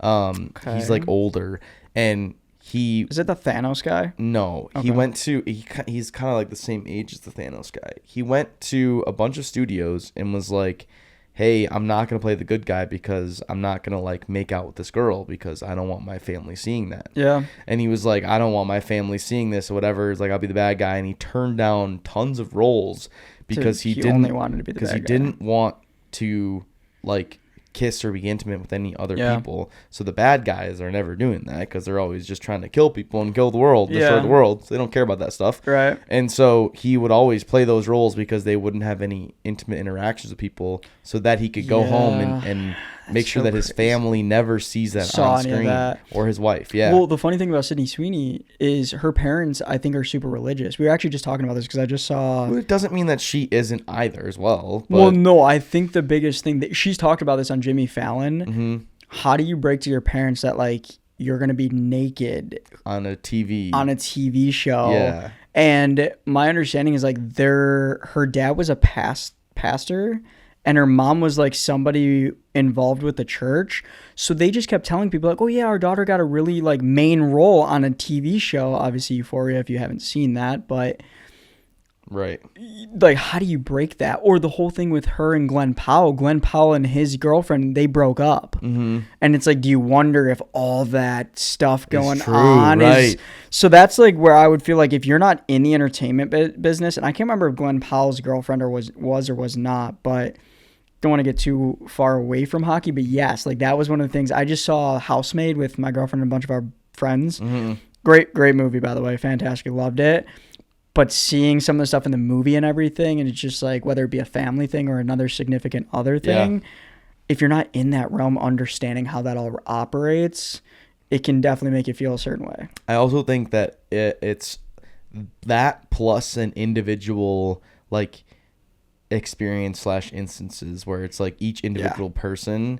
He's like older and. Is it the Thanos guy? No, okay. He's kind of like the same age as the Thanos guy. He went to a bunch of studios and was like, hey, I'm not going to play the good guy because I'm not going to like make out with this girl because I don't want my family seeing that. Yeah. And he was like, I don't want my family seeing this or whatever. It's like, I'll be the bad guy. And he turned down tons of roles because he didn't want to like kiss or be intimate with any other people. So the bad guys are never doing that because they're always just trying to kill people and kill the world, destroy the world. So they don't care about that stuff. Right. And so he would always play those roles because they wouldn't have any intimate interactions with people so that he could go home and make sure that his family never sees that on screen or his wife. Yeah. Well, the funny thing about Sydney Sweeney is her parents, I think, are super religious. We were actually just talking about this because I just saw. Well, it doesn't mean that she isn't either as well. Well, no, I think the biggest thing that she's talked about this on Jimmy Fallon. Mm-hmm. How do you break to your parents that like you're going to be naked on a TV show? Yeah. And my understanding is like her dad was a pastor. And her mom was like somebody involved with the church. So they just kept telling people like, oh yeah, our daughter got a really like main role on a TV show. Obviously Euphoria, if you haven't seen that, but right. Like, how do you break that? Or the whole thing with her and Glenn Powell and his girlfriend, they broke up. Mm-hmm. And it's like, do you wonder if all that stuff going on is... So that's like where I would feel like if you're not in the entertainment business, and I can't remember if Glenn Powell's girlfriend was or was not, but don't want to get too far away from hockey. But yes, like that was one of the things. I just saw Housemaid with my girlfriend and a bunch of our friends. Mm-hmm. Great movie, by the way. Fantastic. Loved it. But seeing some of the stuff in the movie and everything, and it's just like, whether it be a family thing or another significant other thing, if you're not in that realm understanding how that all operates, it can definitely make you feel a certain way. I also think that it's that plus an individual like experience / instances where it's like each individual person,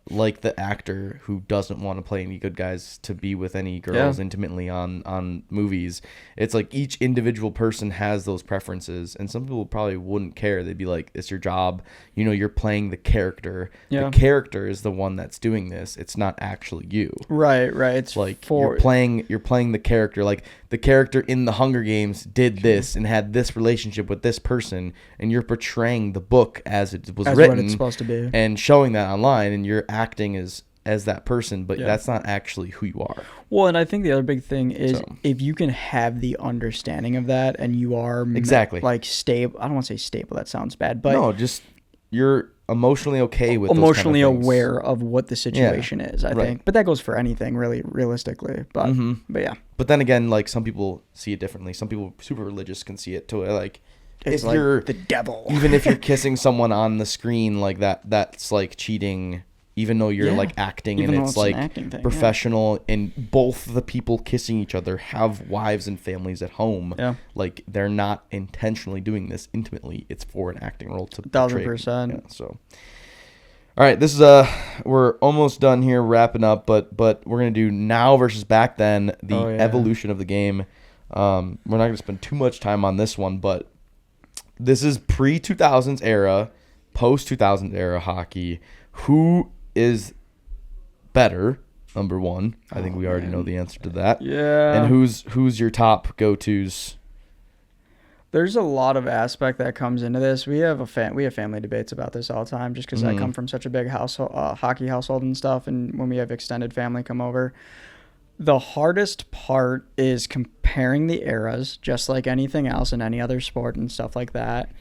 like the actor who doesn't want to play any good guys to be with any girls intimately on movies. It's like each individual person has those preferences, and some people probably wouldn't care. They'd be like, it's your job. You know, you're playing the character. The character is the one that's doing this. It's not actually you. Right. It's like you're playing the character. Like the character in the Hunger Games did this and had this relationship with this person, and you're portraying the book as it was written, what it's supposed to be, and showing that online, and you're acting as that person, but that's not actually who you are. Well, and I think the other big thing is if you can have the understanding of that, and you are like stable. I don't want to say stable. That sounds bad, but no, just you're emotionally okay with emotionally those kind of aware of what the situation is. I think, but that goes for anything, really, realistically. But but yeah. But then again, like some people see it differently. Some people super religious can see it to like. It's if like you're the devil. Even if you're kissing someone on the screen like that's like cheating, even though you're like acting, even and it's like thing, professional, and both the people kissing each other have wives and families at home. Like they're not intentionally doing this intimately. It's for an acting role to 1,000%. So all right, this is we're almost done here wrapping up, but we're gonna do now versus back then, the evolution of the game. We're not gonna spend too much time on this one, but this is pre-2000s era, post-2000s era hockey. Who is better? Number one. I think we already know the answer to that. Yeah. And who's your top go-tos? There's a lot of aspect that comes into this. We have family debates about this all the time, just because I come from such a big household, hockey household and stuff, and when we have extended family come over. The hardest part is comparing the eras, just like anything else in any other sport and stuff like that.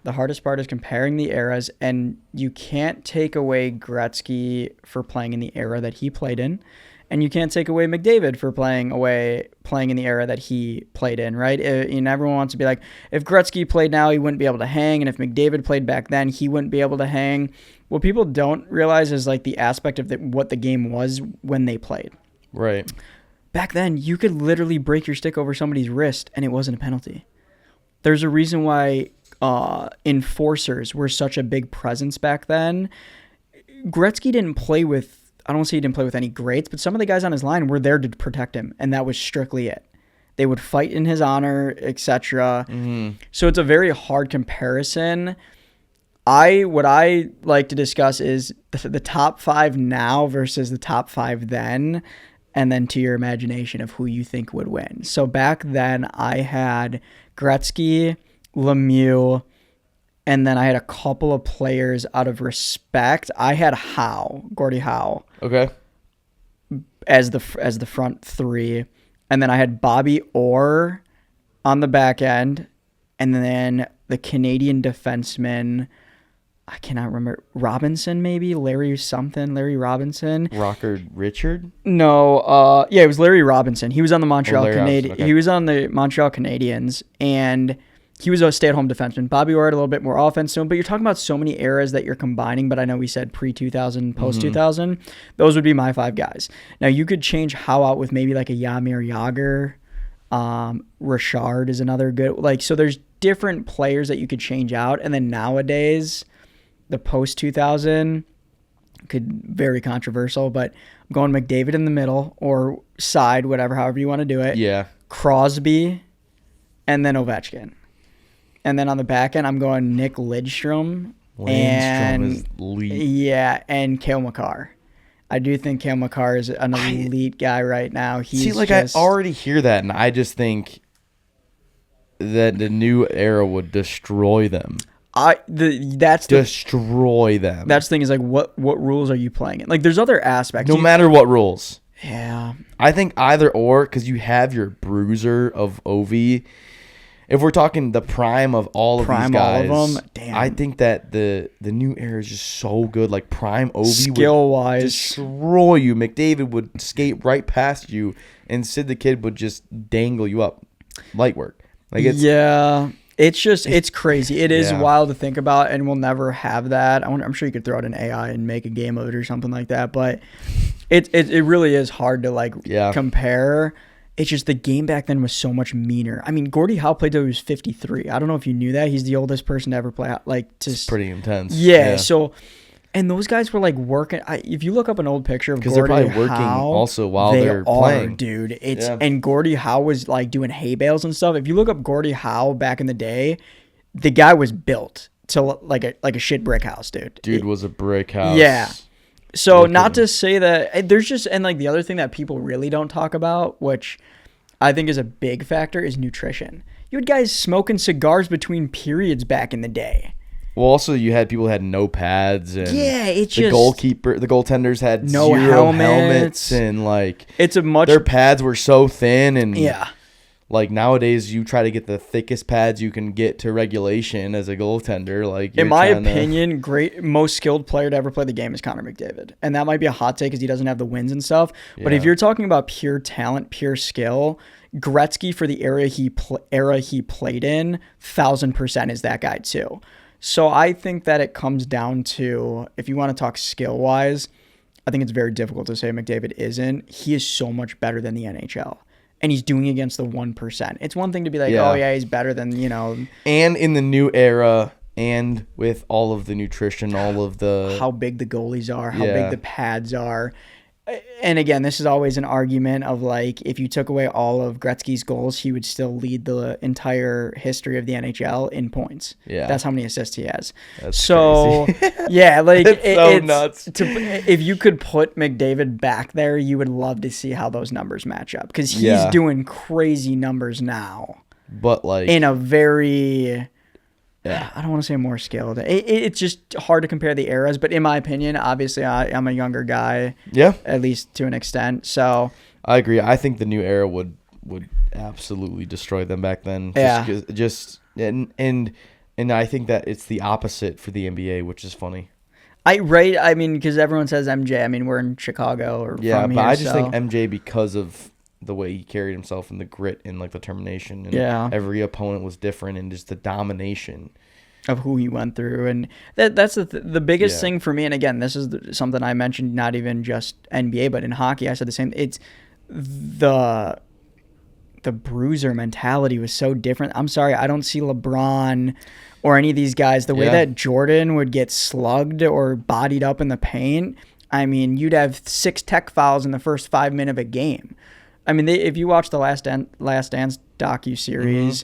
The hardest part is comparing the eras, and you can't take away Gretzky for playing in the era that he played in, and you can't take away McDavid for playing in the era that he played in, right? And everyone wants to be like, if Gretzky played now, he wouldn't be able to hang, and if McDavid played back then, he wouldn't be able to hang. What people don't realize is like the aspect of what the game was when they played. Right. Back then, you could literally break your stick over somebody's wrist, and it wasn't a penalty. There's a reason why enforcers were such a big presence back then. Gretzky didn't play with, I don't say he didn't play with any greats, but some of the guys on his line were there to protect him, and that was strictly it. They would fight in his honor, etc. So it's a very hard comparison. What I like to discuss is the top 5 now versus the top 5 then, and then to your imagination of who you think would win. So back then, I had Gretzky, Lemieux, and then I had a couple of players out of respect. I had Gordie Howe. Okay. As the front 3, and then I had Bobby Orr on the back end, and then the Canadian defenseman. I cannot remember. Robinson, maybe? Larry Robinson. Rocker Richard? No, it was Larry Robinson. He was on the Montreal Canadiens. Okay. He was on the Montreal Canadiens, and he was a stay-at-home defenseman. Bobby Orr had a little bit more offense to him, but you're talking about so many eras that you're combining, but I know we said pre-2000, post-2000. Those would be my 5 guys. Now, you could change Howe out with maybe like a Jaromir Jagr. Richard is another good... So there's different players that you could change out, and then nowadays... The post-2000 could very controversial, but I'm going McDavid in the middle or side, however you want to do it. Yeah. Crosby, and then Ovechkin. And then on the back end, I'm going Nick Lidstrom. Is elite. Yeah, and Cale Makar. I do think Cale Makar is an elite guy right now. I already hear that, and I just think that the new era would destroy them. Destroy them. That's the thing is like what rules are you playing in? Like there's other aspects. No matter what rules. Yeah. I think either or, because you have your bruiser of Ovi. If we're talking the prime of all of these guys, all of them, damn. I think that the new era is just so good. Like prime Ovi skill-wise would destroy you. McDavid would skate right past you, and Sid the Kid would just dangle you up. Light work. It's crazy. It is wild to think about, and we'll never have that. I'm sure you could throw out an AI and make a game of it or something like that, but It really is hard to like Yeah. compare. It's just the game back then was so much meaner. I mean, Gordie Howe played till he was 53. I don't know if you knew that. He's the oldest person to ever play. It's pretty intense. Yeah. So, and those guys were like working. If you look up an old picture of Gordie Howe, because they're probably working also while they're playing, dude. And Gordie Howe was like doing hay bales and stuff. If you look up Gordie Howe back in the day, the guy was built to like a shit brick house, dude. Dude was a brick house. Yeah. So not to say that there's just, and like the other thing that people really don't talk about, which I think is a big factor, is nutrition. You had guys smoking cigars between periods back in the day. Well, also you had people who had no pads, and the goaltenders had no zero helmets, and like their pads were so thin, and like nowadays you try to get the thickest pads you can get to regulation as a goaltender. Like in my opinion, most skilled player to ever play the game is Connor McDavid, and that might be a hot take because he doesn't have the wins and stuff. But if you're talking about pure talent, pure skill, Gretzky for the era he played in, 1000% is that guy too. So I think that it comes down to, if you want to talk skill wise, I think it's very difficult to say McDavid isn't. He is so much better than the NHL. And he's doing against the 1%. It's one thing to be like, oh, yeah, he's better than, And in the new era, and with all of the nutrition, all of the... how big the goalies are, how big the pads are. And again, this is always an argument of like, if you took away all of Gretzky's goals, he would still lead the entire history of the NHL in points. Yeah. That's how many assists he has. That's crazy. Yeah, like it's nuts. If you could put McDavid back there, you would love to see how those numbers match up, because he's doing crazy numbers now. But like in a very... I don't want to say more skilled. It's just hard to compare the eras, but in my opinion, obviously I'm a younger guy. Yeah. At least to an extent. So I agree. I think the new era would absolutely destroy them back then. And I think that it's the opposite for the NBA, which is funny. I mean, because everyone says MJ. I mean, we're in Chicago or from here. Yeah, but I just think MJ because of the way he carried himself and the grit and like the determination, and every opponent was different, and just the domination of who he went through. And that's the biggest thing for me. And again, this is something I mentioned, not even just NBA, but in hockey, I said the same. It's the bruiser mentality was so different. I'm sorry, I don't see LeBron or any of these guys the way that Jordan would get slugged or bodied up in the paint. I mean, you'd have 6 tech fouls in the first 5 minutes of a game. I mean, if you watch the Last Dance docuseries,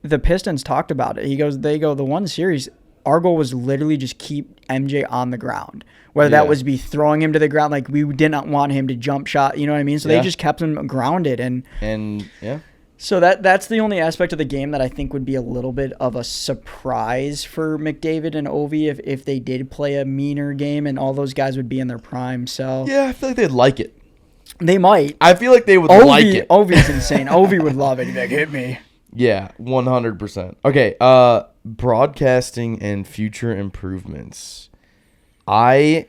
the Pistons talked about it. They go, the one series, our goal was literally just keep MJ on the ground. Whether that was be throwing him to the ground, like we did not want him to jump shot, you know what I mean? So they just kept him grounded. And so that's the only aspect of the game that I think would be a little bit of a surprise for McDavid and Ovi if they did play a meaner game and all those guys would be in their prime. So yeah, I feel like they'd like it. They might. I feel like they would like it. Ovi's insane. Ovi would love it. He'd be like, hit me. Yeah, 100%. Okay, broadcasting and future improvements. I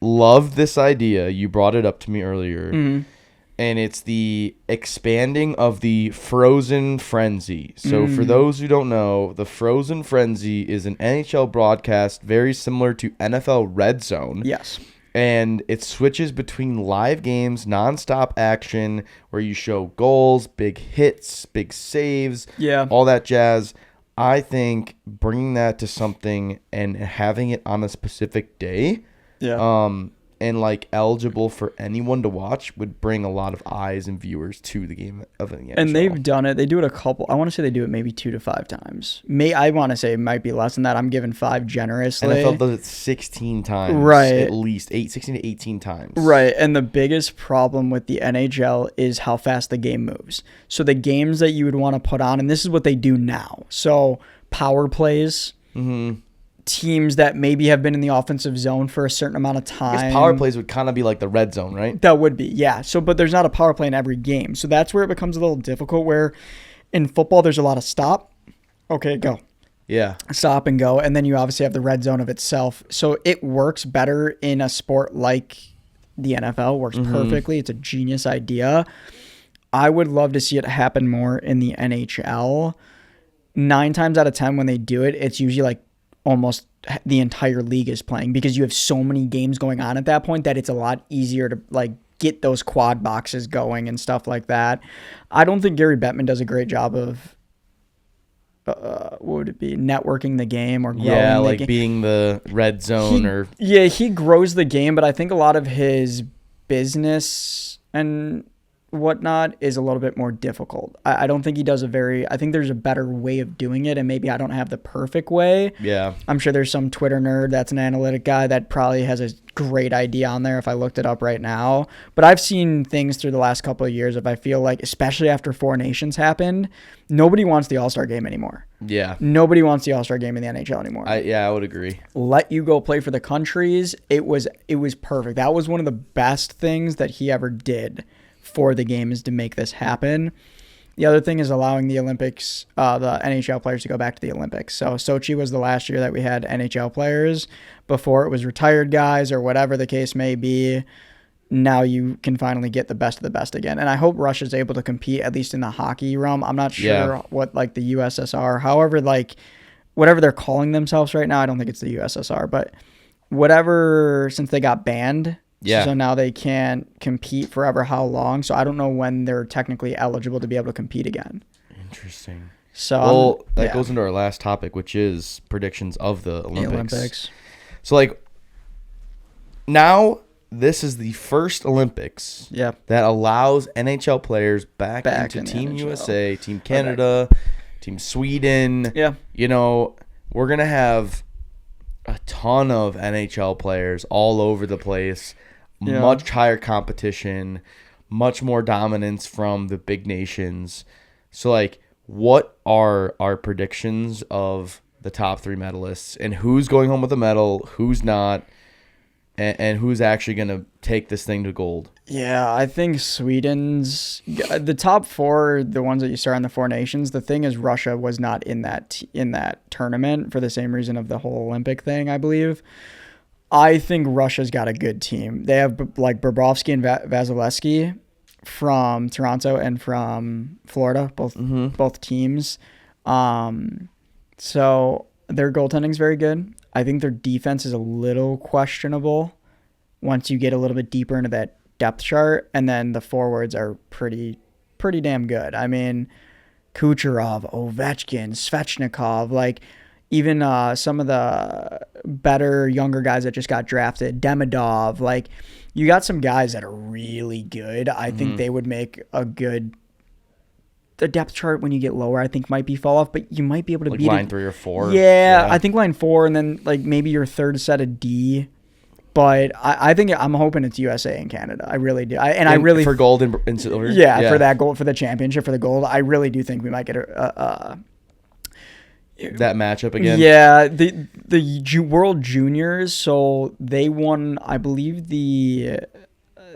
love this idea. You brought it up to me earlier. Mm-hmm. And it's the expanding of the Frozen Frenzy. So for those who don't know, the Frozen Frenzy is an NHL broadcast very similar to NFL Red Zone. Yes. And it switches between live games, nonstop action, where you show goals, big hits, big saves, all that jazz. I think bringing that to something and having it on a specific day, and like eligible for anyone to watch would bring a lot of eyes and viewers to the game of the NHL. And they've done it. They do it I want to say they do it maybe 2 to 5 times. I want to say it might be less than that. I'm giving 5 generously. NFL does it 16 times. Right. At least 16 to 18 times. Right. And the biggest problem with the NHL is how fast the game moves. So the games that you would want to put on, and this is what they do now. So power plays. Mm-hmm. Teams that maybe have been in the offensive zone for a certain amount of time. I guess power plays would kind of be like the red zone, right? That would be, yeah. So, but there's not a power play in every game. So that's where it becomes a little difficult, where in football there's a lot of stop. Okay, go. Yeah. Stop and go. And then you obviously have the red zone of itself. So it works better in a sport like the NFL. Works perfectly. It's a genius idea. I would love to see it happen more in the NHL. 9 times out of 10 when they do it, it's usually like almost the entire league is playing, because you have so many games going on at that point that it's a lot easier to like get those quad boxes going and stuff like that. I don't think Gary Bettman does a great job of what would it be, networking the game or growing the game. Being the red zone he grows the game, but I think a lot of his business and whatnot is a little bit more difficult. I don't think he does I think there's a better way of doing it, and maybe I don't have the perfect way. Yeah. I'm sure there's some Twitter nerd that's an analytic guy that probably has a great idea on there if I looked it up right now. But I've seen things through the last couple of years I feel like, especially after Four Nations happened, nobody wants the All-Star game anymore. Yeah. Nobody wants the All-Star game in the NHL anymore. I would agree. Let you go play for the countries. It was perfect. That was one of the best things that he ever did for the game, is to make this happen. The other thing is allowing the Olympics, the NHL players to go back to the Olympics. So Sochi was the last year that we had NHL players. Before it was retired guys or whatever the case may be. Now you can finally get the best of the best again. And I hope Russia's able to compete, at least in the hockey realm. I'm not sure what like the USSR, however, like whatever they're calling themselves right now. I don't think it's the USSR, but whatever, since they got banned. Yeah. So now they can't compete forever how long. So I don't know when they're technically eligible to be able to compete again. Interesting. So that goes into our last topic, which is predictions of the Olympics. So like now this is the first Olympics that allows NHL players back into Team USA, Team Canada, Team Sweden. Yeah. You know, we're going to have a ton of NHL players all over the place. Yeah. Much higher competition, much more dominance from the big nations. So, like, what are our predictions of the top three medalists, and who's going home with a medal, who's not, and who's actually going to take this thing to gold? Yeah, I think Sweden's the top four, the ones that you saw in the Four Nations. The thing is, Russia was not in that tournament for the same reason of the whole Olympic thing, I believe. I think Russia's got a good team. They have like Bobrovsky and Vasilevsky from Toronto and from Florida, both teams. So their goaltending's very good. I think their defense is a little questionable once you get a little bit deeper into that depth chart, and then the forwards are pretty damn good. I mean, Kucherov, Ovechkin, Svechnikov, like even some of the better younger guys that just got drafted, Demidov, like you got some guys that are really good. I think they would make a good. The depth chart when you get lower, I think might be fall off, but you might be able to like beat line 3 or 4. Yeah, I think line 4, and then like maybe your third set of D. But I think I'm hoping it's USA and Canada. I really do. I really for gold and silver. Yeah, for that gold, for the championship, for the gold. I really do think we might get that matchup again. Yeah, the World Juniors. So they won. I believe the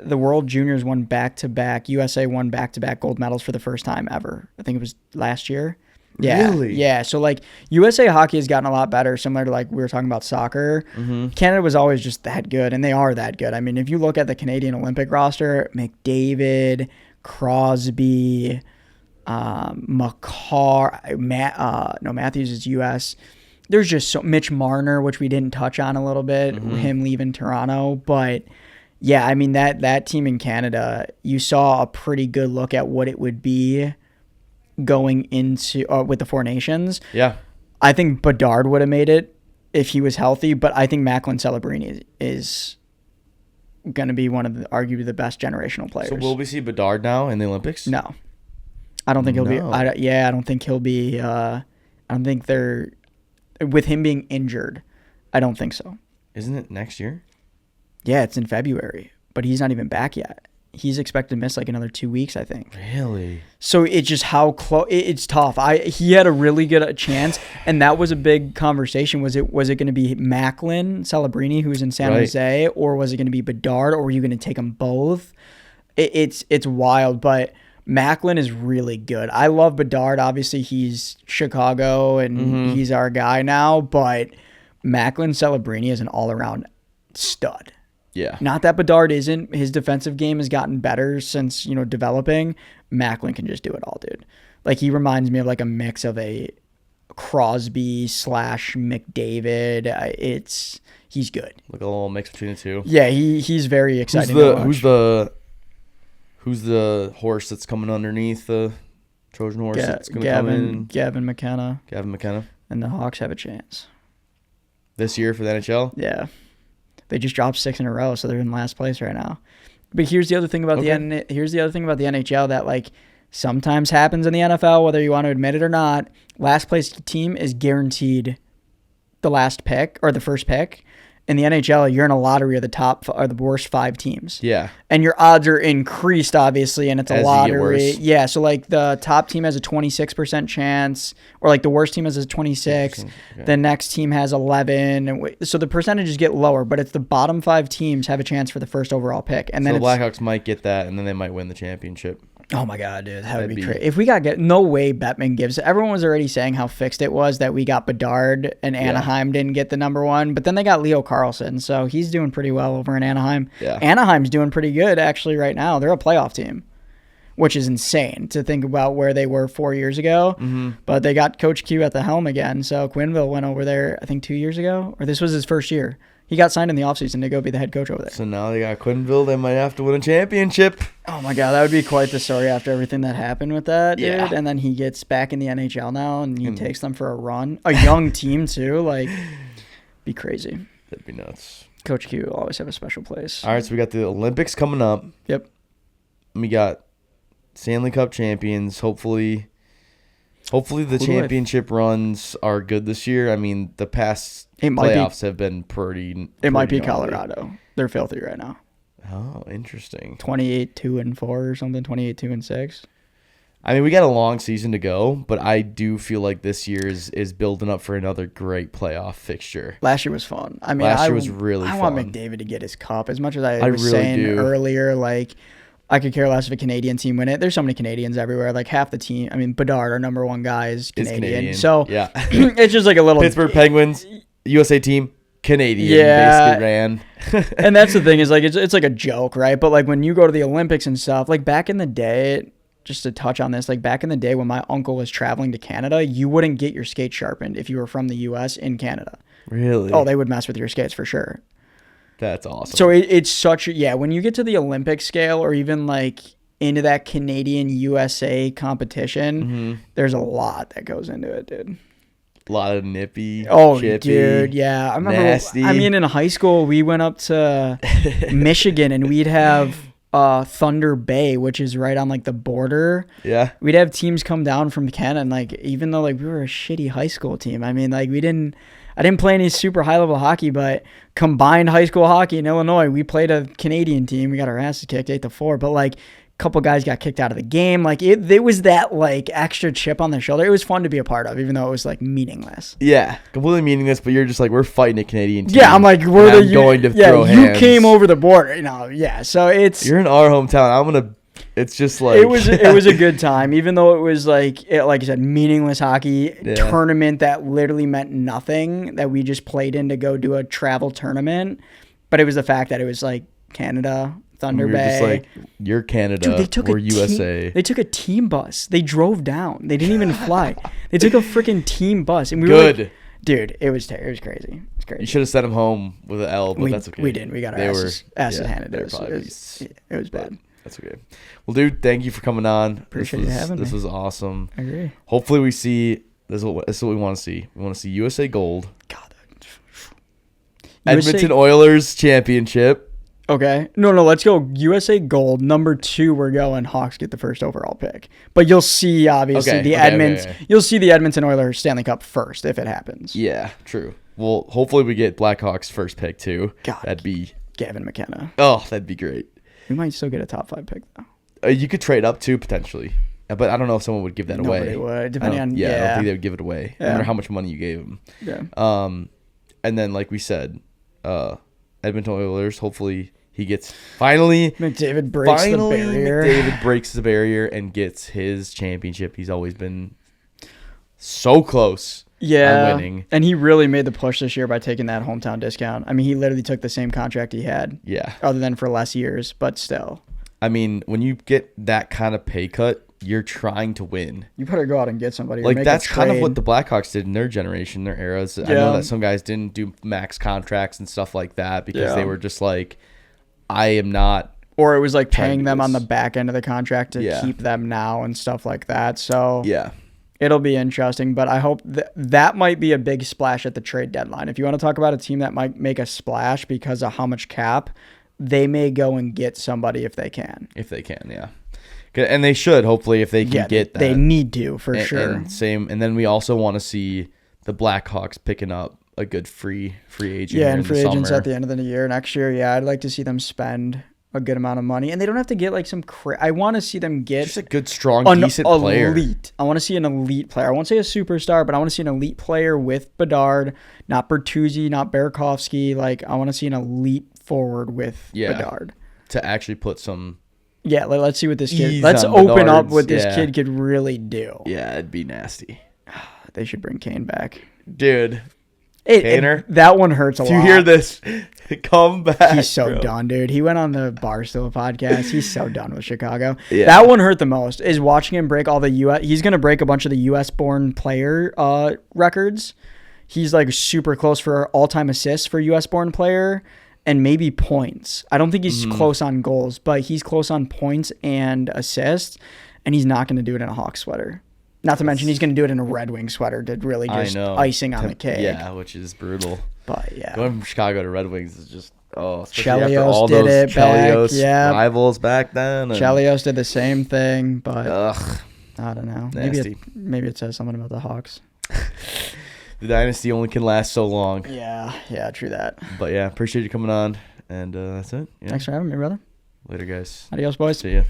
World Juniors won back-to-back. USA won back-to-back gold medals for the first time ever. I think it was last year. Yeah. Really? Yeah. So, like, USA hockey has gotten a lot better, similar to, like, we were talking about soccer. Canada was always just that good, and they are that good. I mean, if you look at the Canadian Olympic roster, McDavid, Crosby, Matthews is U.S. There's just Mitch Marner, which we didn't touch on a little bit, him leaving Toronto. But, yeah, I mean, that team in Canada, you saw a pretty good look at what it would be going into with the Four Nations. Yeah. I think Bedard would have made it if he was healthy, but I think Macklin Celebrini is going to be one of arguably the best generational players. So will we see Bedard now in the Olympics? No. I don't think he'll be. I don't think he'll be. I don't think they're. With him being injured, I don't think so. Isn't it next year? Yeah, it's in February, but he's not even back yet. He's expected to miss like another 2 weeks, I think. Really? So it's just how close. It's tough. He had a really good chance, and that was a big conversation. Was it going to be Macklin Celebrini, who's in San Jose, or was it going to be Bedard, or were you going to take them both? It's wild, but Macklin is really good. I love Bedard. Obviously, he's Chicago, and he's our guy now, but Macklin Celebrini is an all-around stud. Yeah. Not that Bedard isn't. His defensive game has gotten better since, developing. Macklin can just do it all, dude. Like, he reminds me of like a mix of a Crosby / McDavid. He's good. Like a little mix between the two. Yeah, he's very exciting. to watch. Who's the horse that's coming underneath the Trojan horse that's going to come in? Gavin McKenna. Gavin McKenna. And the Hawks have a chance. This year for the NHL? Yeah. They just dropped 6 in a row, so they're in last place right now. But here's the other thing about the NHL that like sometimes happens in the NFL, whether you want to admit it or not. Last place team is guaranteed the last pick or the first pick. In the NHL, you're in a lottery of the top or the worst 5 teams. Yeah. And your odds are increased, obviously, and it's a lottery. Yeah, so like the top team has a 26% chance, or like the worst team has a 26. Okay. The next team has 11. So the percentages get lower, but it's the bottom 5 teams have a chance for the first overall pick. And then the Blackhawks might get that, and then they might win the championship. Oh my God, dude, that would be crazy. If we no way Bettman gives it. Everyone was already saying how fixed it was that we got Bedard and Anaheim didn't get the number 1, but then they got Leo Carlsson, so he's doing pretty well over in Anaheim. Yeah. Anaheim's doing pretty good actually right now. They're a playoff team, which is insane to think about where they were 4 years ago. Mm-hmm. But they got Coach Q at the helm again. So Quenneville went over there, I think 2 years ago, or this was his first year. He got signed in the offseason to go be the head coach over there. So now they got Quenneville. They might have to win a championship. Oh, my God. That would be quite the story after everything that happened with that, dude. Yeah. And then he gets back in the NHL now, and he takes them for a run. A young team, too. Like, be crazy. That'd be nuts. Coach Q will always have a special place. All right, so we got the Olympics coming up. Yep. We got Stanley Cup champions. Hopefully the championship runs are good this year. I mean, the past playoffs have been pretty. It might be Colorado. They're filthy right now. Oh, interesting. 28-2-4 or something. 28-2-6. I mean, we got a long season to go, but I do feel like this year is building up for another great playoff fixture. Last year was fun. I mean, last year was really fun. I want McDavid to get his cup. As much as I was really saying do. earlier, like, I could care less if a Canadian team win it. There's so many Canadians everywhere. Like, half the team. I mean, Bedard, our number 1 guy, is Canadian. So, yeah. It's just like a little... Pittsburgh Penguins, USA team, Canadian, basically ran. And that's the thing is, like, it's like a joke, right? But, like, when you go to the Olympics and stuff, like, back in the day... Just to touch on this, like back in the day when my uncle was traveling to Canada, you wouldn't get your skates sharpened if you were from the U.S. in Canada. Really? Oh, they would mess with your skates for sure. That's awesome. So it's such a, when you get to the Olympic scale or even like into that Canadian USA competition, there's a lot that goes into it, dude. A lot of nippy, chippy, dude, yeah. I remember, nasty. I mean, in high school, we went up to Michigan and we'd have... Thunder Bay, which is right on like the border. Yeah. We'd have teams come down from Canada, and like even though like we were a shitty high school team, I mean like I didn't play any super high level hockey, but combined high school hockey in Illinois, we played a Canadian team. We got our asses kicked 8-4, but like a couple guys got kicked out of the game. Like there was that like extra chip on the shoulder. It was fun to be a part of, even though it was like meaningless. Yeah, completely meaningless. But you're just like, we're fighting a Canadian team. Yeah, I'm like, going to throw hands. You came over the border, Yeah, so you're in our hometown. It's just like it was a good time, even though it was like I said, meaningless hockey tournament that literally meant nothing. That we just played in to go do a travel tournament, but it was the fact that it was like Canada. Thunder Bay. Just like, you're Canada, dude, we're USA. They took a team bus. They drove down. They didn't even fly. They took a freaking team bus. And we were like, dude, it was crazy. It was crazy. You should have sent them home with an L, but that's okay. We didn't. We got our asses handed to us. It was bad. That's okay. Well, dude, thank you for coming on. Appreciate you having me. This was awesome. I agree. Hopefully we see, this is what we want to see. We want to see USA Gold. God. Edmonton Oilers Championship. Okay. No, let's go USA Gold. Number 2, we're going Hawks get the first overall pick. But you'll see, obviously, you'll see the Edmonton Oilers Stanley Cup first if it happens. Yeah, true. Well, hopefully we get Blackhawks first pick, too. God. That'd be... Gavin McKenna. Oh, that'd be great. We might still get a top 5 pick, though. You could trade up, too, potentially. But I don't know if someone would give that away. Nobody would, depending on... I don't think they would give it away, no matter how much money you gave them. Yeah. And then, like we said, Edmonton Oilers, hopefully... He gets McDavid breaks the barrier and gets his championship. He's always been so close on winning. And he really made the push this year by taking that hometown discount. I mean, he literally took the same contract he had. Yeah. Other than for less years, but still. I mean, when you get that kind of pay cut you're trying to win. You better go out and get somebody. Like, that's kind of what the Blackhawks did in their generation, their eras. I know Yeah. that some guys didn't do max contracts and stuff like that because Yeah. they were just like, I am not. Or it was like trying to paying do them on the this. back end of the contract to Yeah. keep them now and stuff like that. So Yeah. it'll be interesting, but I hope that might be a big splash at the trade deadline. If you want to talk about a team that might make a splash because of how much cap, they may go and get somebody if they can. If they can, yeah. And they should, hopefully, if they can get that. They need to, for and, sure. And then we also want to see the Blackhawks picking up a good free agent. Yeah, here and in free the agents summer. at the end of the year. Next year, yeah, I'd like to see them spend a good amount of money. And they don't have to get like some I want to see them get Just a good, strong, an decent player. elite. I want to see an elite player. I won't say a superstar, but I want to see an elite player with Bedard, not Bertuzzi, not Burakovsky. Like, I want to see an elite forward with Bedard. To actually put some... Yeah, let's see what this kid... Ease Let's on open up Bedard's, what this kid could really do. Yeah, it'd be nasty. They should bring Kane back. Dude. Kaner, that one hurts a lot. If you hear this, come back. He's so bro. done, dude. He went on the Barstool podcast. He's so done with Chicago. Yeah. That one hurt the most, is watching him break all the U.S. He's going to break a bunch of the U.S.-born player records. He's like super close for all-time assists for U.S.-born player and maybe points. I don't think he's close on goals, but he's close on points and assists, and he's not going to do it in a Hawks sweater. Not to mention he's going to do it in a Red Wing sweater to really just icing on the cake. Yeah, which is brutal. But yeah. Going from Chicago to Red Wings is just, especially Chelios after all did those it back, Chelios rivals back then. Chelios did the same thing, but Ugh. I don't know. Nasty. Maybe it says something about the Hawks. The dynasty only can last so long. Yeah, true that. But yeah, appreciate you coming on. And that's it. Yeah. Thanks for having me, brother. Later, guys. Adios, boys. See ya.